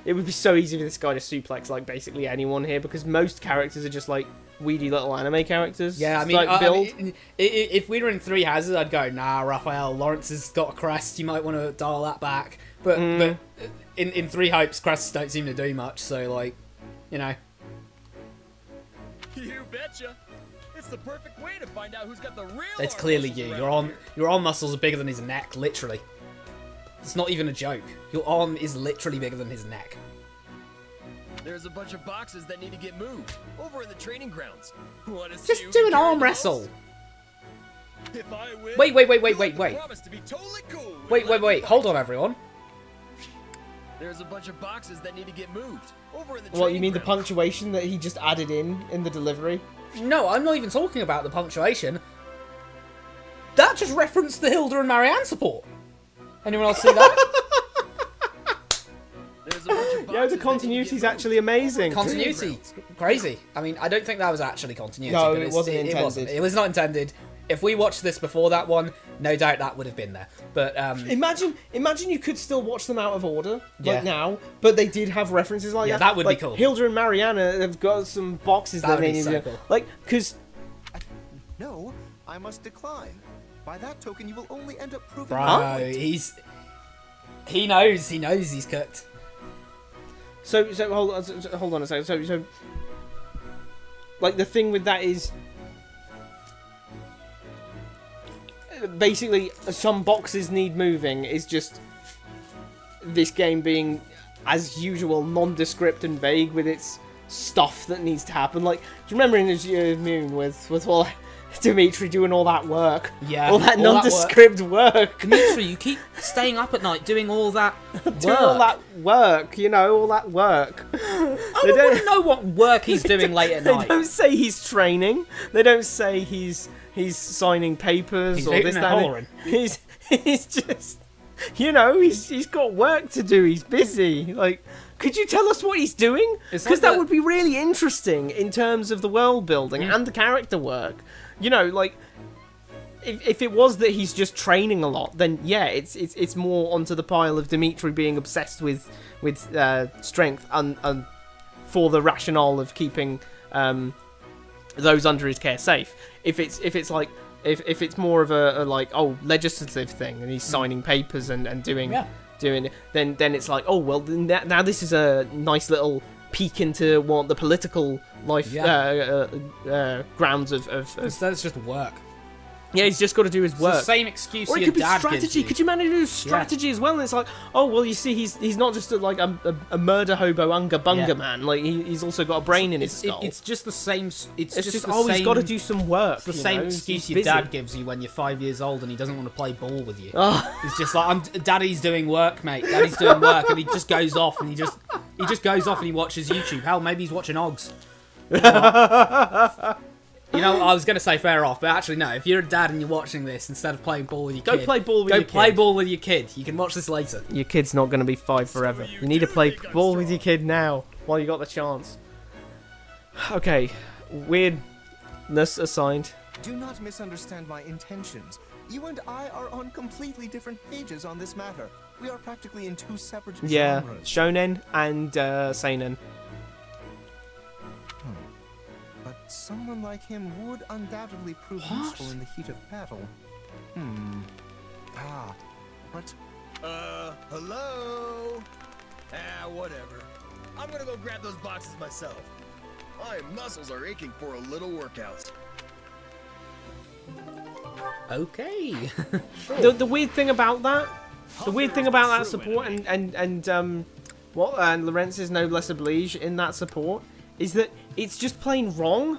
It would be so easy for this guy to suplex like basically anyone here, because most characters are just like weedy little anime characters. Yeah, I mean, like build. if we were in Three Houses, I'd go, nah, Raphael, Lawrence has got a crest, you might want to dial that back. But in Three Hopes, crests don't seem to do much, so like, you know. You betcha. It's the perfect way to find out who's got the real. It's arm clearly muscles you. around here. Your arm muscles are bigger than his neck, literally. It's not even a joke. Your arm is literally bigger than his neck. There's a bunch of boxes that need to get moved over in the training grounds. Wanna see Just who do can an carry arm the wrestle. most? If I win, Wait. you'll promise to be totally cool when let me Wait. fight. Hold on, everyone. There's a bunch of boxes that need to get moved over in the What, you training mean the grounds. punctuation that he just added in the delivery? No, I'm not even talking about the punctuation. That just referenced the Hilda and Marianne support. Anyone else see that? There's a bunch of Yeah, the boxes that need to continuity's get moved actually amazing. over in the training Continuity. grounds. Crazy. I mean, I don't think that was actually continuity. No, but it wasn't It intended. It was not intended. If we watched this before that one, no doubt that would have been there. But Imagine you could still watch them out of order, Yeah. like now, but they did have references like Yeah, that. that would be Like, cool. Hilda and Mariana have got some boxes That that would they be need so to cool. like, because No, I must decline. By that token, you will only end up proving bro, my point. he knows he's cooked. so hold on a second. So like the thing with that is basically some boxes need moving is just this game being as usual nondescript and vague with its stuff that needs to happen. Like, do you remember in the Moon with all Dimitri doing all that work? Yeah, all that all that nondescript work. Dimitri, you keep staying up at night doing all that work. Doing all that work, you know, all that work. I want to know what work he's doing late at They night. don't say he's training. They don't say he's signing papers He's or eating this, and that. and hollering. He's just, you know, he's got work to do. He's busy. Like, could you tell us what he's doing? It's Because like that would be really interesting in terms of the world building and the character work. You know, like, if it was that he's just training a lot, then yeah, it's more onto the pile of Dimitri being obsessed with strength and for the rationale of keeping those under his care safe. If it's like if it's more of a like legislative thing and he's signing papers and doing then it's like, oh well, now this is a nice little peek into what the political life grounds of Instead, it's just work. yeah, he's just got to do his It's work. the same excuse Or it your could be dad gives strategy. you. Could you manage to do strategy as well? And it's like, oh well, you see, he's not just a murder hobo unga bunga man. Like he's also got a brain in his skull. It's just the same. It's just just the same, he's got to do some work. It's the you same know? excuse He's your busy. dad gives you when you're 5 years old and he doesn't want to play ball with you. Oh. It's just like, Daddy's doing work, mate. Daddy's doing work, and he just goes off and he just goes off and he watches YouTube. Hell, maybe he's watching Oggs. You know, I was going to say fair off, but actually no. If you're a dad and you're watching this, instead of playing ball with your kid, Go play ball with go your play kid. ball with your kid. You can watch this later. Your kid's not going to be 5 forever. You need to play ball with your kid now while you got the chance. Okay, weirdness assigned. Do not misunderstand my intentions. You and I are on completely different pages on this matter. We are practically in two separate Yeah, genres. shonen and seinen. But someone like him would undoubtedly prove useful in the heat of battle. But Hello? Whatever. I'm gonna go grab those boxes myself. My muscles are aching for a little workout. Okay. The weird thing about that, support and Lorenz is noblesse oblige in that support is that it's just plain wrong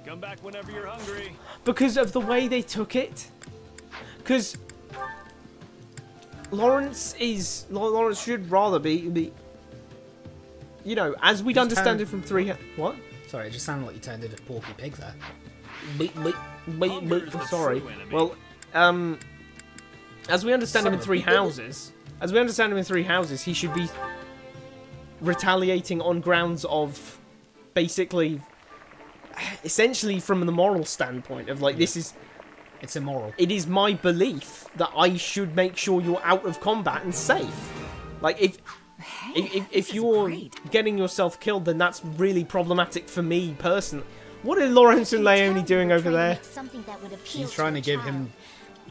Come back whenever you're hungry. because of the way they took it. Because Lawrence should rather be you know, as we'd understand it from what? Sorry, it just sounded like you turned into Porky Pig there. Sorry. Well, as we understand him in Three Houses, he should be retaliating on grounds of basically, essentially from the moral standpoint of like, this is, It's immoral. it is my belief that I should make sure you're out of combat and safe. Like, if you're getting yourself killed, then that's really problematic for me personally. What are Lawrence and Leonie doing over there? Something that would appeal She's trying to a give child. him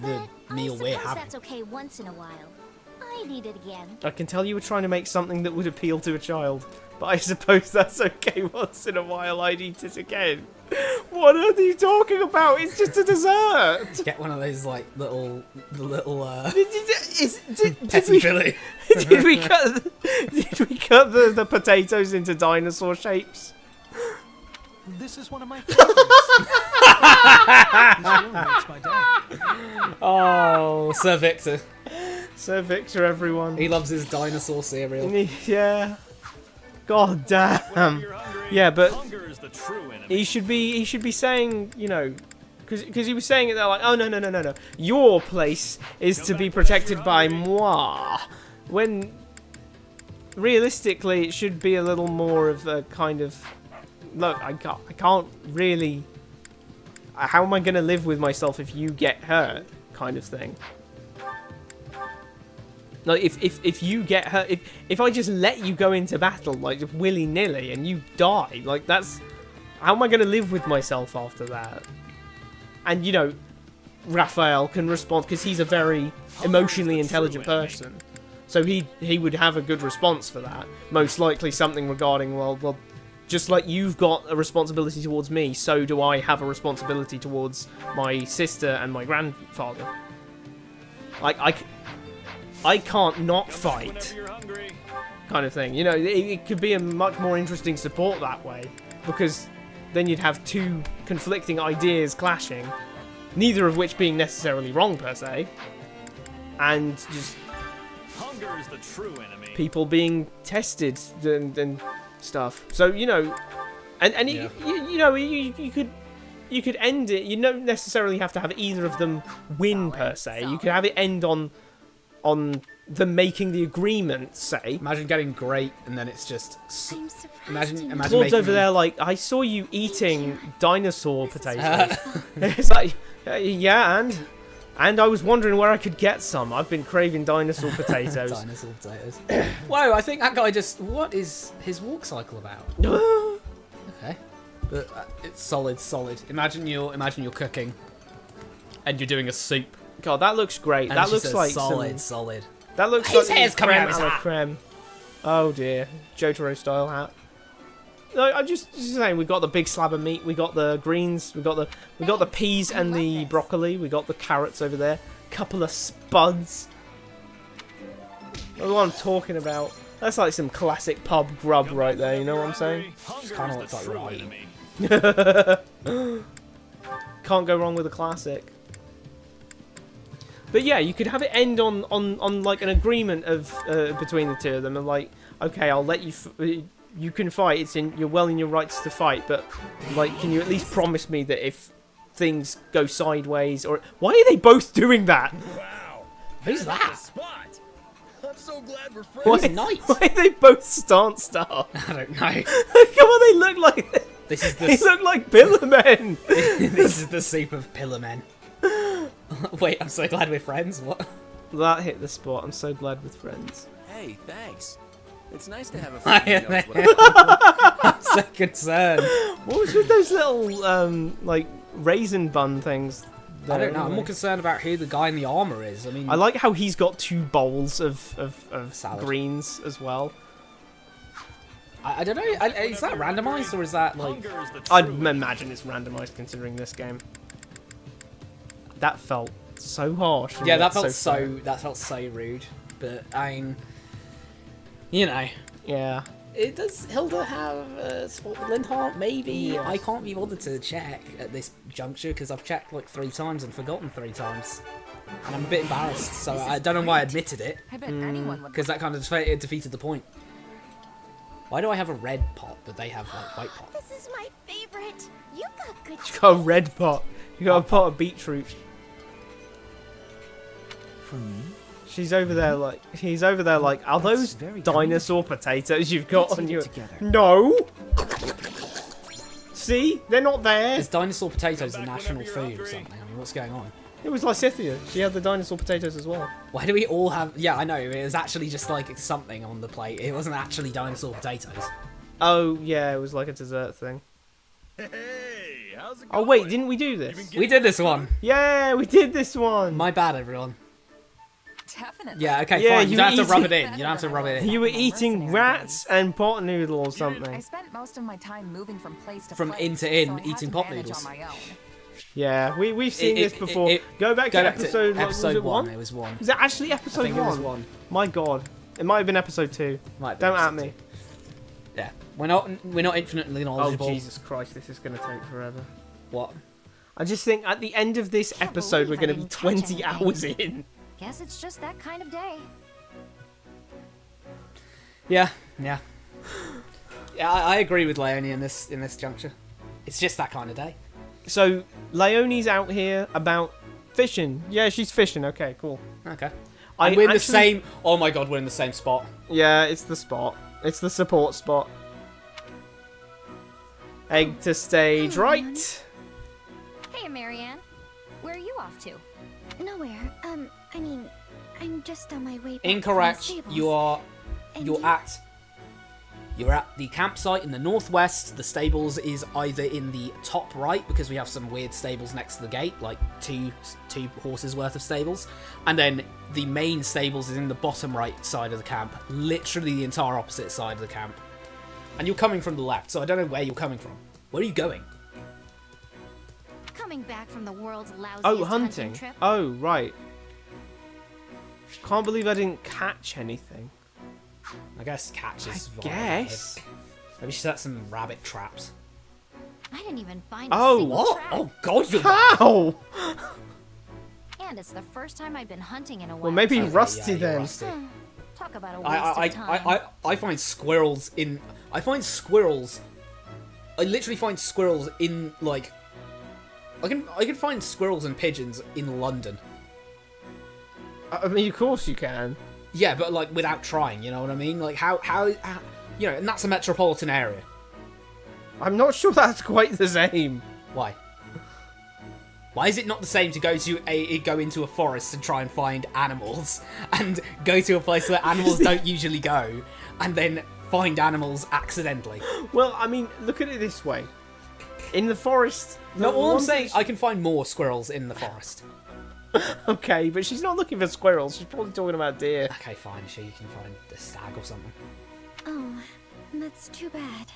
the But meal I we're suppose having. that's okay once in a while. I you need it again. I can tell you were trying to make something that would appeal to a child, but I suppose that's okay. Once in a while I'd eat it again. What are you talking about? It's just a dessert. Get one of those like little Did petty we, Billy. did we cut the potatoes into dinosaur shapes? This is one of my favorites. This really makes my day. Oh, Sir Victor. Sir Victor, everyone. He loves his dinosaur cereal. Yeah. God damn. You're hungry. Yeah, but Hunger is the true enemy. he should be saying, you know, because he was saying it there like, oh no, your place is to be protected by moi, when realistically it should be a little more of a kind of, look, I can't really, how am I gonna live with myself if you get hurt, kind of thing. Like, if you get hurt, if I just let you go into battle, like, willy-nilly, and you die, like, that's... How am I going to live with myself after that? And, you know, Raphael can respond, because he's a very emotionally intelligent person. So he would have a good response for that. Most likely something regarding, well, just like you've got a responsibility towards me, so do I have a responsibility towards my sister and my grandfather. Like, I can't not fight, kind of thing. You know, it could be a much more interesting support that way, because then you'd have two conflicting ideas clashing, neither of which being necessarily wrong per se, and just Hunger is the true enemy. people being tested and stuff. So, you know, and Yeah. you know, you could end it. You don't necessarily have to have either of them win per se. You could have it end on them making the agreement, say. Imagine getting great and then it's just... I'm surprised. Imagine Claude's making over there like, I saw you eating dinosaur potatoes. It's like, yeah, and I was wondering where I could get some. I've been craving dinosaur potatoes. Dinosaur potatoes. Whoa, I think that guy just... What is his walk cycle about? Okay. But it's solid. Imagine you're cooking and you're doing a soup. God, that looks great. And that it's looks just a like solid. That looks His like hair's coming creme out of his a la hat. creme. Oh dear, Jotaro style hat. No, I'm just saying. We got the big slab of meat. We got the greens. We got the peas and the broccoli. We got the carrots over there. Couple of spuds. That's what I'm talking about. That's like some classic pub grub right there. You know what I'm saying? Kind of looks like right. Can't go wrong with a classic. But yeah, you could have it end on like an agreement of between the two of them, and like, okay, I'll let you you can fight. You're well in your rights to fight, but like, can you at least promise me that if things go sideways, or why are they both doing that? Wow. Who's that? Spot. I'm so glad we're friends. Why, Who's Knight? why are they both stance star? I don't know. Come on, they look like This is they the look like pillar men. this is the soup of pillar men. Wait, I'm so glad we're friends. What? That hit the spot. I'm so glad with friends. Hey, thanks. It's nice to have a friend who knows what I'm so concerned. What was with those little like raisin bun things? I there, don't know. I'm anyway? more concerned about who the guy in the armor is. I mean, I like how he's got 2 bowls of Salad. greens as well. I don't know. Is that randomized or is that like? Hunger is the true I'd enemy. imagine it's randomized considering this game. That felt so harsh. and Yeah, yet that felt so rude. But I mean, you know, Yeah. does Hilda have a sport with Lindhart? Maybe. Yes. I can't be bothered to check at this juncture because I've checked like 3 times and forgotten 3 times, and I'm a bit embarrassed. So I don't know why I admitted it I bet anyone would. because that kind of defeated the point. Why do I have a red pot but they have like white pot? This is my favorite. You got good. You got a red pot. You got a pot of beetroot. For me? He's over there like, are those very dinosaur potatoes you've got Let's on eat your... it together. No! See? They're not there. Is dinosaur potatoes the national food or something? I mean, what's going on? It was Lysithia. She had the dinosaur potatoes as well. Why do we all have... Yeah, I know. It was actually just like something on the plate. It wasn't actually dinosaur potatoes. Oh, yeah, it was like a dessert thing. Hey, how's it Oh, going? wait, didn't we do this? We did this one. Yeah, we did this one. My bad, everyone. Definitely. Yeah, okay, Yeah, fine. You you don't have to eat rub it. it in. You don't have to rub it in. You were eating rats and pot noodle or I something. spent most of my time moving from place to From place, inn to inn, so I had eating to pot manage noodles. on my own. Yeah, we've seen this before. Go back to episode. What, was it one? It was 1. Is it actually episode I think one? it was 1. My God, it might have been episode 2. Might be Don't at episode me. 2. Yeah, we're not infinitely knowledgeable. Oh Jesus Christ, this is gonna take forever. What? I just think at the end of this episode we're believe I gonna be didn't catch 20 anything. hours in. Guess it's just that kind of day. Yeah. I agree with Leonie in this juncture. It's just that kind of day. So Leonie's out here about fishing. Yeah, she's fishing. Okay, cool. Okay. I And we're in the actually- same. Oh my God, we're in the same spot. Yeah, it's the spot. It's the support spot. Egg to stage Hello, Leonie. right. Hey, Marianne. Where are you off to? Nowhere. I mean, I'm just on my way back Incorrect. from the stables. You're at the campsite in the northwest. The stables is either in the top right, because we have some weird stables next to the gate, like two horses worth of stables, and then the main stables is in the bottom right side of the camp, literally the entire opposite side of the camp. And you're coming from the left, so I don't know where you're coming from. Where are you going? Coming back from the world's lousiest Oh, hunting. trip. Oh, right. Can't believe I didn't catch anything. I guess catch is. I guess. Maybe she set some rabbit traps. I didn't even find a Oh, single What? trap. Oh God, you're. How? And it's the first time I've been hunting in a while. Well, maybe too. Rusty you're then. rusty. Talk about a waste of time. I find squirrels in. I find squirrels. I literally find squirrels in like. I can find squirrels and pigeons in London. I mean, of course you can. Yeah, but like without trying, you know what I mean? Like how you know, and that's a metropolitan area. I'm not sure that's quite the same. Why? Why is it not the same to go into a forest and try and find animals, and go to a place where animals don't usually go, and then find animals accidentally? Well, I mean, look at it this way. In the forest... No, the all I'm ones saying, that I can find more squirrels in the forest. Okay, but she's not looking for squirrels. She's probably talking about deer. Okay, fine, sure you can find a stag or something. Oh, that's too bad.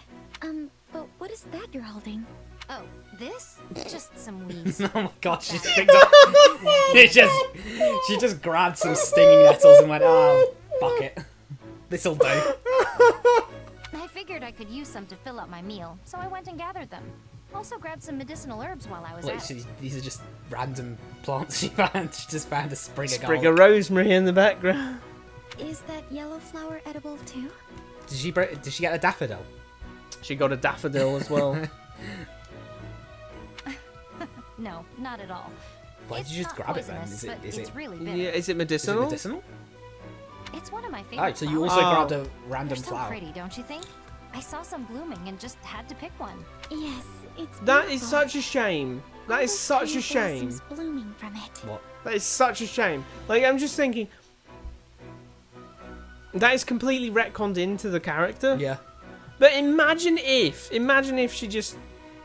But what is that you're holding? Oh, this? Just some weeds. Oh my God, she just picked up. She just grabbed some stinging nettles and went, oh, fuck it. This'll do. I figured I could use some to fill up my meal, so I went and gathered them. Also grabbed some medicinal herbs while I was at it. These are just random plants she found. She just found a sprig of Sprig garlic. of rosemary in the background. Is that yellow flower edible too? Did she get a daffodil? She got a daffodil as well. No, not at all. Why did you just It's not grab it then? poisonous, but Is it's it really bitter. Yeah, is it is it medicinal? medicinal? It's one of my favorite Oh, so you also flowers. grabbed a They're random so flower. pretty, don't you think? I saw some blooming and just had to pick one. Yes, it's That is beautiful. such a shame. That All is those such tiny a shame. blossoms blooming from it. What? That is such a shame. Like, I'm just thinking... That is completely retconned into the character. Yeah. But imagine if she just...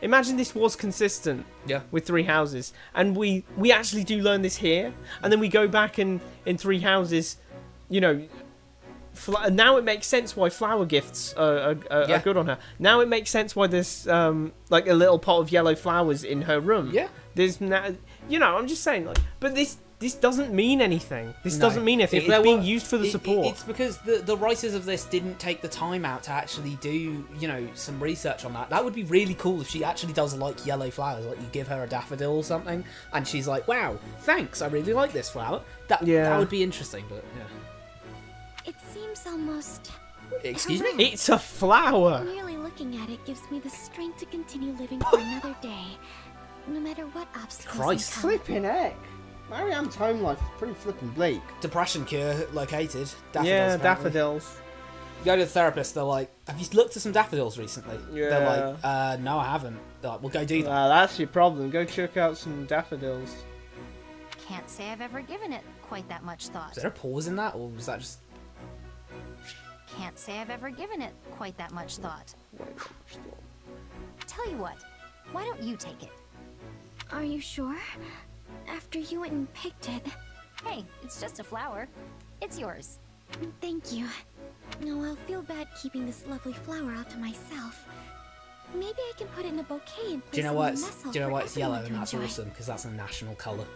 Imagine this was consistent Yeah. with Three Houses. And we actually do learn this here. And then we go back in Three Houses, you know... now it makes sense why flower gifts are good on her. Now it makes sense why there's like a little pot of yellow flowers in her room. Yeah. There's you know, I'm just saying, like, but this doesn't mean anything. This No. doesn't mean anything. If It's there being were- used for the support. It's because the writers of this didn't take the time out to actually do, you know, some research on that. That would be really cool if she actually does like yellow flowers. Like you give her a daffodil or something, and she's like, "Wow, thanks, I really like this flower." That would be interesting. But yeah. It seems almost... Excuse me? heroic. It's a flower. Merely looking at it gives me the strength to continue living for another day, no matter what obstacles Christ. may come. Flipping heck. Marianne's home life is pretty flipping bleak. Depression cure located. Daffodils, Yeah, apparently. daffodils. You go to the therapist, they're like, "Have you looked at some daffodils recently?" They're Yeah. like, "No, I haven't." They're like, "Well, go do that." That's your problem. Go check out some daffodils. Can't say I've ever given it quite that much thought. Is there a pause in that, or was that just... Can't say I've ever given it quite that much thought. Tell you what, why don't you take it? Are you sure? After you went and picked it... Hey, it's just a flower. It's yours. Thank you. No, I'll feel bad keeping this lovely flower all to myself. Maybe I can put it in a bouquet and Do you place know it why in it's the nestle Do you know for why it's yellow everyone and to that's enjoy. awesome? Because that's a national colour.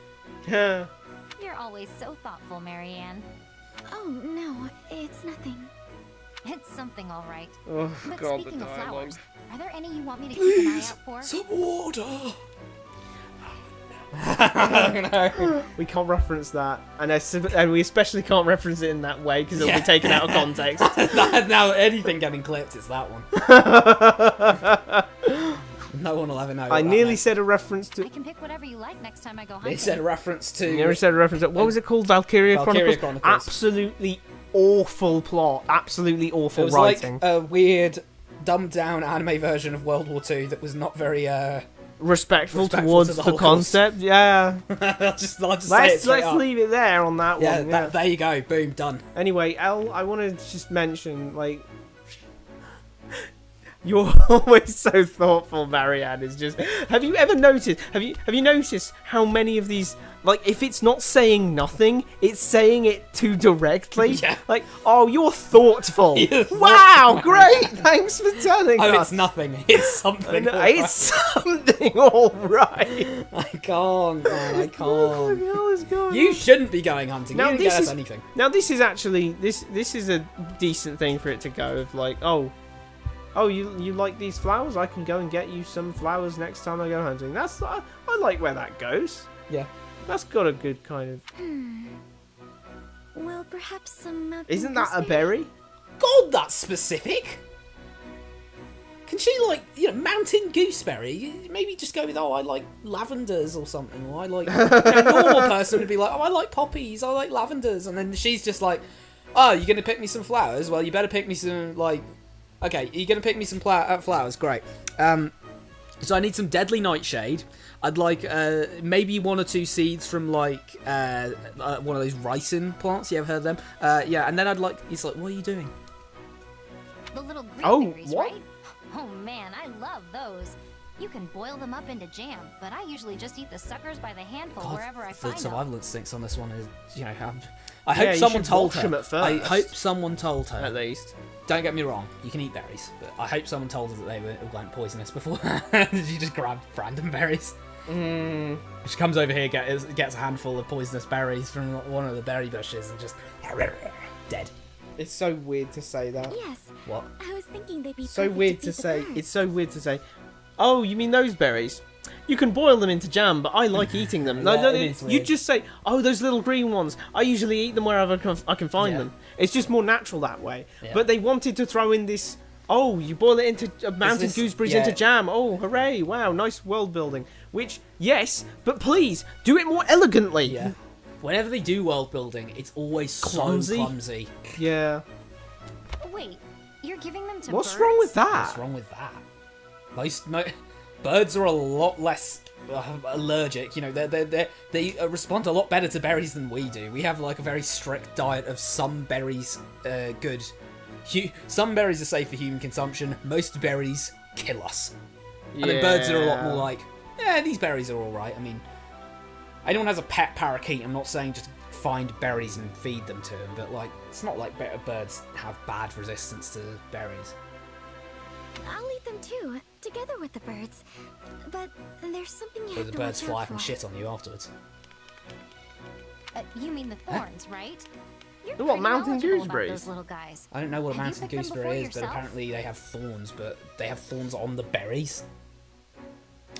You're always so thoughtful, Marianne. Oh, no, it's nothing. It's something, all right. Oh, But God, speaking the of dialogue. flowers, are there any you want me to keep an eye out for? Some water! We can't reference that, and we especially can't reference it in that way because it'll Yeah. be taken out of context. Now anything getting clipped, it's that one. No one will ever know. I what that nearly meant. said a reference to. I can pick whatever you like next time I go They hunting. said a reference to. Nearly said a reference to. What was it called? Valkyria Valkyria Chronicles. Chronicles. Absolutely awful plot. Absolutely It awful was writing. like a weird, dumbed down anime version of World War II that was not very respectful to towards the the Holocaust. concept. Yeah. I'll just say it Let's straight up. leave it there on that Yeah, one. Yeah. there you go. Boom, done. Anyway, Elle, I want to just mention, like, you're always so thoughtful, Marianne. Is just. Have you ever noticed? Have you noticed how many of these, like, if it's not saying nothing, it's saying it too directly. Yeah. Like, oh, you're thoughtful. You're Wow, thoughtful, great. Thanks for telling Oh, us. it's nothing. It's something. No, all it's right. something, all right. I can't, man. I What can't. the hell is going You on? shouldn't be going hunting. Now, You didn't this get us is- anything. Now this is actually this is a decent thing for it to go of like, oh you like these flowers? I can go and get you some flowers next time I go hunting. That's I like where that goes. Yeah. That's got a good kind of. Well, perhaps some mountain Isn't that a gooseberry? berry? God, that's specific. Can she like, mountain gooseberry? Maybe just go with, oh, I like lavenders or something. Or I like a normal person would be like, oh, I like poppies. I like lavenders, and then she's just like, oh, you're gonna pick me some flowers? Well, you better pick me some like. Okay, you're gonna pick me some flowers. Great. So I need some deadly nightshade. I'd like maybe 1 or 2 seeds from like one of those ricin plants. You ever heard of them? Yeah, and then I'd like. He's like, what are you doing? The little green Oh, berries, what? right? Oh man, I love those. You can boil them up into jam, but I usually just eat the suckers by the handful wherever I the find them. survival instincts on this one is, I Yeah, hope you someone should told wash them her. at I first. hope someone told her. At least. Don't get me wrong, you can eat berries, but I hope someone told her that they weren't poisonous before. She just grabbed random berries. She comes over here, gets a handful of poisonous berries from one of the berry bushes, and just dead. It's so weird to say that. Yes. What? I was thinking they'd be So perfect weird feed to the say. birds. It's so weird to say. Oh, you mean those berries? You can boil them into jam, but I like eating them. No, Yeah, no, it is you weird. just say, oh, those little green ones. I usually eat them wherever I can find Yeah. them. It's just more natural that way. Yeah. But they wanted to throw in this. Oh, you boil it into mountain this- gooseberries yeah. into jam. Oh, hooray! Wow, nice world building. Which, yes, but please do it more elegantly. Yeah. Whenever they do world building, it's always Clumsy? so clumsy. Yeah. Wait, you're giving them to What's birds? wrong with that? What's wrong with that? Birds are a lot less allergic. They respond a lot better to berries than we do. We have like a very strict diet of some berries good. Some berries are safe for human consumption. Most berries kill us. And then birds are a lot more like, these berries are all right. I mean, anyone has a pet parakeet, I'm not saying just find berries and feed them to them, but like, it's not like birds have bad resistance to berries. I'll eat them too, together with the birds. But there's something you So have the to birds watch fly out up and for. shit on you afterwards. You mean the thorns, right? You're What, pretty mountain knowledgeable about gooseberries? those little guys. I don't know what a Have you mountain picked them gooseberry before is, but yourself? apparently they have thorns, but they have thorns on the berries.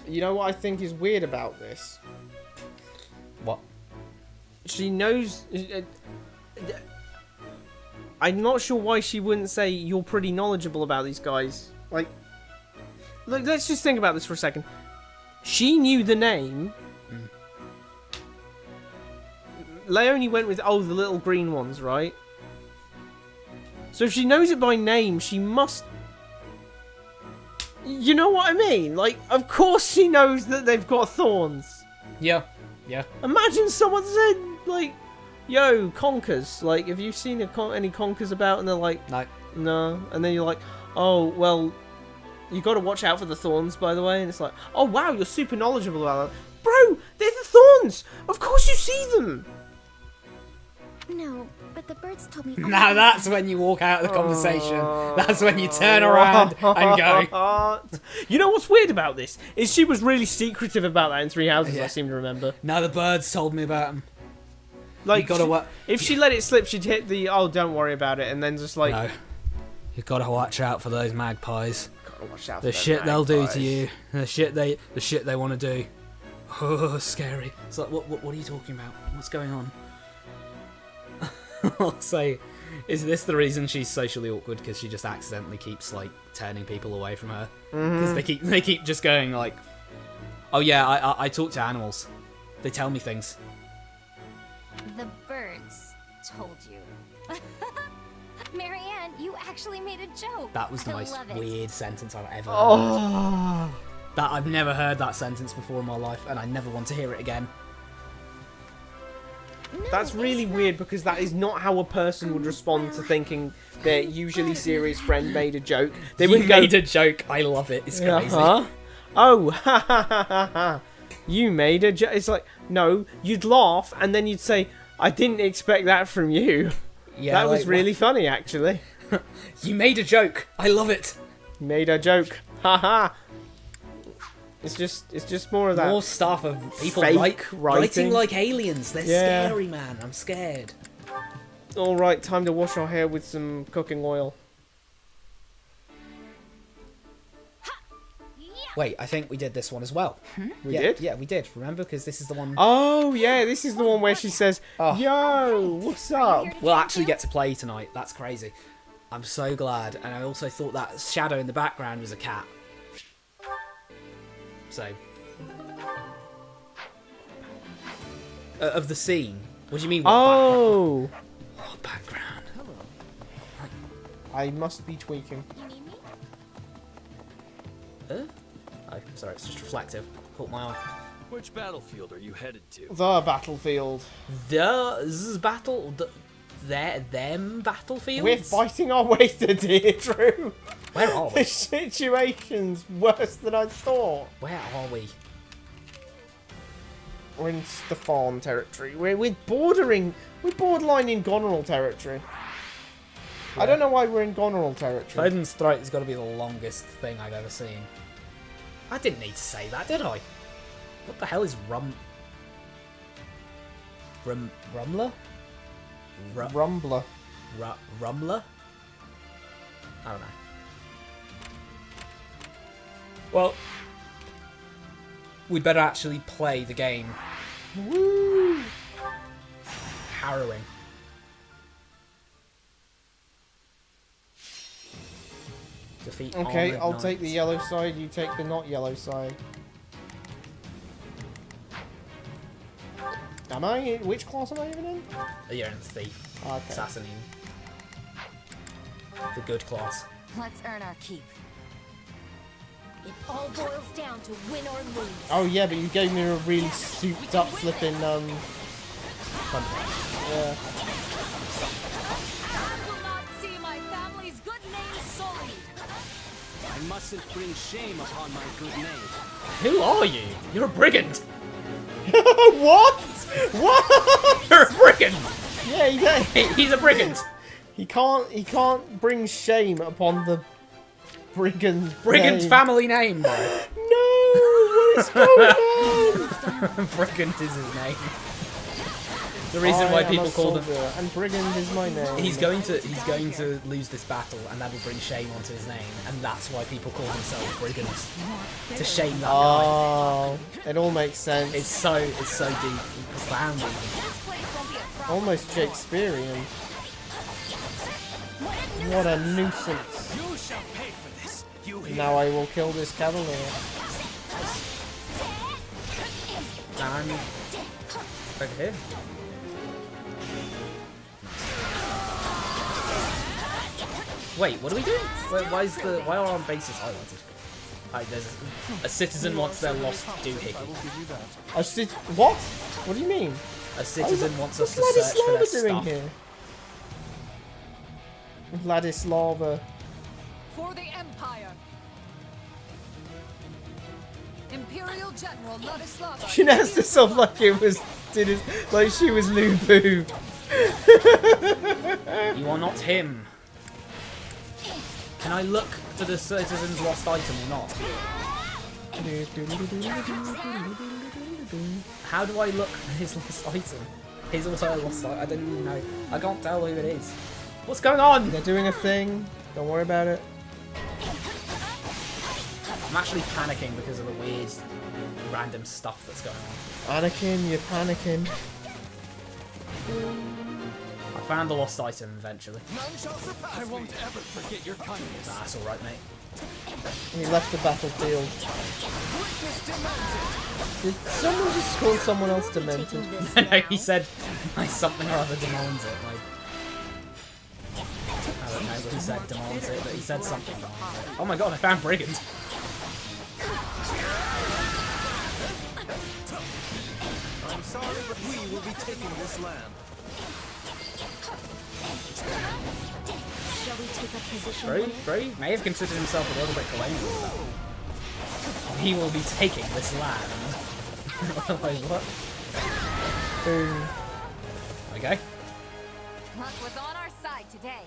You know what I think is weird about this? What? She knows. I'm not sure why she wouldn't say you're pretty knowledgeable about these guys. Like, look, let's just think about this for a second. She knew the name. Leonie went with, oh, the little green ones, right? So if she knows it by name, she must. You know what I mean? Like, of course she knows that they've got thorns. Yeah. Imagine someone said, like, yo, conkers. Like, have you seen any conkers about? And they're like, No. no. And then you're like, oh, well, you got to watch out for the thorns, by the way. And it's like, oh, wow, you're super knowledgeable about that. Bro, they're the thorns. Of course you see them. No, but the birds told me. Now that's when you walk out of the conversation. That's when you turn around and go. You know what's weird about this? Is she was really secretive about that in Three Houses, Yeah. I seem to remember. Now the birds told me about him. Like, You gotta if she let it slip, she'd hit the, oh, don't worry about it, and then just like... No. You gotta watch out for those magpies. Gotta watch out for The them shit they'll do magpies. to you. The shit they want to do. Oh, scary. It's like, what are you talking about? What's going on? I'll say, is this the reason she's socially awkward? Because she just accidentally keeps like turning people away from her. Because they keep just going like, oh yeah, I talk to animals. They tell me things. The birds told you. Marianne, you actually made a joke. That was the I most love it. weird sentence I've ever heard. Oh. That I've never heard that sentence before in my life, and I never want to hear it again. No, That's really it's weird because that is not how a person would respond to thinking their usually serious friend made a joke. They You wouldn't go, made a joke. I love it. It's crazy. huh? Oh, ha ha ha ha ha. You made a joke. It's like, no, you'd laugh and then you'd say, I didn't expect that from you. Yeah, that was like, really funny, actually. You made a joke. I love it. Made a joke. Ha ha. It's just more of that. More stuff of people fake writing writing. like aliens. They're Yeah. scary, man. I'm scared. All right, time to wash our hair with some cooking oil. Wait, I think we did this one as well. We yeah, did? Yeah, we did. Remember, because this is the one. Oh, yeah, this is the one where she says, Oh. Yo, what's up? We'll actually get to play tonight. That's crazy. I'm so glad. And I also thought that shadow in the background was a cat. So. Of the scene. What do you mean? What Oh, background? What background? I must be tweaking. Oh, sorry, it's just reflective. Caught my eye. Which battlefield are you headed to? The battlefield. Them battlefields? We're fighting our way to Deirdre. Where are we? The situation's worse than I thought. Where are we? We're in Stefan territory. We're borderline in Goneril territory. I don't know why we're in Goneril territory. Foden's throat has got to be the longest thing I've ever seen. I didn't need to say that, did I? What the hell is Rumbler? Rumbler. Rumbler? I don't know. Well, we'd better actually play the game. Woo! Harrowing. Defeat Okay, armored I'll take the knights. yellow side, you take the not yellow side. Am I in? Which class am I even in? You're in Thief. Okay. Assassinine. The good class. Let's earn our keep. It all boils down to win or lose. Oh yeah, but you gave me a really souped up flipping I yeah. will not see my family's good name sullied. I mustn't bring shame upon my good name. Who are you? You're a brigand! What? What? You're a brigand! Yeah, He's a brigand! he can't bring shame upon the brigand. Brigand's name. family name, bro. No, what is going on? Brigand is his name. The reason I why am people a call him. soldier, and brigand is my name. He's going to lose this battle, and that will bring shame onto his name, and that's why people call themselves brigands. To shame that guy. Oh, it all makes sense. It's so deep, profound. Even. Almost Shakespearean. What a nuisance. You shall pay for this. You hear? Now I will kill this cavalier. And I'm over here. Wait, what are we doing? Why are our bases highlighted? There's a citizen wants their lost doohickey. What? What do you mean? A citizen wants us What's to search for their Vladislava doing stuff. here? Vladislava. For the Empire. Imperial General Vladislava. She announced herself like it was like she was Lu Bu. You are not him. Can I look for the citizen's lost item or not? How do I look for his lost item? He's also a lost item. I don't even know. I can't tell who it is. What's going on? They're doing a thing. Don't worry about it. I'm actually panicking because of the weird, random stuff that's going on. Anakin, you're panicking. I found the lost item eventually. I won't ever forget your kindness. Nah, that's alright, mate. He left the battlefield. Did someone just call someone else demented? No, he said, like, something or other demands it. Like, I don't know what he said demands it, but he said something demands it. Oh my god, I found Brigand. I'm sorry, but we will be taking this land. Shall we take a position? Bree may have considered himself a little bit colonial though. He will be taking this land. Like, what? Boom. Okay. Luck was on our side today.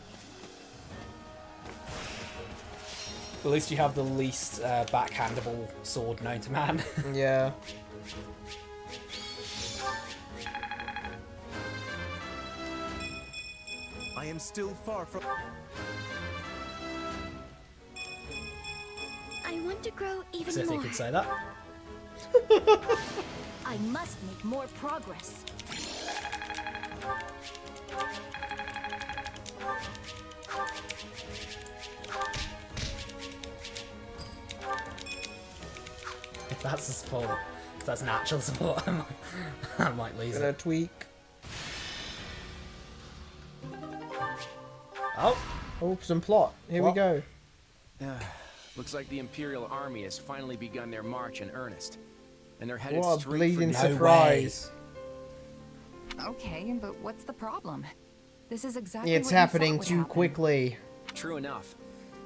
At least you have the least backhandable sword known to man. Yeah. I am still far from. I want to grow even As if he more. could say that. I must make more progress. If that's his fault, if that's natural support, I might lose Gonna it. tweak. Oh! Oh, some plot. Here What? we go. Looks like the Imperial Army has finally begun their march in earnest. And they're headed What a straight bleeding for surprise. Okay, but what's the problem? This is exactly It's what you thought happening would too happen. quickly. True enough.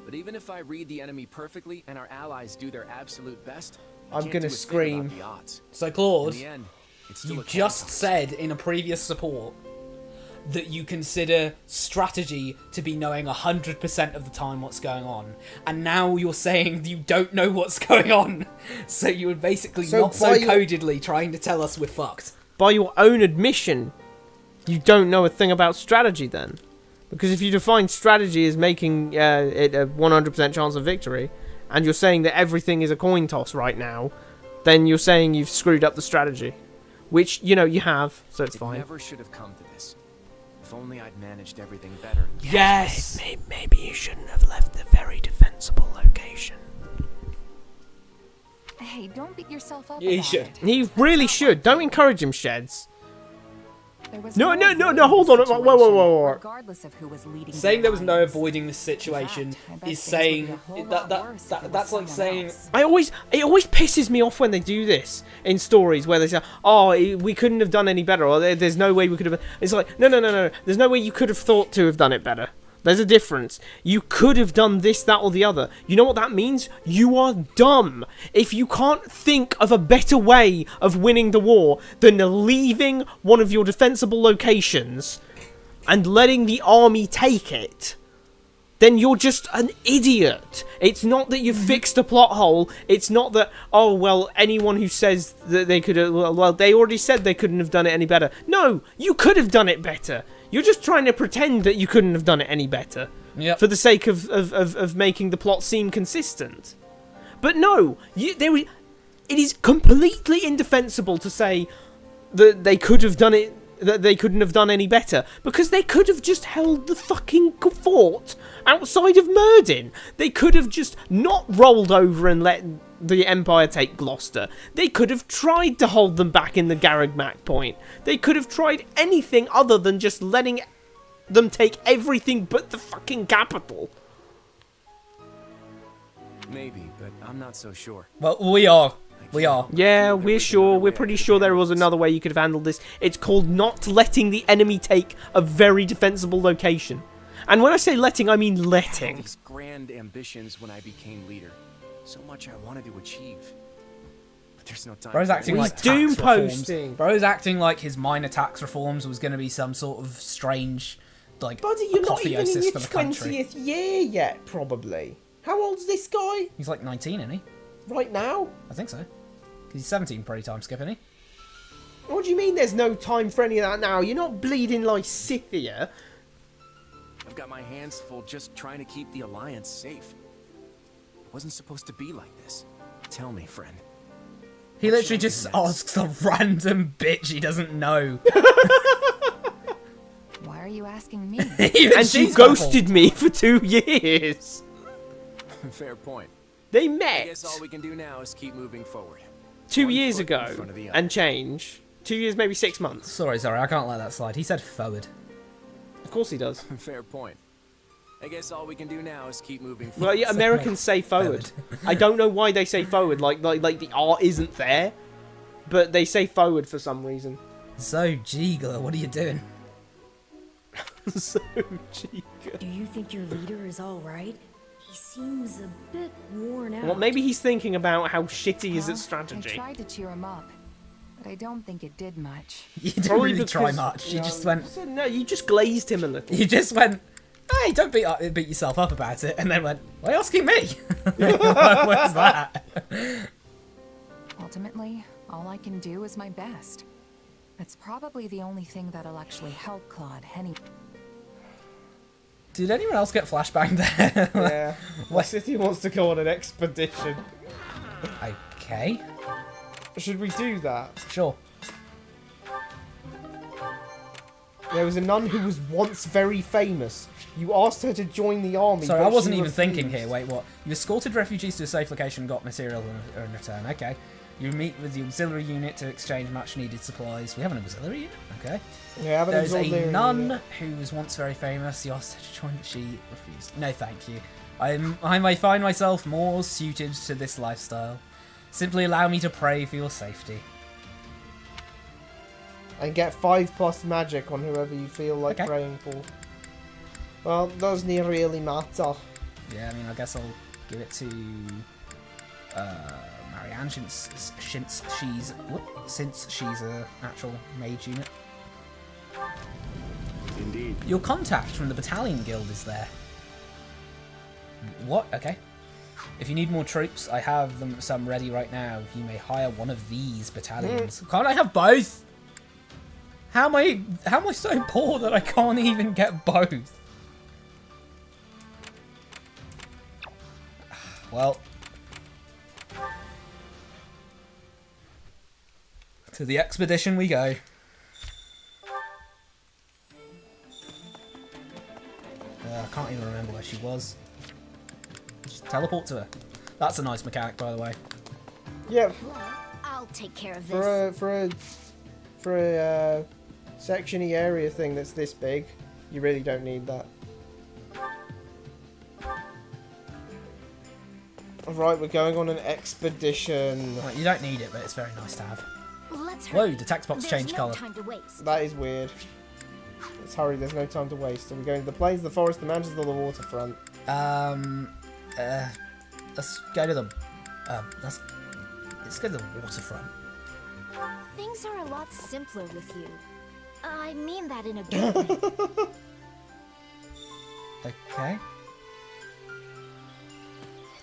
But even if I read the enemy perfectly and our allies do their absolute best, I I'm can't gonna do a thing scream. about the odds. So Claude, In the end, it's still you a coin just toss. said in a previous support that you consider strategy to be knowing 100% of the time what's going on, and now you're saying you don't know what's going on. So you were basically So not so by your- codedly trying to tell us we're fucked. By your own admission, you don't know a thing about strategy then. Because if you define strategy as making it a 100% chance of victory, and you're saying that everything is a coin toss right now, then you're saying you've screwed up the strategy. Which, you know, you have, so it's It fine. never should have come to this. If only I'd managed everything better. Yes! Maybe you shouldn't have left the very defensible location. Hey, don't beat yourself up. Yeah, he about should. it. He really should. Don't encourage him, Sheds. There was No, no hold on. avoiding Whoa. the situation, regardless of who was leading the Saying there was no alliance. avoiding this situation In fact, I bet is things would be saying a whole that, lot worse if it was that's like someone saying else. It always pisses me off when they do this in stories where they say, "Oh, we couldn't have done any better," or "There's no way we could have." It's like, no. There's no way you could have thought to have done it better. There's a difference. You could have done this, that, or the other. You know what that means? You are dumb. If you can't think of a better way of winning the war than leaving one of your defensible locations and letting the army take it, then you're just an idiot. It's not that you've fixed a plot hole. It's not that, oh, well, anyone who says that they could have, well, they already said they couldn't have done it any better. No, you could have done it better. You're just trying to pretend that you couldn't have done it any better. Yep. For the sake of making the plot seem consistent. But no, it is completely indefensible to say that they could have done it, that they couldn't have done any better, because they could have just held the fucking fort outside of Merdin. They could have just not rolled over and let the Empire take Gloucester. They could have tried to hold them back in the Garrigmac point. They could have tried anything other than just letting them take everything but the fucking capital. Maybe, but I'm not so sure. well, we are. Yeah, we're sure. We're pretty sure there was another way you could have handled this. It's called not letting the enemy take a very defensible location. And when I say letting, I mean I had letting. these grand ambitions when I became leader. So much I wanted to achieve. But There's no time. Bro's acting like doom tax reforms. posting. Bro's acting like his minor tax reforms was going to be some sort of strange, like, Buddy, you're not even in apotheosis your for the country. 20th year yet, probably. How old's this guy? He's like 19, isn't he? Right now? I think so. 'Cause he's 17 pretty time skip, isn't he? What do you mean there's no time for any of that now? You're not bleeding like Scythia. I've got my hands full just trying to keep the Alliance safe. It wasn't supposed to be like this. Tell me, friend. He literally just asks a random bitch he doesn't know. Why are you asking me? And she ghosted me for 2 years. Fair point. They I met guess all we can do now is keep moving forward. 2 One years foot in ago front of the other. and change. 2 years, maybe 6 months. Sorry, I can't let that slide. He said forward. Of course he does. Fair point. I guess all we can do now is keep moving forward. Well, yeah, Americans say forward. I don't know why they say forward. Like the R isn't there, but they say forward for some reason. So, Jiggler, what are you doing? So Chica. Do you think your leader is all right? He seems a bit worn out. Well, maybe he's thinking about how shit he is at I strategy. tried to cheer him up, but I don't think it did much. You didn't Probably really try because- much. You no, just went. No, you just glazed him a little. You just went. Hey, don't beat yourself up about it, and then went. Why are you asking me? Where's that? Ultimately, all I can do is my best. That's probably the only thing that'll actually help Claude anyway. Did anyone else get flashbanged there? Yeah. My city wants to go on an expedition. Okay. Should we do that? Sure. There was a nun who was once very famous. You asked her to join the army. Sorry, but I wasn't she even thinking refused. here. Wait, what? You escorted refugees to a safe location and got material in return. Okay. You meet with the auxiliary unit to exchange much needed supplies. We have an auxiliary unit? Okay. Yeah, but There's a auxiliary nun unit. who was once very famous. You asked her to join. She refused. No, thank you. I may find myself more suited to this lifestyle. Simply allow me to pray for your safety. And get 5+ magic on whoever you feel like praying for. Well, doesn't it really matter? Yeah, I mean, I guess I'll give it to Marianne since she's a actual mage unit. Indeed. Your contact from the battalion guild is there. What? Okay. If you need more troops, I have some ready right now. You may hire one of these battalions. Can't I have both? How am I so poor that I can't even get both? Well, to the expedition we go. I can't even remember where she was. Just teleport to her. That's a nice mechanic, by the way. Yeah. I'll take care of this. For a sectiony area thing that's this big, you really don't need that. Right, we're going on an expedition. Right, you don't need it, but it's very nice to have. Let's Whoa, hurry. the text box There's changed no colour. time to waste. That is weird. Let's hurry, there's no time to waste. Are we going to the plains, the forest, the mountains, or the waterfront? Let's go to the, let's go to the waterfront. Things are a lot simpler with you. I mean that in a good way. Okay.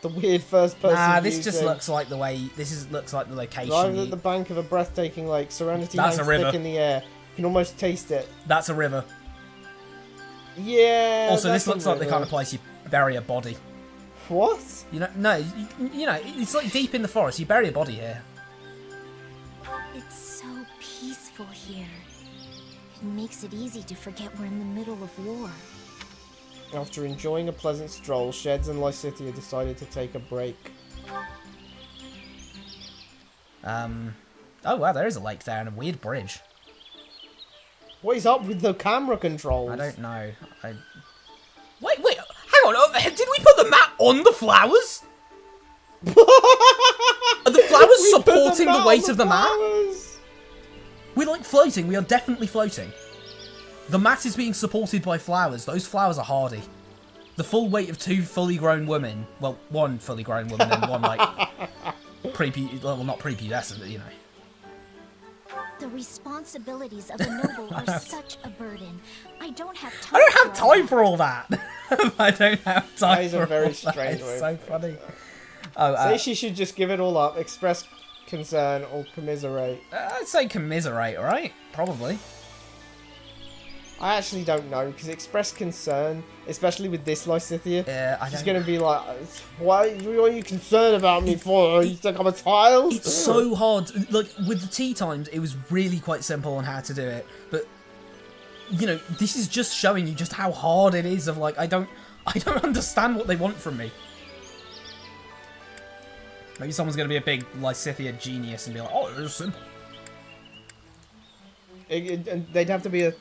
The weird first-person Nah, view this just thing. looks like the way. Looks like the location. Driving at the bank of a breathtaking lake, serenity That's hangs a river. thick in the air. You can almost taste it. That's a river. Yeah. Also, that's this looks a like the kind river. of place you bury a body. What? You know, no, you know, it's like deep in the forest. You bury a body here. It's so peaceful here. It makes it easy to forget we're in the middle of war. After enjoying a pleasant stroll, Sheds and Lysithea decided to take a break. Oh wow, there is a lake there and a weird bridge. What is up with the camera controls? I don't know. Wait, hang on. Did we put the map on the flowers? Are the flowers We put the supporting the map weight on of the mat? flowers. We're like floating. We are definitely floating. The mat is being supported by flowers. Those flowers are hardy. The full weight of two fully grown women. Well, one fully grown woman and one like well, not prepubescent, but you know. The responsibilities of a noble are such a burden. I don't have time. I don't have time for all that. I don't have time. That is for a very all strange that. way. It's so funny. Say she should just give it all up, express concern, or commiserate. I'd say commiserate, alright? Probably. I actually don't know, because express concern, especially with this Lysithea, she's going to be like, what are you concerned about me for? You think I'm a child? It's so hard. Like, with the tea times, it was really quite simple on how to do it. But, you know, this is just showing you just how hard it is of, like, I don't understand what they want from me. Maybe someone's going to be a big Lysithea genius and be like, oh, it's simple. They'd have to be a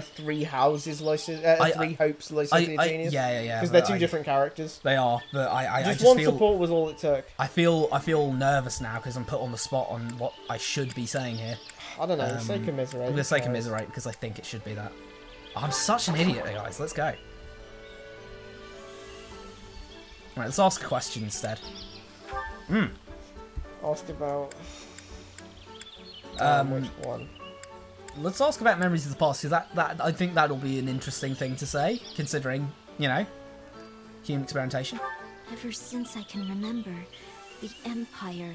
three houses Lysithea, three hopes Lysithea genius. Yeah. Because they're two different characters. They are, but I just just one feel, support was all it took. I feel nervous now because I'm put on the spot on what I should be saying here. I don't know. Say commiserate. I'm gonna say commiserate because I think it should be that. I'm such an idiot, guys. Let's go. Right, let's ask a question instead. Ask about. Which one? Let's ask about memories of the past, because that I think that'll be an interesting thing to say, considering, you know, human experimentation. Ever since I can remember, the Empire...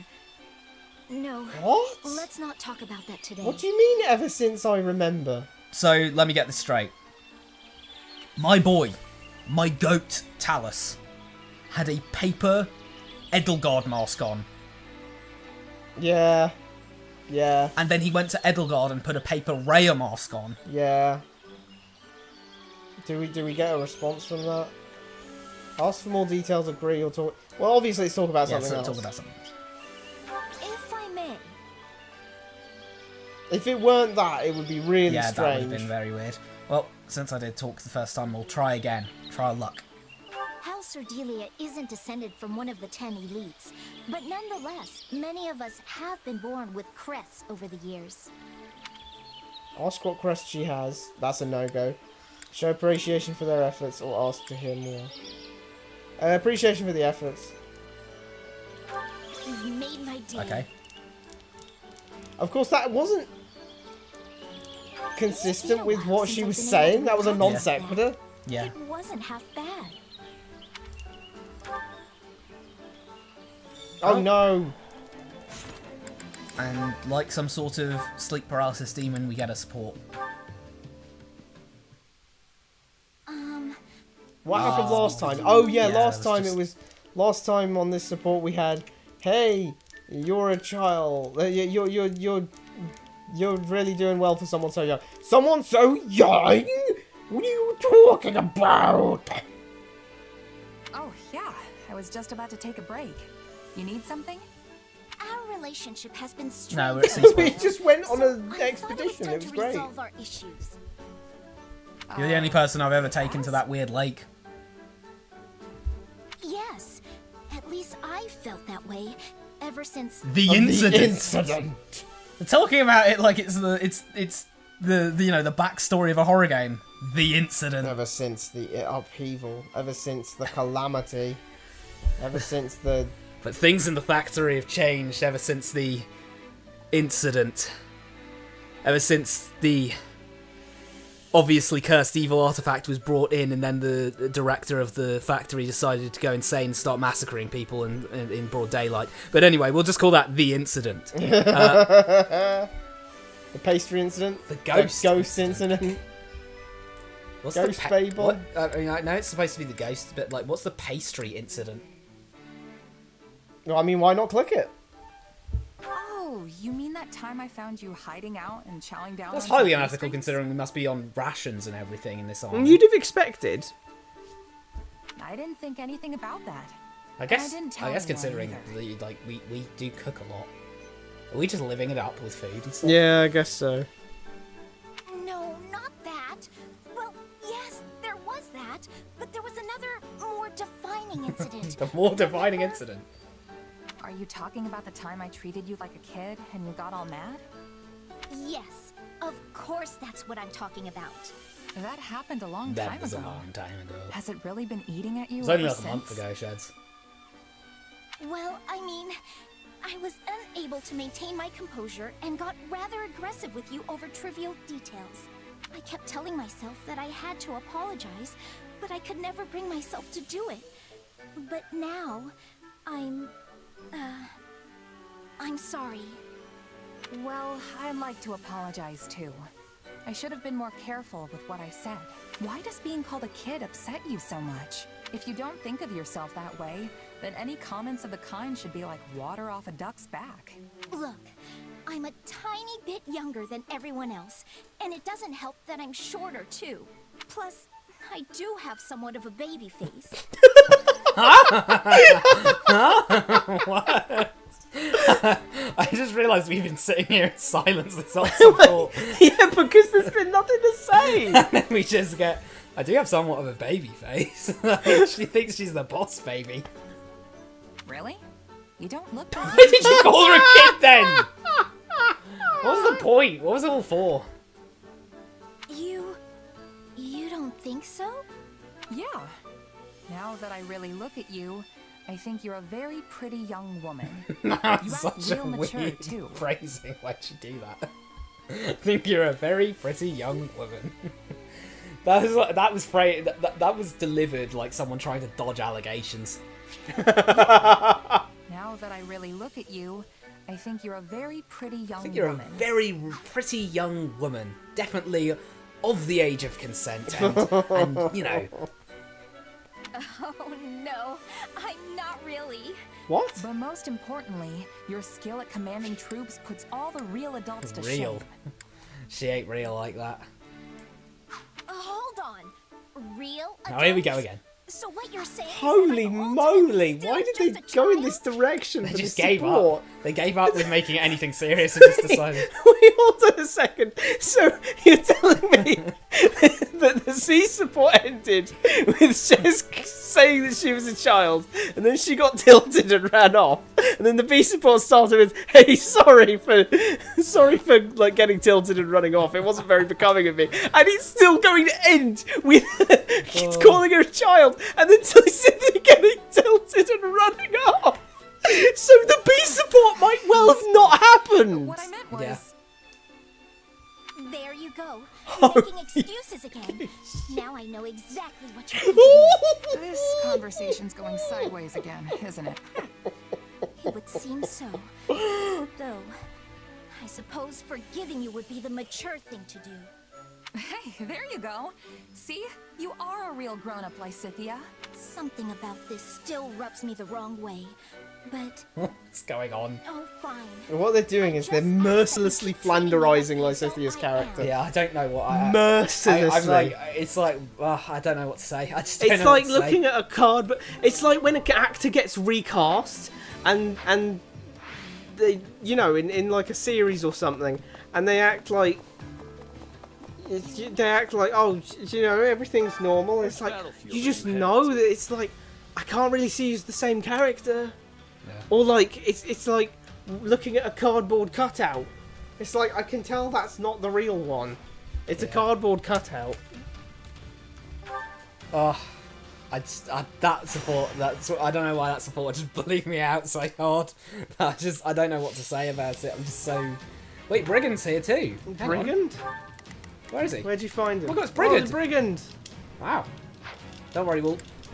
No. What? Let's not talk about that today. What do you mean, ever since I remember? So, let me get this straight. My boy, my goat, Talus, had a paper Edelgard mask on. Yeah. Yeah. And then he went to Edelgard and put a paper Rhea mask on. Yeah. Do we get a response from that? Ask for more details, agree, or talk... Well, obviously it's talk about something else. Talk about something else. If I may. If it weren't that, it would be really strange. Yeah, that would have been very weird. Well, since I did talk the first time, we'll try again. Try our luck. House Ordelia isn't descended from one of the 10 elites, but nonetheless, many of us have been born with crests over the years. Ask what crest she has. That's a no-go. Show appreciation for their efforts, or ask to hear more. Appreciation for the efforts. You've made my day. Okay. Of course, that wasn't consistent with what she was saying. That was a non sequitur. Yeah. It wasn't half bad. Oh no! And like some sort of sleep paralysis demon, we get a support. What happened last time? Oh yeah, last time it was... Last time on this support we had, hey, you're a child. You're really doing well for someone so young. Someone so young? What are you talking about? Oh, yeah. I was just about to take a break. You need something? Our relationship has been No, strained. we're at ceasefire. We just went on an I expedition. thought It was to great. resolve our issues. You're the only person I've ever taken to that weird lake. Yes, at least I felt that way ever since The incident. They're talking about it like it's the you know, the backstory of a horror game. The incident. Ever since the upheaval, ever since the calamity, ever since the... But things in the factory have changed ever since the incident. Ever since the obviously cursed evil artifact was brought in, and then the director of the factory decided to go insane and start massacring people in broad daylight. But anyway, we'll just call that the incident. The pastry incident? The ghost incident? What's Ghost the Babel? What? I mean, I know it's supposed to be the ghost, but like, what's the pastry incident? No, I mean, why not click it? Oh, you mean that time I found you hiding out and chowing down That's on highly some unethical pastries? considering we must be on rations and everything in this army. You'd have expected. I didn't think anything about that. I guess didn't tell anyone considering either. like we do cook a lot. Are we just living it up with food and stuff? Yeah, I guess so. No, not that. Well, yes, there was that, but there was another more defining incident. The more defining incident. Are you talking about the time I treated you like a kid and you got all mad? Yes, of course that's what I'm talking about. That happened a long That time was ago. a long time ago. Has it really been eating at you It was only ever like a month since? ago, Sheds. Well, I mean, was unable to maintain my composure and got rather aggressive with you over trivial details. I kept telling myself that I had to apologize, but I could never bring myself to do it. But now, I'm sorry. Well, I'd like to apologize too. I should have been more careful with what I said. Why does being called a kid upset you so much? If you don't think of yourself that way, then any comments of the kind should be like water off a duck's back. Look, I'm a tiny bit younger than everyone else, and it doesn't help that I'm shorter too. Plus, I do have somewhat of a baby face. What? I just realised we've been sitting here in silence this whole support. Yeah, because there's been nothing to say. And then we just get, I do have somewhat of a baby face. She thinks she's the boss baby. Really? You don't look Why did you call her a kid then? What was the point? What was it all for? You don't think so? Yeah. Now that I really look at you, I think you're a very pretty young woman. That's You such act a real mature weird too. phrasing. Why'd you do that? I think you're a very pretty young woman. That was delivered like someone trying to dodge allegations. Now that I really look at you, I think you're a very pretty young I think you're woman. a very pretty young woman. Definitely of the age of consent and you know. Oh no, I'm not really. What? But most importantly, your skill at commanding troops puts all the real adults to Real. shame. She ain't real like that. Hold on. Real? Oh, here we go again. So what you're saying Holy moly! Why did they go in this direction They for just the gave support? up. They gave up with making it anything serious and just decided. Wait, hold on a second. So you're telling me that the C support ended with Jess saying that she was a child, and then she got tilted and ran off, and then the B support started with, "Hey, sorry for like getting tilted and running off. It wasn't very becoming of me," and it's still going to end with kids calling her a child, and then Cynthia getting tilted and running off. So the B support might well have not happened. What I meant was... Yeah. There you go. You're making excuses again. Now I know exactly what you're thinking. This conversation's going sideways again, isn't it? It would seem so. Though, I suppose forgiving you would be the mature thing to do. Hey, there you go. See? You are a real grown-up, Lysithia. Something about this still rubs me the wrong way. But... What's going on? Oh, fine. What they're doing is they're mercilessly flanderizing Lysithia's character. Yeah, I don't know what I... Mercilessly. I'm like, it's like, I don't know what to say. I just don't It's know like what to looking say. at a card, but it's like when an actor gets recast and they, you know, in like a series or something, and they act like, oh, you know, everything's normal. It's like you just know that it's like I can't really see you as the same character, or like it's like looking at a cardboard cutout. It's like I can tell that's not the real one. It's a cardboard cutout. Oh, that support. I don't know why that support just blew me out so hard. I don't know what to say about it. I'm just so. Wait, Brigand's here too. Hang on. Brigand? Where is he? Where'd you find him? Look, it's Brigand. Oh, it's Brigand. Wow. Don't worry,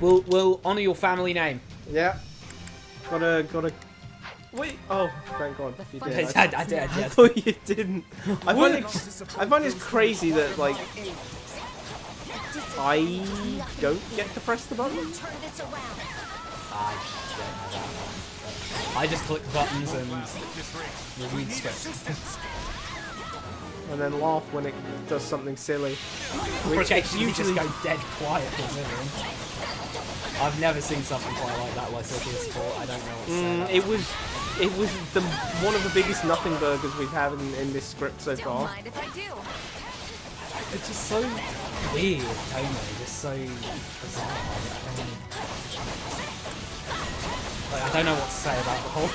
we'll honour your family name. Yeah. Gotta. Wait. Oh, thank God you did. I did. I thought you didn't. I find it crazy that like I don't get to press the button. I just click buttons and read script. And then laugh when it does something silly. Which usually just go dead quiet considering. I've never seen something quite like that, like Sylvia's support. I don't know what to say. It was one of the biggest nothing burgers we've had in this script so far. Don't mind if I do. It's just so weird, tonally, just so bizarre. I don't know what to say about the whole.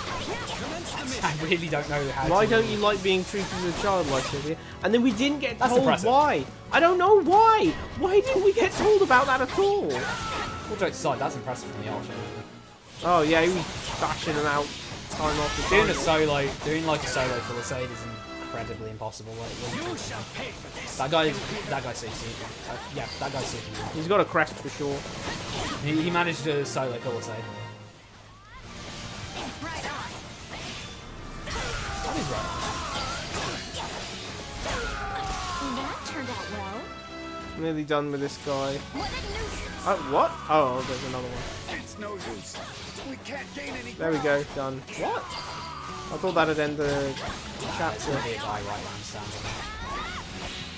I really don't know how. Why don't you like being treated as a child, like Sylvia? And then we didn't get That's told impressive. why. I don't know why. Why didn't we get told about that at all? All jokes aside, that's impressive from the archer. Oh yeah, he was bashing them out time after Doing time. doing like a solo Palisade is incredibly impossible. Like, that guy's super. Yeah, that guy's super. He's got a crest for sure. He managed to solo Palisade. That is right. That turned out well. Nearly done with this guy. What a nuisance. What? Oh, there's another one. It's no use. We can't gain any There we go, done. What? I thought that'd end the chapter. Right hand stands on that.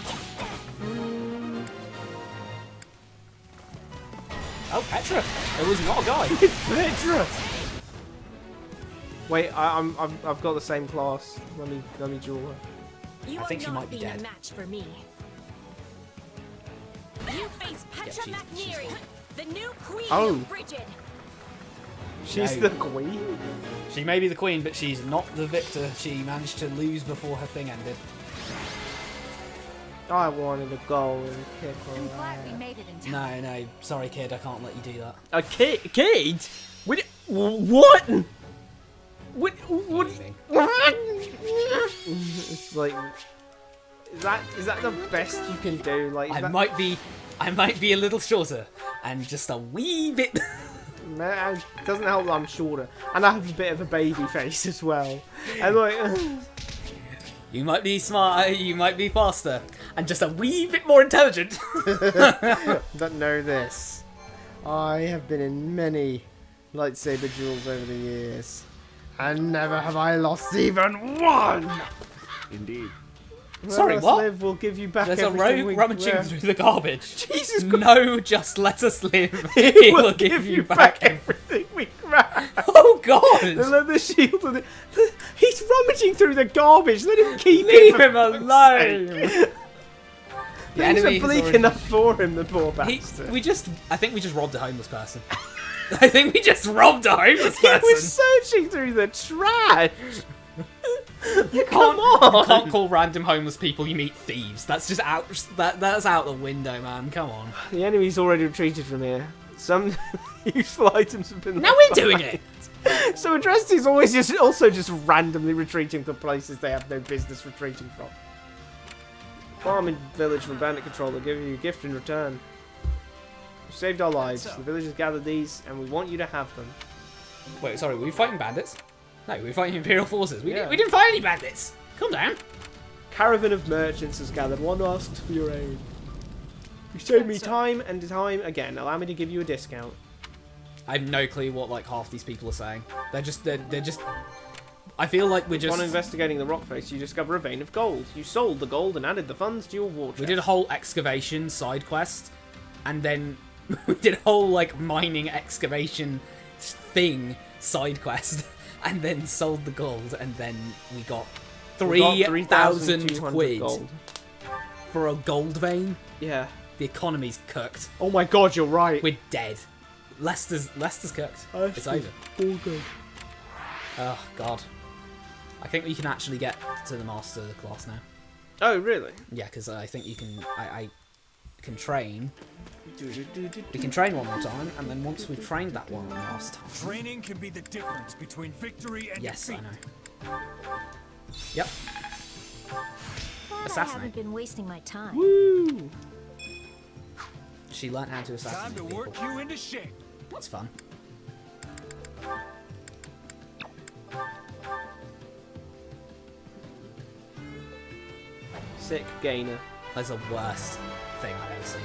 Oh, Petra! It was not a guy. Petra. Wait, I've got the same class. Let me duel her. You I think are she not might be being dead. a match for me. You face Petra she's McNeary, the new queen Oh. of Frigid. She's No. the queen. She may be the queen, but she's not the victor. She managed to lose before her thing ended. I wanted to go and kick her. I'm glad we made it in time. No, sorry kid, I can't let you do that. A kid? What? What? Leaving. It's like, is that the best you can do? Like, I might be a little shorter, and just a wee bit. Man, it doesn't help that I'm shorter, and I have a bit of a baby face as well. And like, You might be smarter, you might be faster, and just a wee bit more intelligent. but know this, I have been in many lightsaber duels over the years, and never have I lost even one. Indeed. Sorry, Let us what? Live, we'll give you back There's a everything rogue we- rummaging yeah. through the garbage. Jesus No, just let us live. He will give you back everything we grab. Oh God! And let the shield and he's rummaging through the garbage. Let him keep Leave it. him alone. Things are bleak enough for him, the poor bastard. I think we just robbed a homeless person. I think we just robbed a homeless He person. was searching through the trash. You Come on. You can't call random homeless people you meet thieves. That's just out. That's out the window, man. Come on. The enemy's already retreated from here. Some useful items have been. Now we're doing it. So Adresti's always just randomly retreating to places they have no business retreating from. Farm and village from bandit control. They'll give you a gift in return. You saved our lives. The villagers gathered these, and we want you to have them. Wait, sorry. Were we fighting bandits? No, we were fighting Imperial forces. We Yeah. didn't fight any bandits. Calm down. Caravan of merchants has gathered. One asks for your aid. You saved me time and time again. Allow me to give you a discount. I have no clue what like half these people are saying. They're just. I feel like we're just. Upon investigating the rock face, you discover a vein of gold. You sold the gold and added the funds to your war chest. We did a whole excavation side quest, and then we did a whole like mining excavation thing side quest, and then sold the gold, and then we got 3,000 quid gold. for a gold vein. Yeah. The economy's cooked. Oh my god, you're right. We're dead. Lester's cooked. It's over. All good. Oh god. I think we can actually get to the master class now. Oh really? Yeah, because I think you can. I can train. We can train one more time, and then once we've trained that one last time. Training can be the difference between victory and Yes, defeat. I know. Yep. Glad I Assassinate. haven't been wasting my time. Woo! She learnt how to assassinate Time to work people. you into shape. That's fun. Sick gainer. That's the worst thing I've ever seen.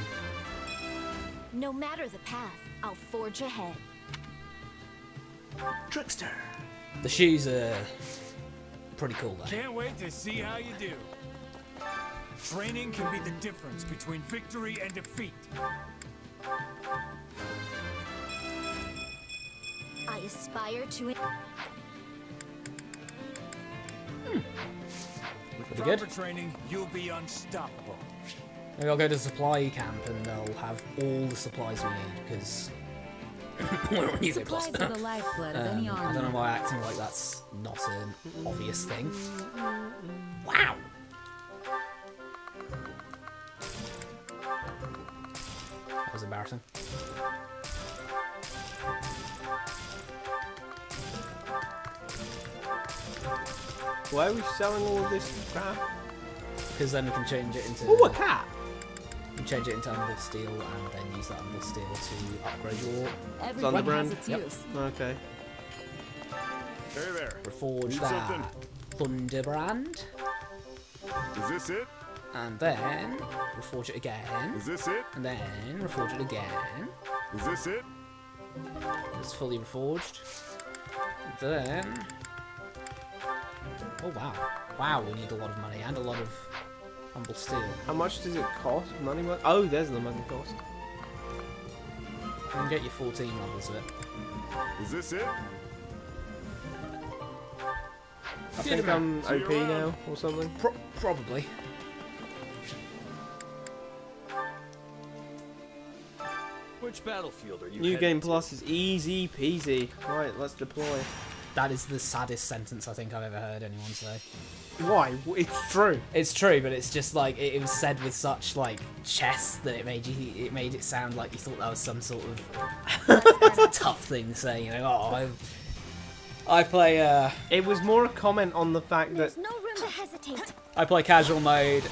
No matter the path, I'll forge ahead. Trickster. The shoes are pretty cool though. Can't wait to see how you do. Training can be the difference between victory and defeat. I aspire to. With Pretty proper good. training, you'll be unstoppable. Maybe I'll go to supply camp and they'll have all the supplies we need because we're on Evo Plus. Supplies are the lifeblood of any I army. don't know why acting like that's not an obvious thing. Wow. That was embarrassing. Why are we selling all of this crap? Because then we can change it into. Oh, a cat! You can change it into Humble Steel and then use that Humble Steel to upgrade your Thunderbrand. Yep. Okay. Hey there. Reforge Need that something? Thunderbrand. Is this it? And then reforge it again. Is this it? And then reforge it again. Is this it? It's fully reforged. And then. Oh wow. Wow, we need a lot of money and a lot of Humble Steel. How much does it cost? Money? Oh, there's the money cost. You can get your 14 levels of it. Is this it? I think I'm OP now, or something. Probably. Which battlefield are you New heading Game to? Plus is easy peasy. Right, let's deploy. That is the saddest sentence I think I've ever heard anyone say. Why? It's true. It's true, but it's just like it was said with such like chest that it made it sound like you thought that was some sort of tough thing to say. You know, oh, I play. It was more a comment on the fact that No room to hesitate. I play casual mode.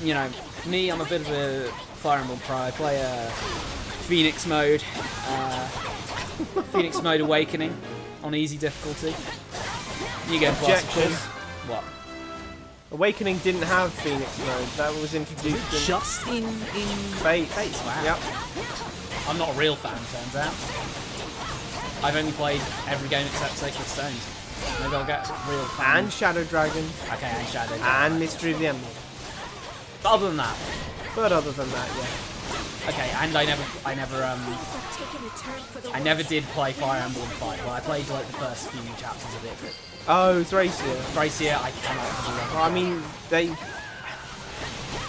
You know, me, I'm a bit of a Fire Emblem pro. I play Phoenix mode. Phoenix mode Awakening on easy difficulty. You get objection. What? Awakening didn't have Phoenix mode. That was introduced just in Fate. Wow. Yep. I'm not a real fan, turns out. I've only played every game except Sacred Stones. Maybe I'll get real fan. And Shadow Dragon. Okay, and Shadow Dragon. And Mystery of the Emerald. But other than that. But other than that, yeah. Okay, and I never did play Fire Emblem 5. Well, I played like the first few chapters of it, but Oh, Thracia. Thracia, I cannot do that. Well, I mean, they.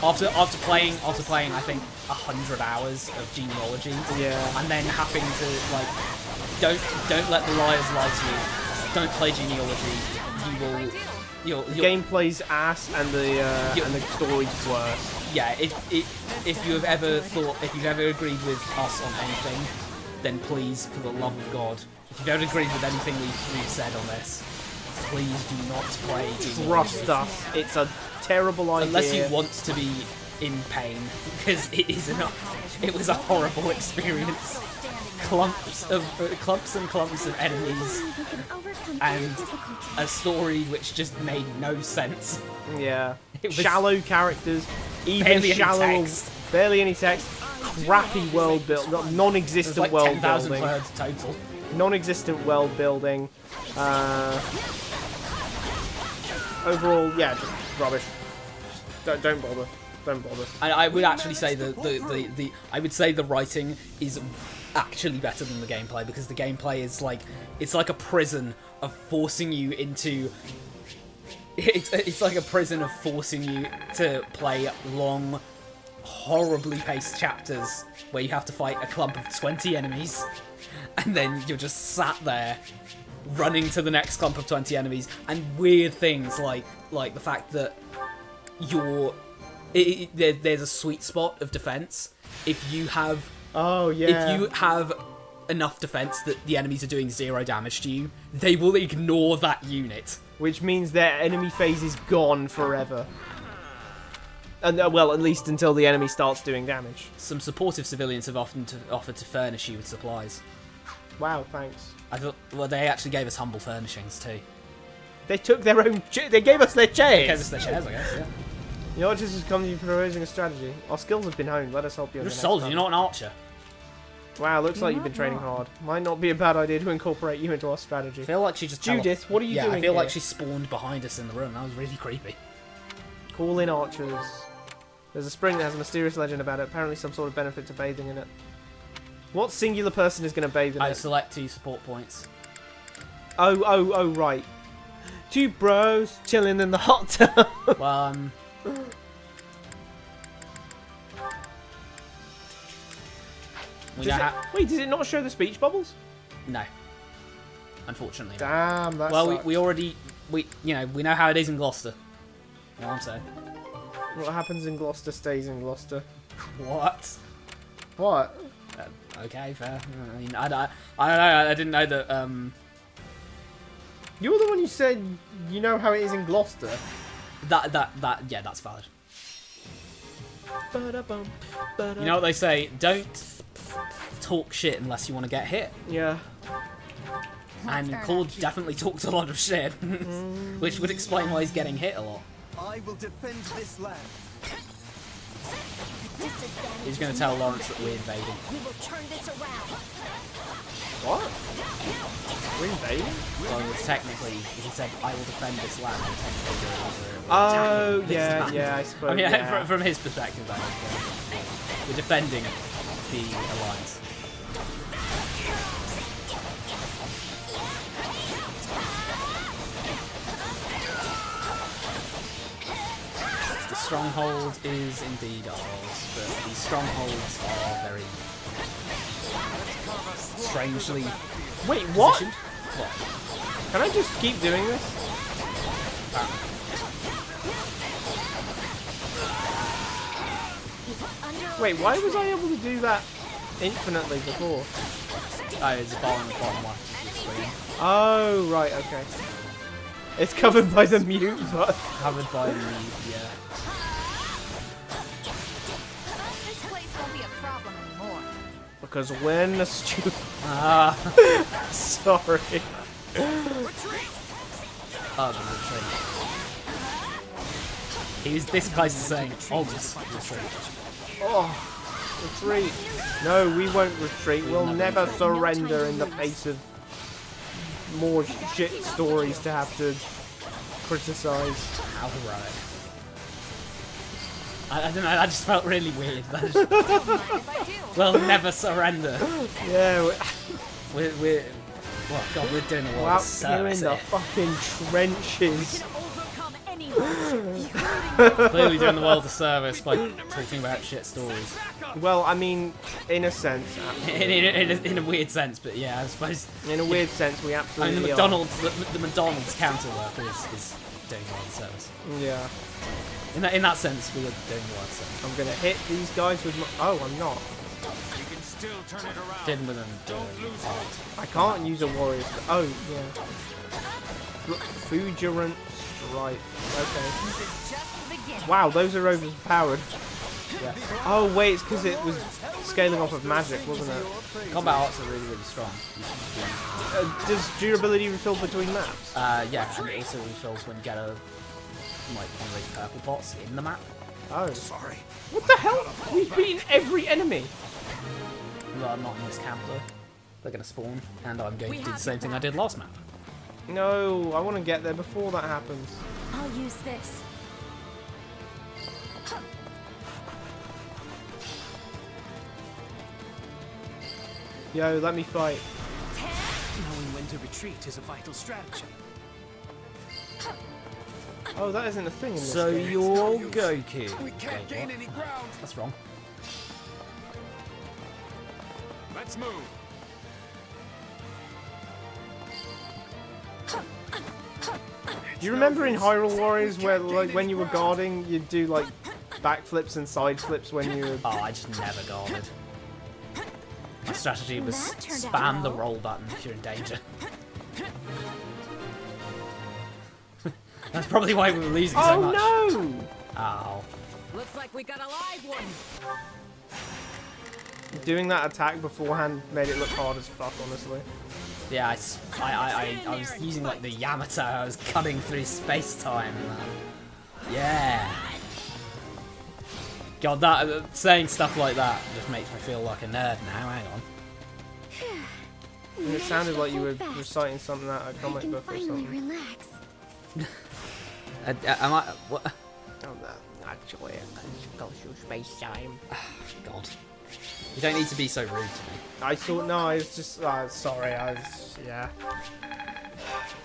After playing, I think 100 hours of genealogy. Yeah. And then having to like, don't let the liars lie to you. Don't play genealogy. Your gameplay's ass and the story's worse. Yeah, if you've ever agreed with us on anything, then please, for the love of God, if you've ever agreed with anything we've said on this, please do not play genealogy. Trust us, it's a terrible idea. Unless you want to be in pain, because it was a horrible experience. Clumps and clumps of enemies, and a story which just made no sense. Yeah. It was shallow characters, even shallow, barely any text, crappy world build, non-existent like world 10,000 building. words total. Non-existent world building. Overall, yeah, just rubbish. Don't bother. Don't bother. I would actually say the writing is actually better than the gameplay, because the gameplay is like, it's like a prison of forcing you into. It's like a prison of forcing you to play long, horribly paced chapters where you have to fight a clump of 20 enemies, and then you're just sat there running to the next clump of 20 enemies, and weird things like the fact that there's a sweet spot of defense. If you have enough defense that the enemies are doing 0 damage to you, they will ignore that unit. Which means their enemy phase is gone forever. And well, at least until the enemy starts doing damage. Some supportive civilians have often offered to furnish you with supplies. Wow, thanks. I thought, well, they actually gave us humble furnishings too. They took their own. They gave us their chairs. They gave us their chairs, I guess. Yeah. The archers has come to you proposing a strategy. Our skills have been honed. Let us help you. You're a soldier. You're not an archer. Wow, looks like you've been training hard. Might not be a bad idea to incorporate you into our strategy. I feel like she just Judith, what are you doing I feel here? like she spawned behind us in the room. That was really creepy. Call in archers. There's a spring that has a mysterious legend about it. Apparently some sort of benefit to bathing in it. What singular person is going to bathe in it? I select 2 support points. Oh, right. 2 bros chilling in the hot tub. Well, Wait, does it not show the speech bubbles? No. Unfortunately. Damn, that well, sucks. we already we know how it is in Gloucester. You know what I'm saying? What happens in Gloucester stays in Gloucester. What? What? Okay, fair. I mean, I don't know. I didn't know that. You're the one who said you know how it is in Gloucester. Yeah, that's valid. You know what they say? Don't talk shit unless you want to get hit. Yeah. And Claude definitely talked a lot of shit, which would explain why he's getting hit a lot. I will defend this land. He's going to tell Lawrence that we're invading. We will turn this around. What? We're invading? Well, technically, he said, I will defend this land. And technically, Oh, attacking this yeah, land. yeah, I suppose. I mean, yeah. from his perspective, that is, we're defending the alliance. The stronghold is indeed ours, but these strongholds are very strangely Wait, what? positioned. What? Can I just keep doing this? Wait, why was I able to do that infinitely before? Oh, it's a bar on the bottom left of the screen. Oh, right, okay. It's covered by the mute button. Covered by the yeah. This place won't be a problem anymore. Because when the stupid... Ah. Sorry. Oh, the retreat. This guy's saying, oh, just retreat. Oh, retreat. No, we won't retreat. We'll never surrender in the face of more shit stories to have to criticize. How heroic. I don't know, that just felt really weird. We'll never surrender. Yeah, we're well, God, we're doing the we're world out a here service in the here. fucking trenches. Clearly doing the world a service by talking about shit stories. Well, I mean, in a sense. In a weird sense, but yeah, I suppose. In a weird sense, we absolutely I mean, are. the McDonald's counter worker is doing the world a service. Yeah. In that sense, we are doing the world a service. I'm gonna hit these guys with my... Oh, I'm not. You can still turn it around. Didn't with them. I can't use a warrior... Oh, yeah. Fugurant Strike. Okay. Wow, those are overpowered. Yeah. Oh, wait, it's because it was scaling off of magic, wasn't it? Combat arts are really, really strong. Does durability refill between maps? Yeah, and it also refills when you get one of those purple pots in the map. Oh. Sorry. What the hell? We've beaten every enemy! Well, not in this camp though. They're going to spawn, and I'm going to do the same thing I did last map. No, I want to get there before that happens. I'll use this. Yo, let me fight. Knowing when to retreat is a vital strategy. Oh, that isn't a thing in this So game. you're Goku. We can't gain any ground. That's wrong. Let's move. Do you remember in Hyrule Warriors where, like, when you were guarding, you'd do, like, backflips and side flips when you were... Oh, I just never guarded. My strategy was spam the roll button if you're in danger. That's probably why we were losing so much. Oh, no! Ow. Looks like we got a live one. Doing that attack beforehand made it look hard as fuck, honestly. Yeah, I was using like the Yamato, I was cutting through space-time. Yeah. God, that saying stuff like that just makes me feel like a nerd now, hang on. And it sounded like you were reciting something out of a comic book or something. Relax. Am I... What? Oh, no, actually, go through space-time. God. You don't need to be so rude to me. I thought, no, I was just, sorry, I was, yeah.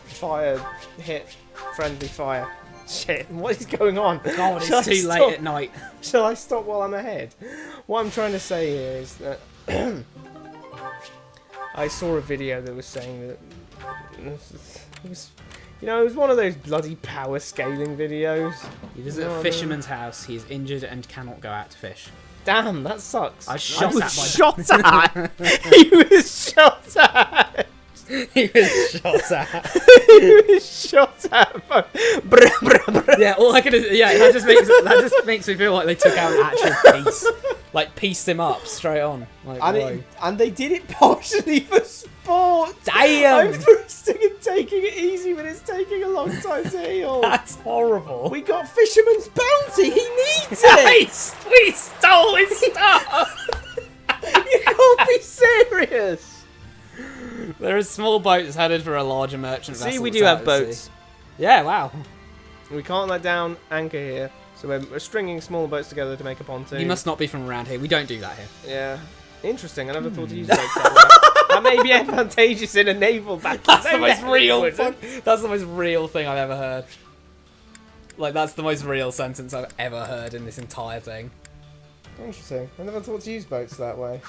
Fire, hit, friendly fire. Shit, what is going on? God, it's too late at night. Shall I stop while I'm ahead? What I'm trying to say here is that I saw a video that was saying that it was, you know, it was one of those bloody power scaling videos. You visit a fisherman's house, he is injured and cannot go out to fish. Damn, that sucks. I was shot at by shot at. He was shot at. He was shot at. He was shot at. But Yeah, all I could. Yeah, that just makes me feel like they took out an actual piece, like pieced him up straight on. Like, and they did it partially for sport. Damn! I'm thrusting and taking it easy, but it's taking a long time to heal. That's horrible. We got Fisherman's Bounty. He needs it. We stole his stuff. You can't be serious. There are small boats headed for a larger merchant vessel. See, we do have boats. Yeah, wow. We can't let down anchor here, so we're stringing small boats together to make a pontoon. You must not be from around here. We don't do that here. Yeah. Interesting. I never thought to use boats that way. That may be advantageous in a naval battle. That's the most real. That's the most real thing I've ever heard. Like, that's the most real sentence I've ever heard in this entire thing. Interesting. I never thought to use boats that way.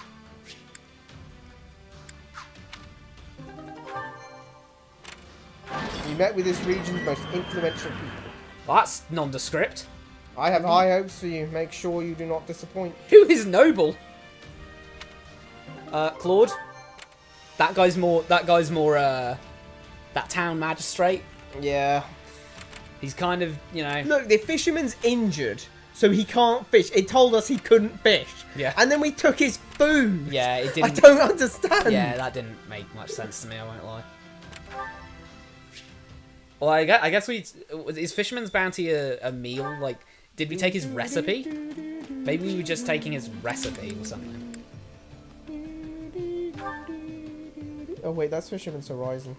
You met with this region's most influential people. Well, that's nondescript. I have high hopes for you. Make sure you do not disappoint. Who is noble? Claude. That guy's more. That town magistrate. Yeah. He's kind of, you know. Look, the fisherman's injured, so he can't fish. It told us he couldn't fish. Yeah. And then we took his food. Yeah, it didn't. I don't understand. Yeah, that didn't make much sense to me. I won't lie. Well, I guess is Fisherman's Bounty a meal? Like, did we take his recipe? Maybe we were just taking his recipe or something. Oh wait, that's Fisherman's Horizon.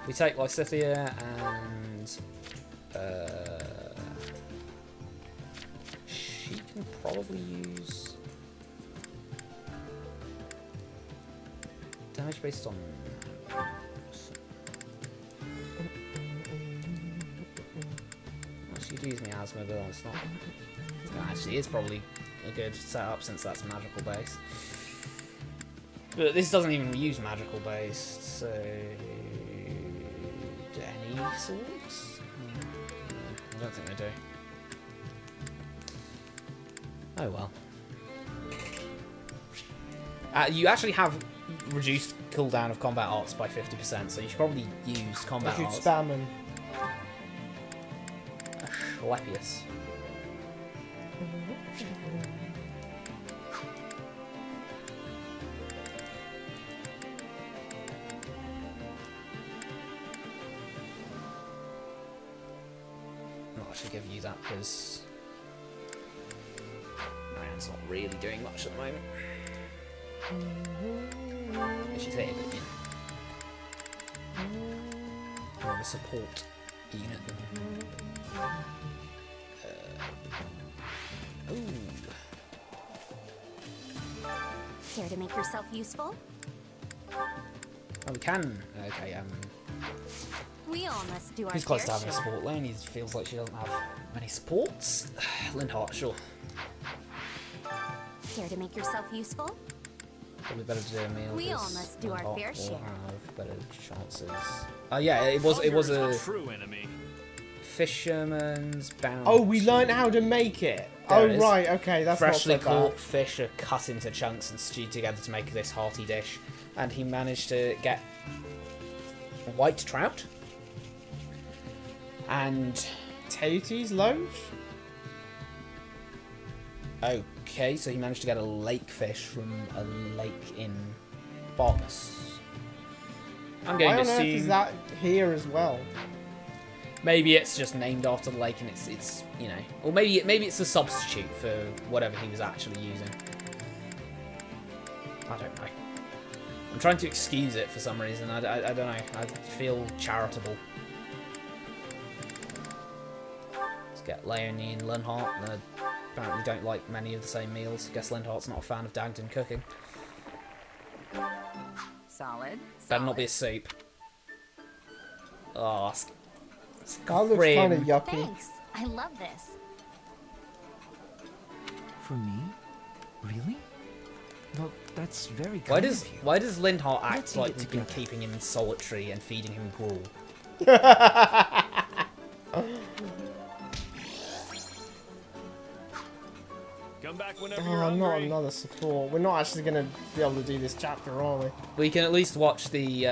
We take Lysithia and she can probably use damage based on. She could use miasma, but it's not. Actually, it's probably a good setup since that's magical based. But this doesn't even use magical based, so any sorts? I don't think they do. Oh well. You actually have reduced cooldown of combat arts by 50%, so you should probably use combat arts. You should spam them. Schleppius. I'm not actually giving you that because Ryan's not really doing much at the moment. She's here, but you know, more of a support unit than. Care to make yourself useful? Oh, we can. Okay, We all must do our who's close to fair having a share. support lane? He feels like she doesn't have many supports. Lindhart, sure. Care to make yourself useful? Probably better to do a meal. We all must do our Lindhart fair will share. have better chances. Oh yeah, it was a true enemy. Fisherman's Bounty. Oh, we learned how to make it. There Oh it is. right, okay, that's Freshly not so bad. caught fish are cut into chunks and stewed together to make this hearty dish. And he managed to get white trout and Teotihuacan's loach. okay, so he managed to get a lake fish from a lake in Fargus. I'm going Why to on earth assume is that here as well? maybe it's just named after the lake and it's you know, or maybe it's a substitute for whatever he was actually using. I don't know. I'm trying to excuse it for some reason. I don't know. I feel charitable. Let's get Leonie and Lindhart. They apparently don't like many of the same meals. I guess Lindhart's not a fan of Dagden cooking. Solid. Better not be a soup. Oh, That looks kind of yucky. Thanks. I love this. For me? Really? Well, that's very Why kind does of you. Lindhart act Let's eat like it we've been together. keeping him solitary and feeding him gruel? Come back back whenever Oh, you're not hungry. another support. We're not actually going to be able to do this chapter, are we? We can at least watch the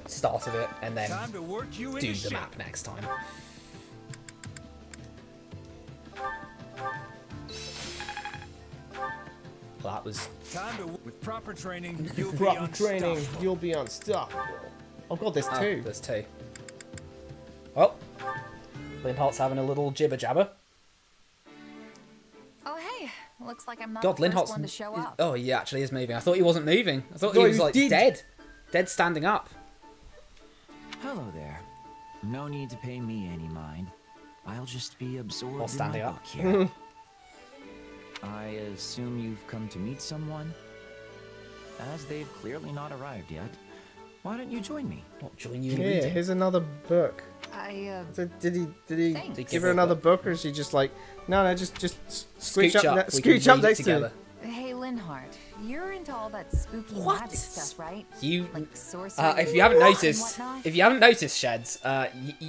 start of it and then Time to work you do into the shape. map next time. Well, that was Time to with proper training, you'll be Proper unstoppable. training, you'll be unstoppable. Oh god, there's two. There's two. Well, Linhart's having a little jibber jabber. Oh, hey. Looks like I'm not God, the first Linhart's one to show up. Oh, he actually is moving. I thought he wasn't moving. I thought No, he was he like did. dead standing up. Hello there. No need to pay me any mind. I'll just be absorbed While in standing my up. book here. I assume you've come to meet someone? As they've clearly not arrived yet, why don't you join me? What, join you in Here, reading? here's another book. Did he Thanks. give her another book, or is he just like, no, just scooch up, we can scooch up read it next to together. Hey, Linhart, you're into all that spooky What? magic stuff, right? You, Like sorcery if you haven't and noticed, whatnot? if you haven't noticed, Sheds,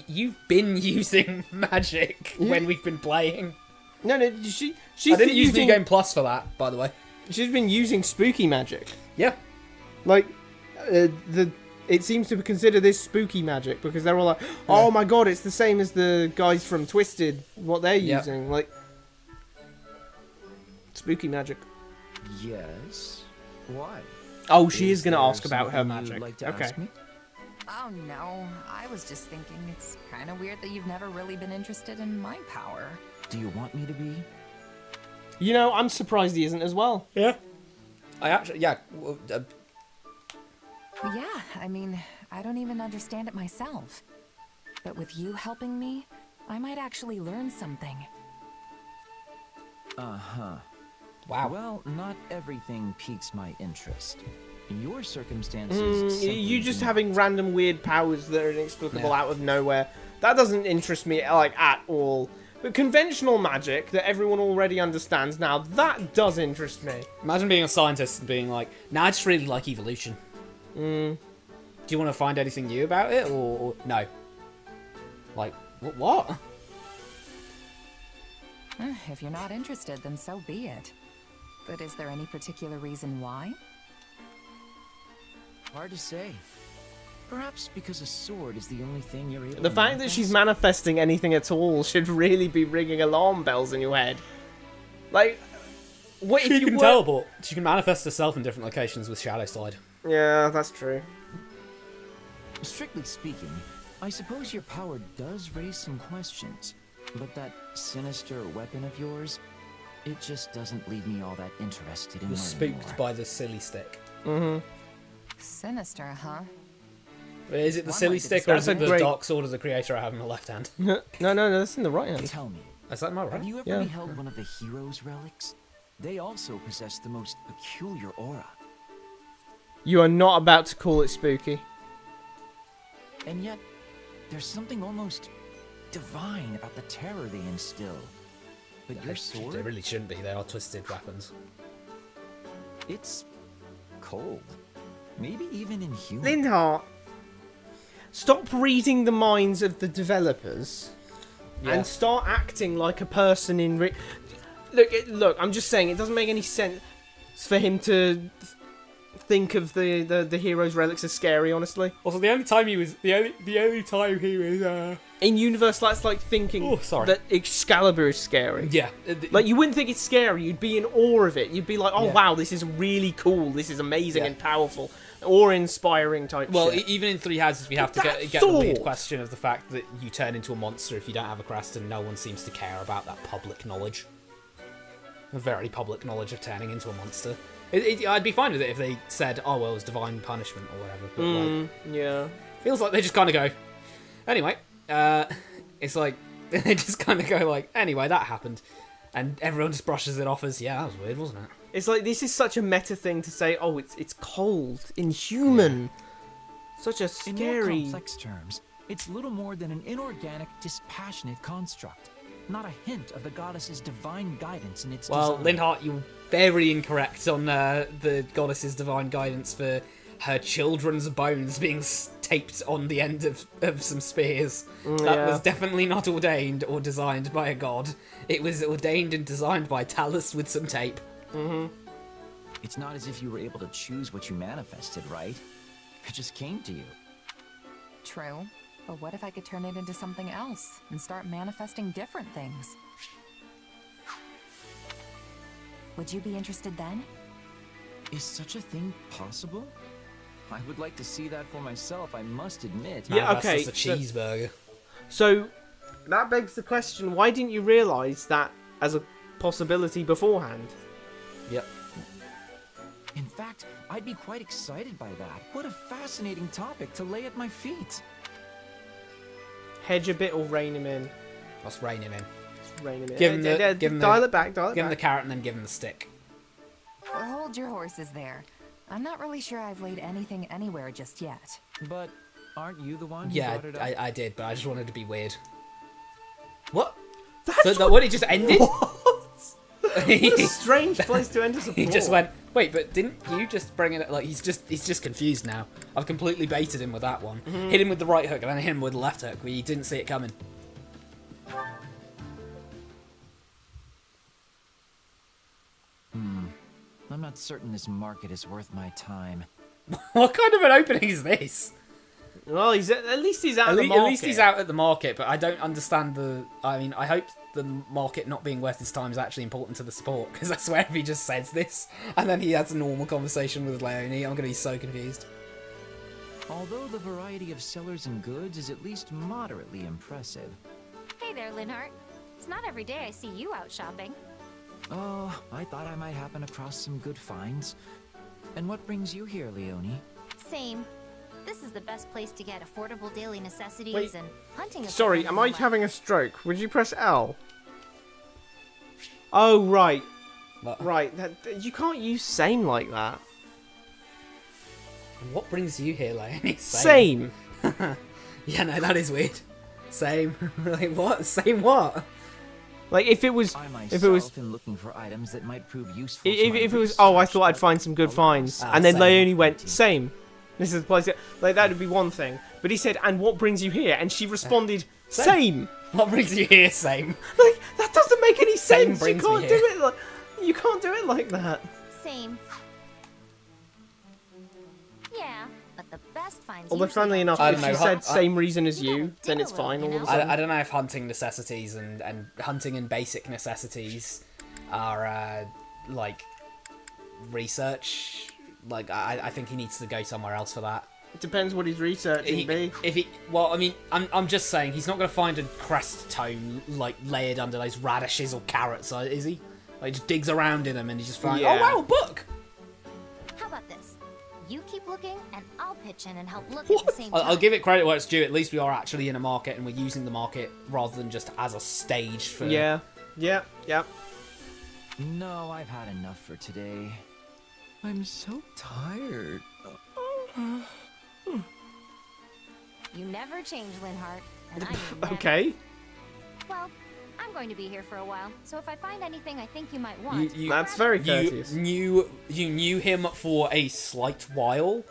you've been using magic when we've been playing. No, she's I didn't been use using, New Game Plus for that, by the way. She's been using spooky magic. Yeah. Like, it seems to consider this spooky magic because they're all like, oh my god, it's the same as the guys from Twisted, what they're Yep. using. Like, spooky magic. Yes. Why? Oh, she is going to there ask about her something you'd magic. like to Okay. ask me? Oh no, I was just thinking it's kind of weird that you've never really been interested in my power. Do you want me to be? You know, I'm surprised he isn't as well. Yeah. I actually, yeah. Yeah, I mean, I don't even understand it myself. But with you helping me, I might actually learn something. Uh-huh. Wow. Well, not everything piques my interest. Your circumstances. You simply just do having random weird powers that are inexplicable out of nowhere. That doesn't interest me, like, at all. But conventional magic that everyone already understands now, that does interest me. Imagine being a scientist and being like, nah, I just really like evolution. Mm. Do you want to find anything new about it, or no? Like, what? If you're not interested, then so be it. But is there any particular reason why? Hard to say. Perhaps because a sword is the only thing you're able The to fact that she's manifest? manifesting anything at all should really be ringing alarm bells in your head. Like, what if She you can were... teleport. She can manifest herself in different locations with Shadow Slide. Yeah, that's true. Strictly speaking, I suppose your power does raise some questions. But that sinister weapon of yours, it just doesn't leave me all that interested in You're learning spooked more. by the silly stick. Mm-hmm. Sinister, huh? Is it the One silly way to stick or is describe it it. the Great. Dark Sword of the Creator I have in my left hand? No, that's in the right hand. Tell me, Is that my right? have you ever Yeah. beheld one of the hero's relics? They also possess the most peculiar aura. You are not about to call it spooky. And yet, there's something almost divine about the terror they instill. But your They sword, really shouldn't be. They are twisted weapons. it's cold. Maybe even inhuman. Linhart, stop reading the minds of the developers and start acting like a person in... Look, I'm just saying, it doesn't make any sense for him to think of the hero's relics as scary, honestly. Also, the only time he was... The only time he was... In universe, that's like thinking that Excalibur is scary. Yeah. Like, you wouldn't think it's scary, you'd be in awe of it. You'd be like, oh wow, this is really cool, this is amazing and powerful. Awe-inspiring type Well, shit. even in Three Houses, we have to get the weird question of the fact that you turn into a monster if you don't have a crest, and no one seems to care about that public knowledge. A very public knowledge of turning into a monster. I'd be fine with it if they said, oh, well, it was divine punishment or whatever. But, like, yeah. feels like they just kind of go... Anyway, it's like... They just kind of go like, anyway, that happened. And everyone just brushes it off as, yeah, that was weird, wasn't it? It's like, this is such a meta thing to say, oh, it's cold, inhuman. Such a In more scary... complex terms, it's little more than an inorganic, dispassionate construct. Not a hint of the goddess's divine guidance in its Well, design. Linhart, you're very incorrect on the goddess's divine guidance for her children's bones being taped on the end of some spears. That was definitely not ordained or designed by a god. It was ordained and designed by Talus with some tape. It's not as if you were able to choose what you manifested, right? It just came to you. True. But what if I could turn it into something else and start manifesting different things? Would you be interested then? Is such a thing possible? I would like to see that for myself, I must admit. Yeah, okay. That's just a cheeseburger. So, that begs the question, why didn't you realise that as a possibility beforehand? Yep. In fact, I'd be quite excited by that. What a fascinating topic to lay at my feet. Hedge a bit or rein him in? Let's rein him in. Rein him in. Give him dial it back, dial it Give him back. the carrot and then give him the stick. Hold your horses there. I'm not really sure I've laid anything anywhere just yet. But aren't you the one who Yeah, brought it up? I did, but I just wanted to be weird. What? That's So what it just ended? What a strange place to end a support. He just went, wait, but didn't you just bring it? Like he's just confused now. I've completely baited him with that one. Hit him with the right hook and then hit him with the left hook where you didn't see it coming. I'm not certain this market is worth my time. What kind of an opening is this? Well, at least he's out of the market. At least he's out at the market, but I don't understand the... I mean, I hope the market not being worth his time is actually important to the support, because I swear if he just says this, and then he has a normal conversation with Leonie, I'm going to be so confused. Although the variety of sellers and goods is at least moderately impressive. Hey there, Linhart. It's not every day I see you out shopping. Oh, I thought I might happen across some good finds. And what brings you here, Leonie? Same. This is the best place to get affordable daily necessities Wait. and hunting. Sorry, am I having a stroke? Would you press L? Oh, right. What? Right, you can't use same like that. What brings you here, Leonie? Same. Yeah, no, that is weird. Same. Like, what? Same what? Like, if it was... I If it was... myself am looking for items that might prove useful to If my it was... Oh, I research, thought I'd find some good finds. Ah, And then same. Leonie went, same. This is the place... Like, that would be one thing. But he said, and what brings you here? And she responded, same. What brings you here, same? Like, that doesn't make any Same sense. You brings me can't do here. it like... You can't do it like that. Same. Yeah, but the best finds. Although, usually funnily don't enough, I if don't she know, said same reason as you, then it's fine all of a sudden. I don't know if hunting necessities and hunting and basic necessities are like research. Like I think he needs to go somewhere else for that. It depends what he's researching, B. Well, I mean, I'm just saying he's not going to find a crest tome like layered under those radishes or carrots, is he? Like, he just digs around in them and he just finds, Yeah. oh wow, a book. How about this? You keep looking, and I'll pitch in and help look at the same time. I'll give it credit where it's due. At least we are actually in a market and we're using the market rather than just as a stage for. Yeah. Yeah. No, I've had enough for today. I'm so tired. You never change, Linhart, and I mean never. Okay. Well, I'm going to be here for a while, so if I find anything I think you might want, That's very courteous. You knew him for a slight while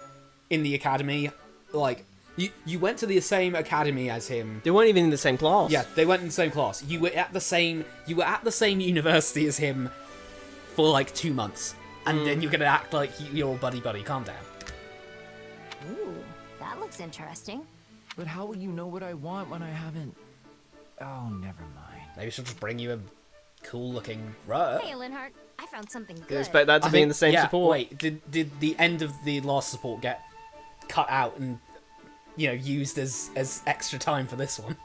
in the academy. Like, you went to the same academy as him. They weren't even in the same class. Yeah, they went in the same class. You were at the same university as him for like 2 months. And then you're gonna act like you're all buddy-buddy. Calm down. Ooh, that looks interesting. But how will you know what I want when I haven't... Oh, never mind. Maybe she'll just bring you a cool-looking rug. Hey, Linhart, I found something good. You expect that to be in the same support. Wait, did the end of the last support get cut out and, used as extra time for this one?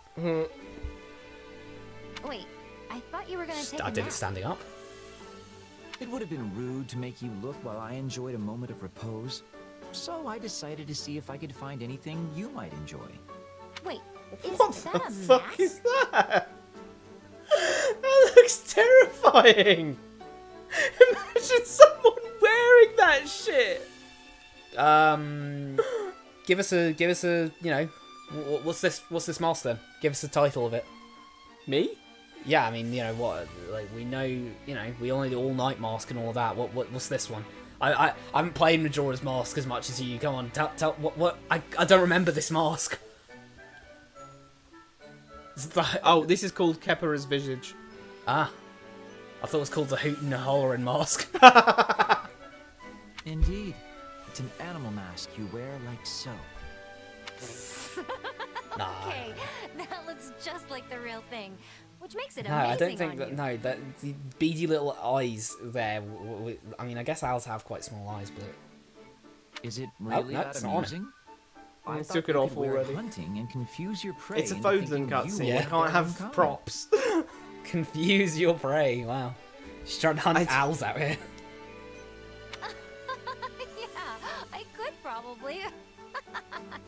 Wait, I thought you were gonna take I a did nap. it standing up. It would have been rude to make you look while I enjoyed a moment of repose. So I decided to see if I could find anything you might enjoy. Wait, is What that the a fuck mask? is that? That looks terrifying. Imagine someone wearing that shit. Give us a what's this milestone? Give us the title of it. Me? Yeah, I mean, what, like, we know, we only do all-night mask and all that. What's this one? I haven't played Majora's Mask as much as you. Come on, tell what I don't remember this mask. Oh, this is called Kepura's Visage. Ah, I thought it was called the Hoot and the Hollerin' mask. Indeed, it's an animal mask you wear like so. Okay, that looks just like the real thing, which makes it No, amazing I don't think on that. you. No, that the beady little eyes there. I mean, I guess owls have quite small eyes, but Is it really no, that it's not on it. amusing? I thought took it you off could wear already. Hunting and confuse your prey. It's a into thinking Fodlan you cutscene. Yeah. You can't have props. confuse your prey. Wow, she's trying to hunt owls out here. Yeah, I could probably.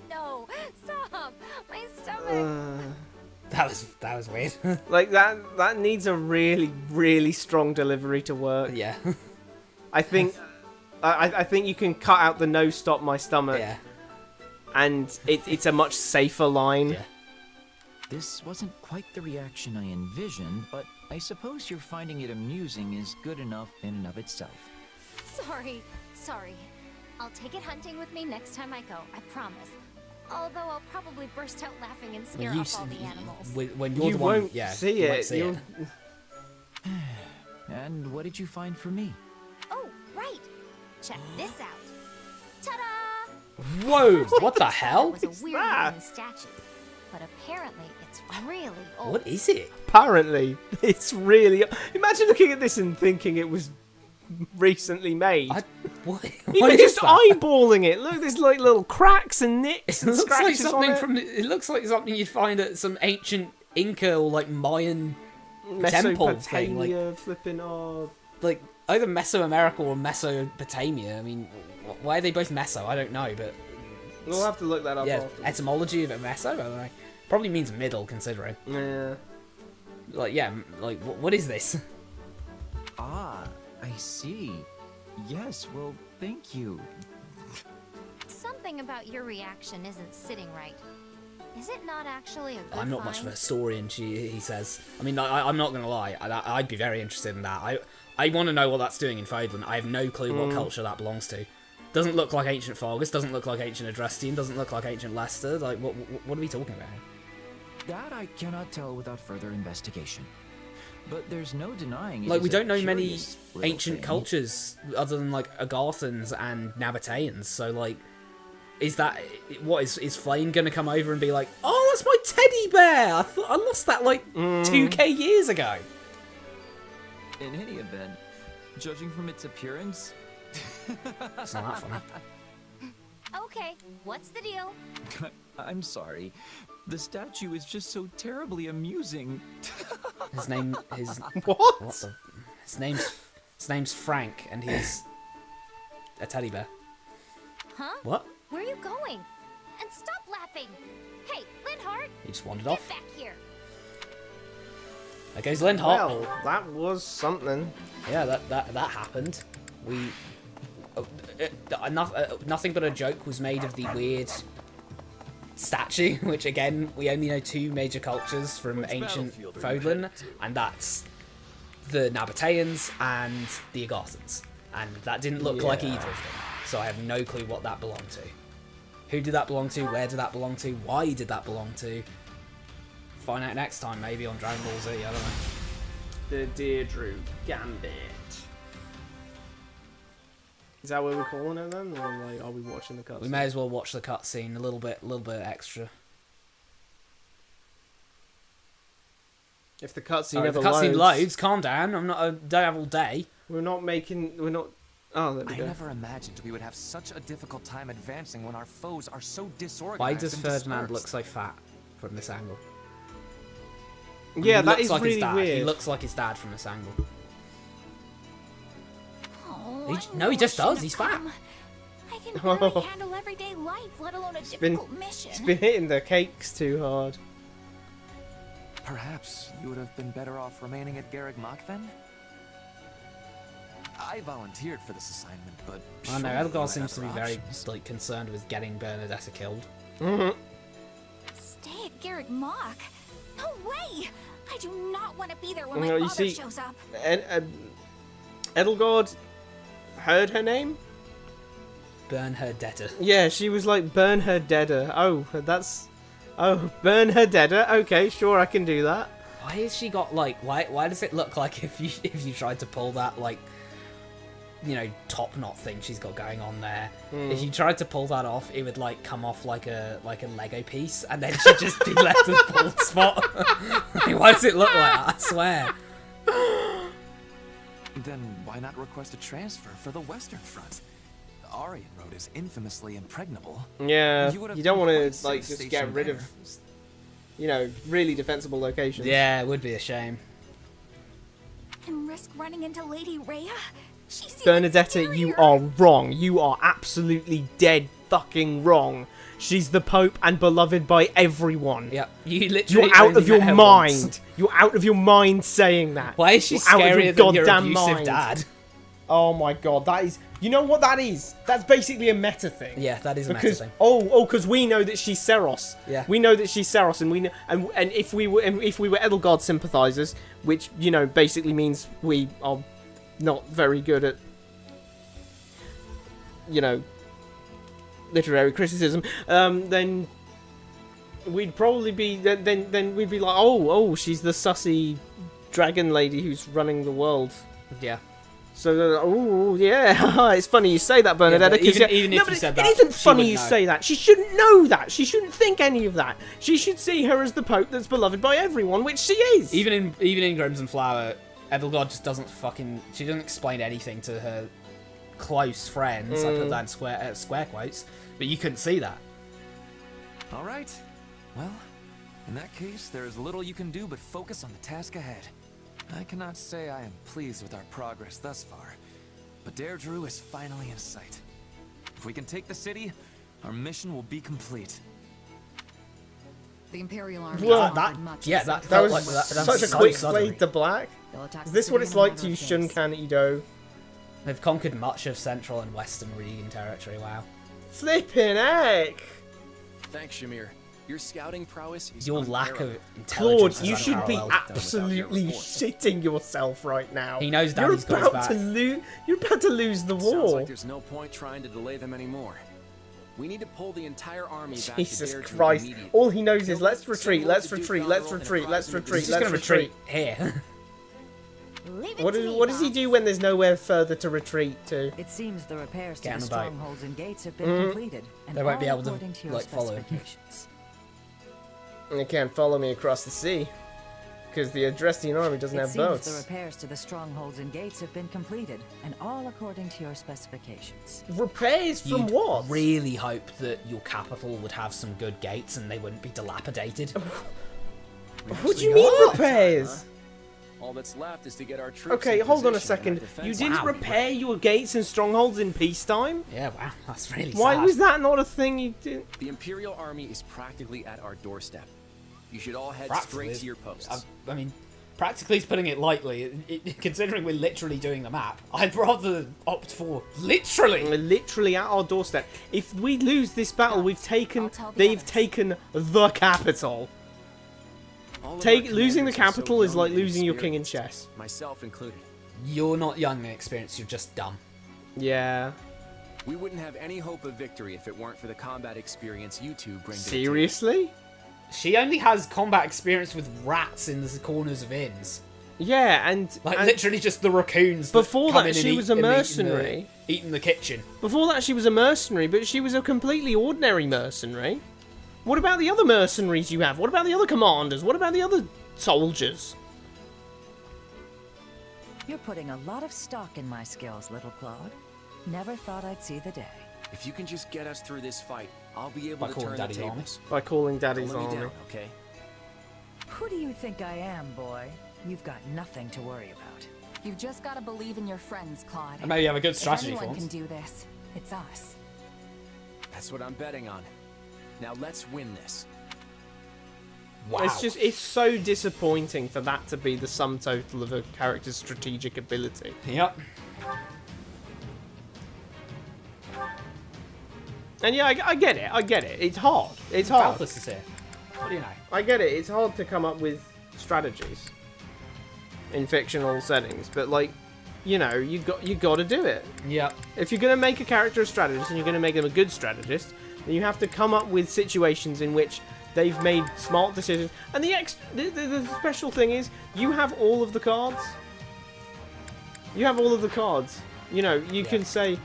No, stop! My stomach. That was weird. Like that needs a really strong delivery to work. Yeah. I think I think you can cut out the no stop my stomach. Yeah. And it's a much safer line. Yeah. This wasn't quite the reaction I envisioned, but I suppose you're finding it amusing is good enough in and of itself. Sorry. I'll take it hunting with me next time I go, I promise. Although I'll probably burst out laughing and scare off all the animals. When you're You the one, won't yeah, see you won't it. see it. And what did you find for me? Oh, right. Check this out. Ta-da! Whoa! First, I What the just thought hell? It was a weird looking statue, but apparently it's really old. What is it? Apparently, it's really. Imagine looking at this and thinking it was recently made. What Even is just that? eyeballing it. Look, there's like little cracks and nicks It and looks like scratches on something it. from. It looks like something you'd find at some ancient Inca or like Mayan temple thing. Mesopotamia, Like, flipping off. like either Mesoamerica or Mesopotamia. I mean, why are they both Meso? I don't know, but We'll have to look that up yeah, after. etymology of a Meso. I don't know. Probably means middle, considering. Yeah. Like, yeah, like what is this? Ah, I see. Yes, well, thank you. Something about your reaction isn't sitting right. Is it not actually a good I'm not much of a find? historian, he says. I mean, I'm not going to lie. I'd be very interested in that. I want to know what that's doing in Fodlan. I have no clue what culture that belongs to. Doesn't look like ancient Fargus, doesn't look like ancient Adrestian, doesn't look like ancient Leicester. Like, what are we talking about here? That I cannot tell without further investigation. But there's no denying it Like, is we a don't know many curious little ancient thing. cultures other than, like, Agarthans and Nabateans. So, like, is that... What, is Flame going to come over and be like, oh, that's my teddy bear! I thought I lost that, like, 2k years ago. In any event, judging from its appearance... It's not that funny. Okay, what's the deal? I'm sorry. The statue is just so terribly amusing. His name is... What? His name's Frank, and he's a teddy bear. Huh? What? Where are you going? And stop laughing! Hey, Linhart! He just wandered Get off. back here! There goes Linhart. Well, that was something. Yeah, that happened. We... nothing but a joke was made of the weird statue, which again, we only know two major cultures from ancient Fodlan, and that's the Nabateans and the Agarthans. And that didn't look like either of them, so I have no clue what that belonged to. Who did that belong to? Where did that belong to? Why did that belong to? Find out next time, maybe on Dragon Ball Z, I don't know. The Deirdre Gambit. Is that what we're calling it then, or like, are we watching the cutscene? We may as well watch the cutscene a little bit extra. If the cutscene If ever the cutscene loads, loads, calm down. I don't have all day. We're not. Oh, there we I go. never imagined we would have such a difficult time advancing when our foes are so disorganized. Why does and Ferdinand dispersed. look so fat from this angle? Yeah, He that looks is like his really dad. weird. He looks like his dad from this angle. Oh, No, he just does. He's fat. come. I can barely handle everyday life, let alone a difficult mission. He's been hitting the cakes too hard. Perhaps you would have been better off remaining at Garreg Mach then? I volunteered for this assignment, but I know, surely you Elgar had seems to be other very options. concerned with getting Bernadetta killed. Stay at Garreg Mach? No way! I do not want to be there when No, my you father see, shows up. Edelgard heard her name. Burn her deader. Yeah, she was like, burn her deader. Oh, that's... Oh, burn her deader. Okay, sure, I can do that. Why has she got, like... Why does it look like if you tried to pull that, like... You know, top knot thing she's got going on there. If you tried to pull that off, it would, like, come off like a Lego piece, and then she'd just be left with a bald spot. Like, why does it look like that? I swear. Then why not request a transfer for the Western Front? The Aryan Road is infamously impregnable. Yeah, you don't want to, like, safe just get station rid of, you know, really defensible locations. Yeah, it would be a shame. And risk running into Lady Rhea? She's Bernadetta, you are wrong. You are absolutely dead fucking wrong. She's the Pope and beloved by everyone. Yep. You literally You're out of your only met her mind. once. You're out of your mind saying that. Why is she You're out of scarier your than your goddamn abusive mind. dad? Oh my god, that is... You know what that is? That's basically a meta thing. Yeah, that is a meta thing. Because we know that she's Seros. Yeah. We know that she's Seros, and we know, and if we were Edelgard sympathizers, which, you know, basically means we are not very good at, you know, literary criticism, then we'd probably be then we'd be like, oh, she's the sussy dragon lady who's running the world. Yeah. So, oh yeah, it's funny you say that, Bernadetta. Yeah, even if you said that, it isn't funny you know. say that. She shouldn't know that. She shouldn't think any of that. She should see her as the Pope that's beloved by everyone, which she is. Even in Crimson Flower, Edelgard just doesn't fucking... She doesn't explain anything to her close friends. I put that in square quotes, but you couldn't see that. All right. Well, in that case, there is little you can do but focus on the task ahead. I cannot say I am pleased with our progress thus far, but Deirdre is finally in sight. If we can take the city, our mission will be complete. The Imperial Army. Whoa, that was like such a quick fade to black. Is this what it's like to use Shunkan Ido? They've conquered much of Central and Western Regan territory. Wow. Flippin' heck! Thanks, Shamir. Your scouting prowess is Your lack of intelligence. Claude, is you should be unparalleled. absolutely shitting yourself right now. He knows Daddy's got his back. You're about to lose the Sounds war. like there's no point trying to delay them anymore. We need to pull the entire army back to Jesus Deirdre Christ. immediately. All he knows is let's retreat, let's retreat, let's retreat, let's retreat, He's just let's gonna retreat. here. What does he do when there's nowhere further to retreat to? It seems the repairs to Get the on the boat. strongholds and gates have been completed, and They won't be all able to, according to your like, follow. specifications. They can't follow me across the sea. Because the Adrestian army doesn't have It boats. seems the repairs to the strongholds and gates have been completed, and all according to your specifications. Repairs from You'd what? really hope that your capital would have some good gates and they wouldn't be dilapidated. What do you mean repairs? All that's left is to get our troops. Okay, in hold on a position and our second. You defense- didn't repair your gates and strongholds in peacetime? Yeah, wow, that's really sad. Why was that not a thing you did? The Imperial Army is practically at our doorstep. You should all head Practically. straight to your posts. I mean, practically is putting it lightly. Considering we're literally doing the map, I'd rather opt for literally. We're literally at our doorstep. If we lose this battle, they've taken the capital. All of our Losing the commanders are so capital is young like and losing your king in experienced, chess. myself included. You're not young and experienced, you're just dumb. Yeah. We wouldn't have any hope of victory if it weren't for the combat experience you two bring to the Seriously? She only has combat experience with rats in the corners of inns. Yeah, and... Like, and literally just the raccoons before come that, in and she eat- was a and eat in mercenary. Eat in the kitchen. Before that, she was a mercenary, but she was a completely ordinary mercenary. What about the other mercenaries you have? What about the other commanders? What about the other soldiers? You're putting a lot of stock in my skills, little Claude. Never thought I'd see the day. If you can just get us through this fight, I'll be able By to calling turn Daddy's the army. tables. By calling Daddy's Don't let me army. down, okay? Who do you think I am, boy? You've got nothing to worry about. You've just got to believe in your friends, Claude. And maybe you have a good strategy if for anyone once. can do this, it's us. That's what I'm betting on. Now let's win this. Wow. It's so disappointing for that to be the sum total of a character's strategic ability. Yep. And yeah, I get it. It's hard. It's hard. Balthus is here. What do you know? I get it. It's hard to come up with strategies in fictional settings, but like, you know, you got to do it. Yeah. If you're going to make a character a strategist and you're going to make them a good strategist, then you have to come up with situations in which they've made smart decisions. And the special thing is, you have all of the cards. You have all of the cards. You know, you can say,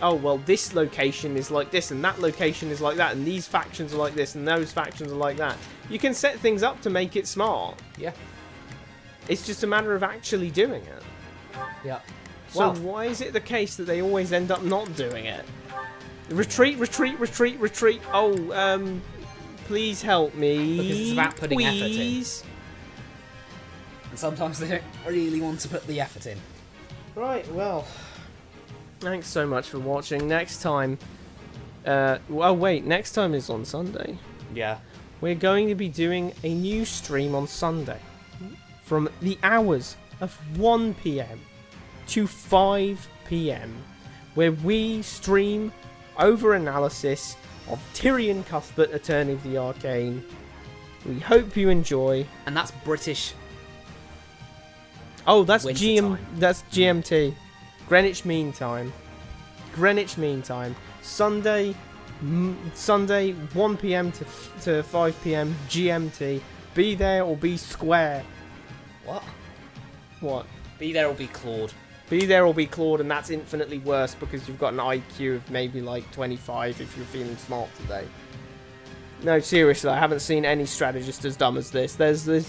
oh, well, this location is like this, and that location is like that, and these factions are like this, and those factions are like that. You can set things up to make it smart. Yeah. It's just a matter of actually doing it. Yeah. So why is it the case that they always end up not doing it? Retreat, retreat, retreat, retreat. Oh, please help me. Because it's about putting effort in. Please. And sometimes they don't really want to put the effort in. Right, well, thanks so much for watching. Next time, oh wait, next time is on Sunday. Yeah. We're going to be doing a new stream on Sunday from the hours of 1 PM to 5 PM, where we stream Overanalysis of Tyrion Cuthbert, Attorney of the Arcane. We hope you enjoy. And that's British. Oh, that's Winter time. That's GMT. Greenwich Mean Time. Greenwich Mean Time. Sunday 1 PM to 5 PM GMT. Be there or be square. What? What? Be there or be clawed. Be there or be clawed, and that's infinitely worse because you've got an IQ of maybe like 25 if you're feeling smart today. No, seriously, I haven't seen any strategist as dumb as this.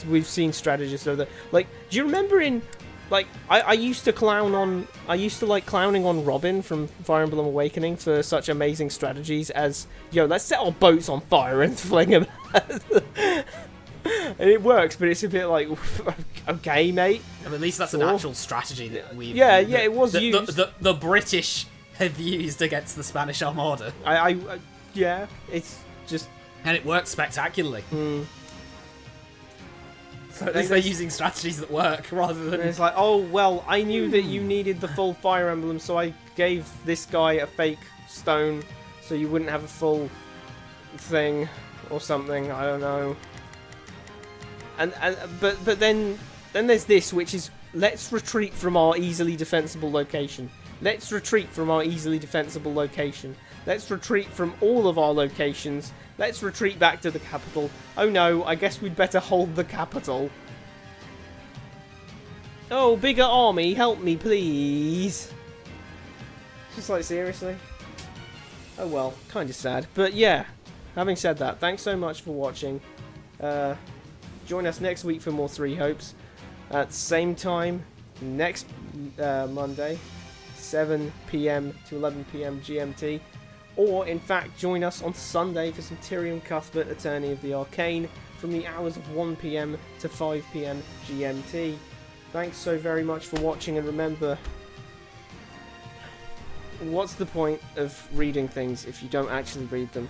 We've seen strategists of the like. Do you remember in like I used to like clowning on Robin from Fire Emblem Awakening for such amazing strategies as, yo, let's set our boats on fire and fling them. And it works, but it's a bit like, okay, mate. I mean, at least that's an actual strategy that we've... Yeah, it was used. The British have used against the Spanish Armada. Yeah, it's just... And it works spectacularly. Mm. So at least they're using strategies that work, rather than... And it's like, oh, well, I knew that you needed the full Fire Emblem, so I gave this guy a fake stone, so you wouldn't have a full thing, or something, I don't know. But then there's this, which is, let's retreat from our easily defensible location. Let's retreat from our easily defensible location. Let's retreat from all of our locations. Let's retreat back to the capital. Oh no, I guess we'd better hold the capital. Oh, bigger army, help me please. Just like, seriously? Oh well, kind of sad. But yeah, having said that, thanks so much for watching. Join us next week for more Three Hopes at the same time next Monday, 7 PM to 11 PM GMT. Or, in fact, join us on Sunday for some Tyrion Cuthbert, Attorney of the Arcane, from the hours of 1 PM to 5 PM GMT. Thanks so very much for watching, and remember, what's the point of reading things if you don't actually read them?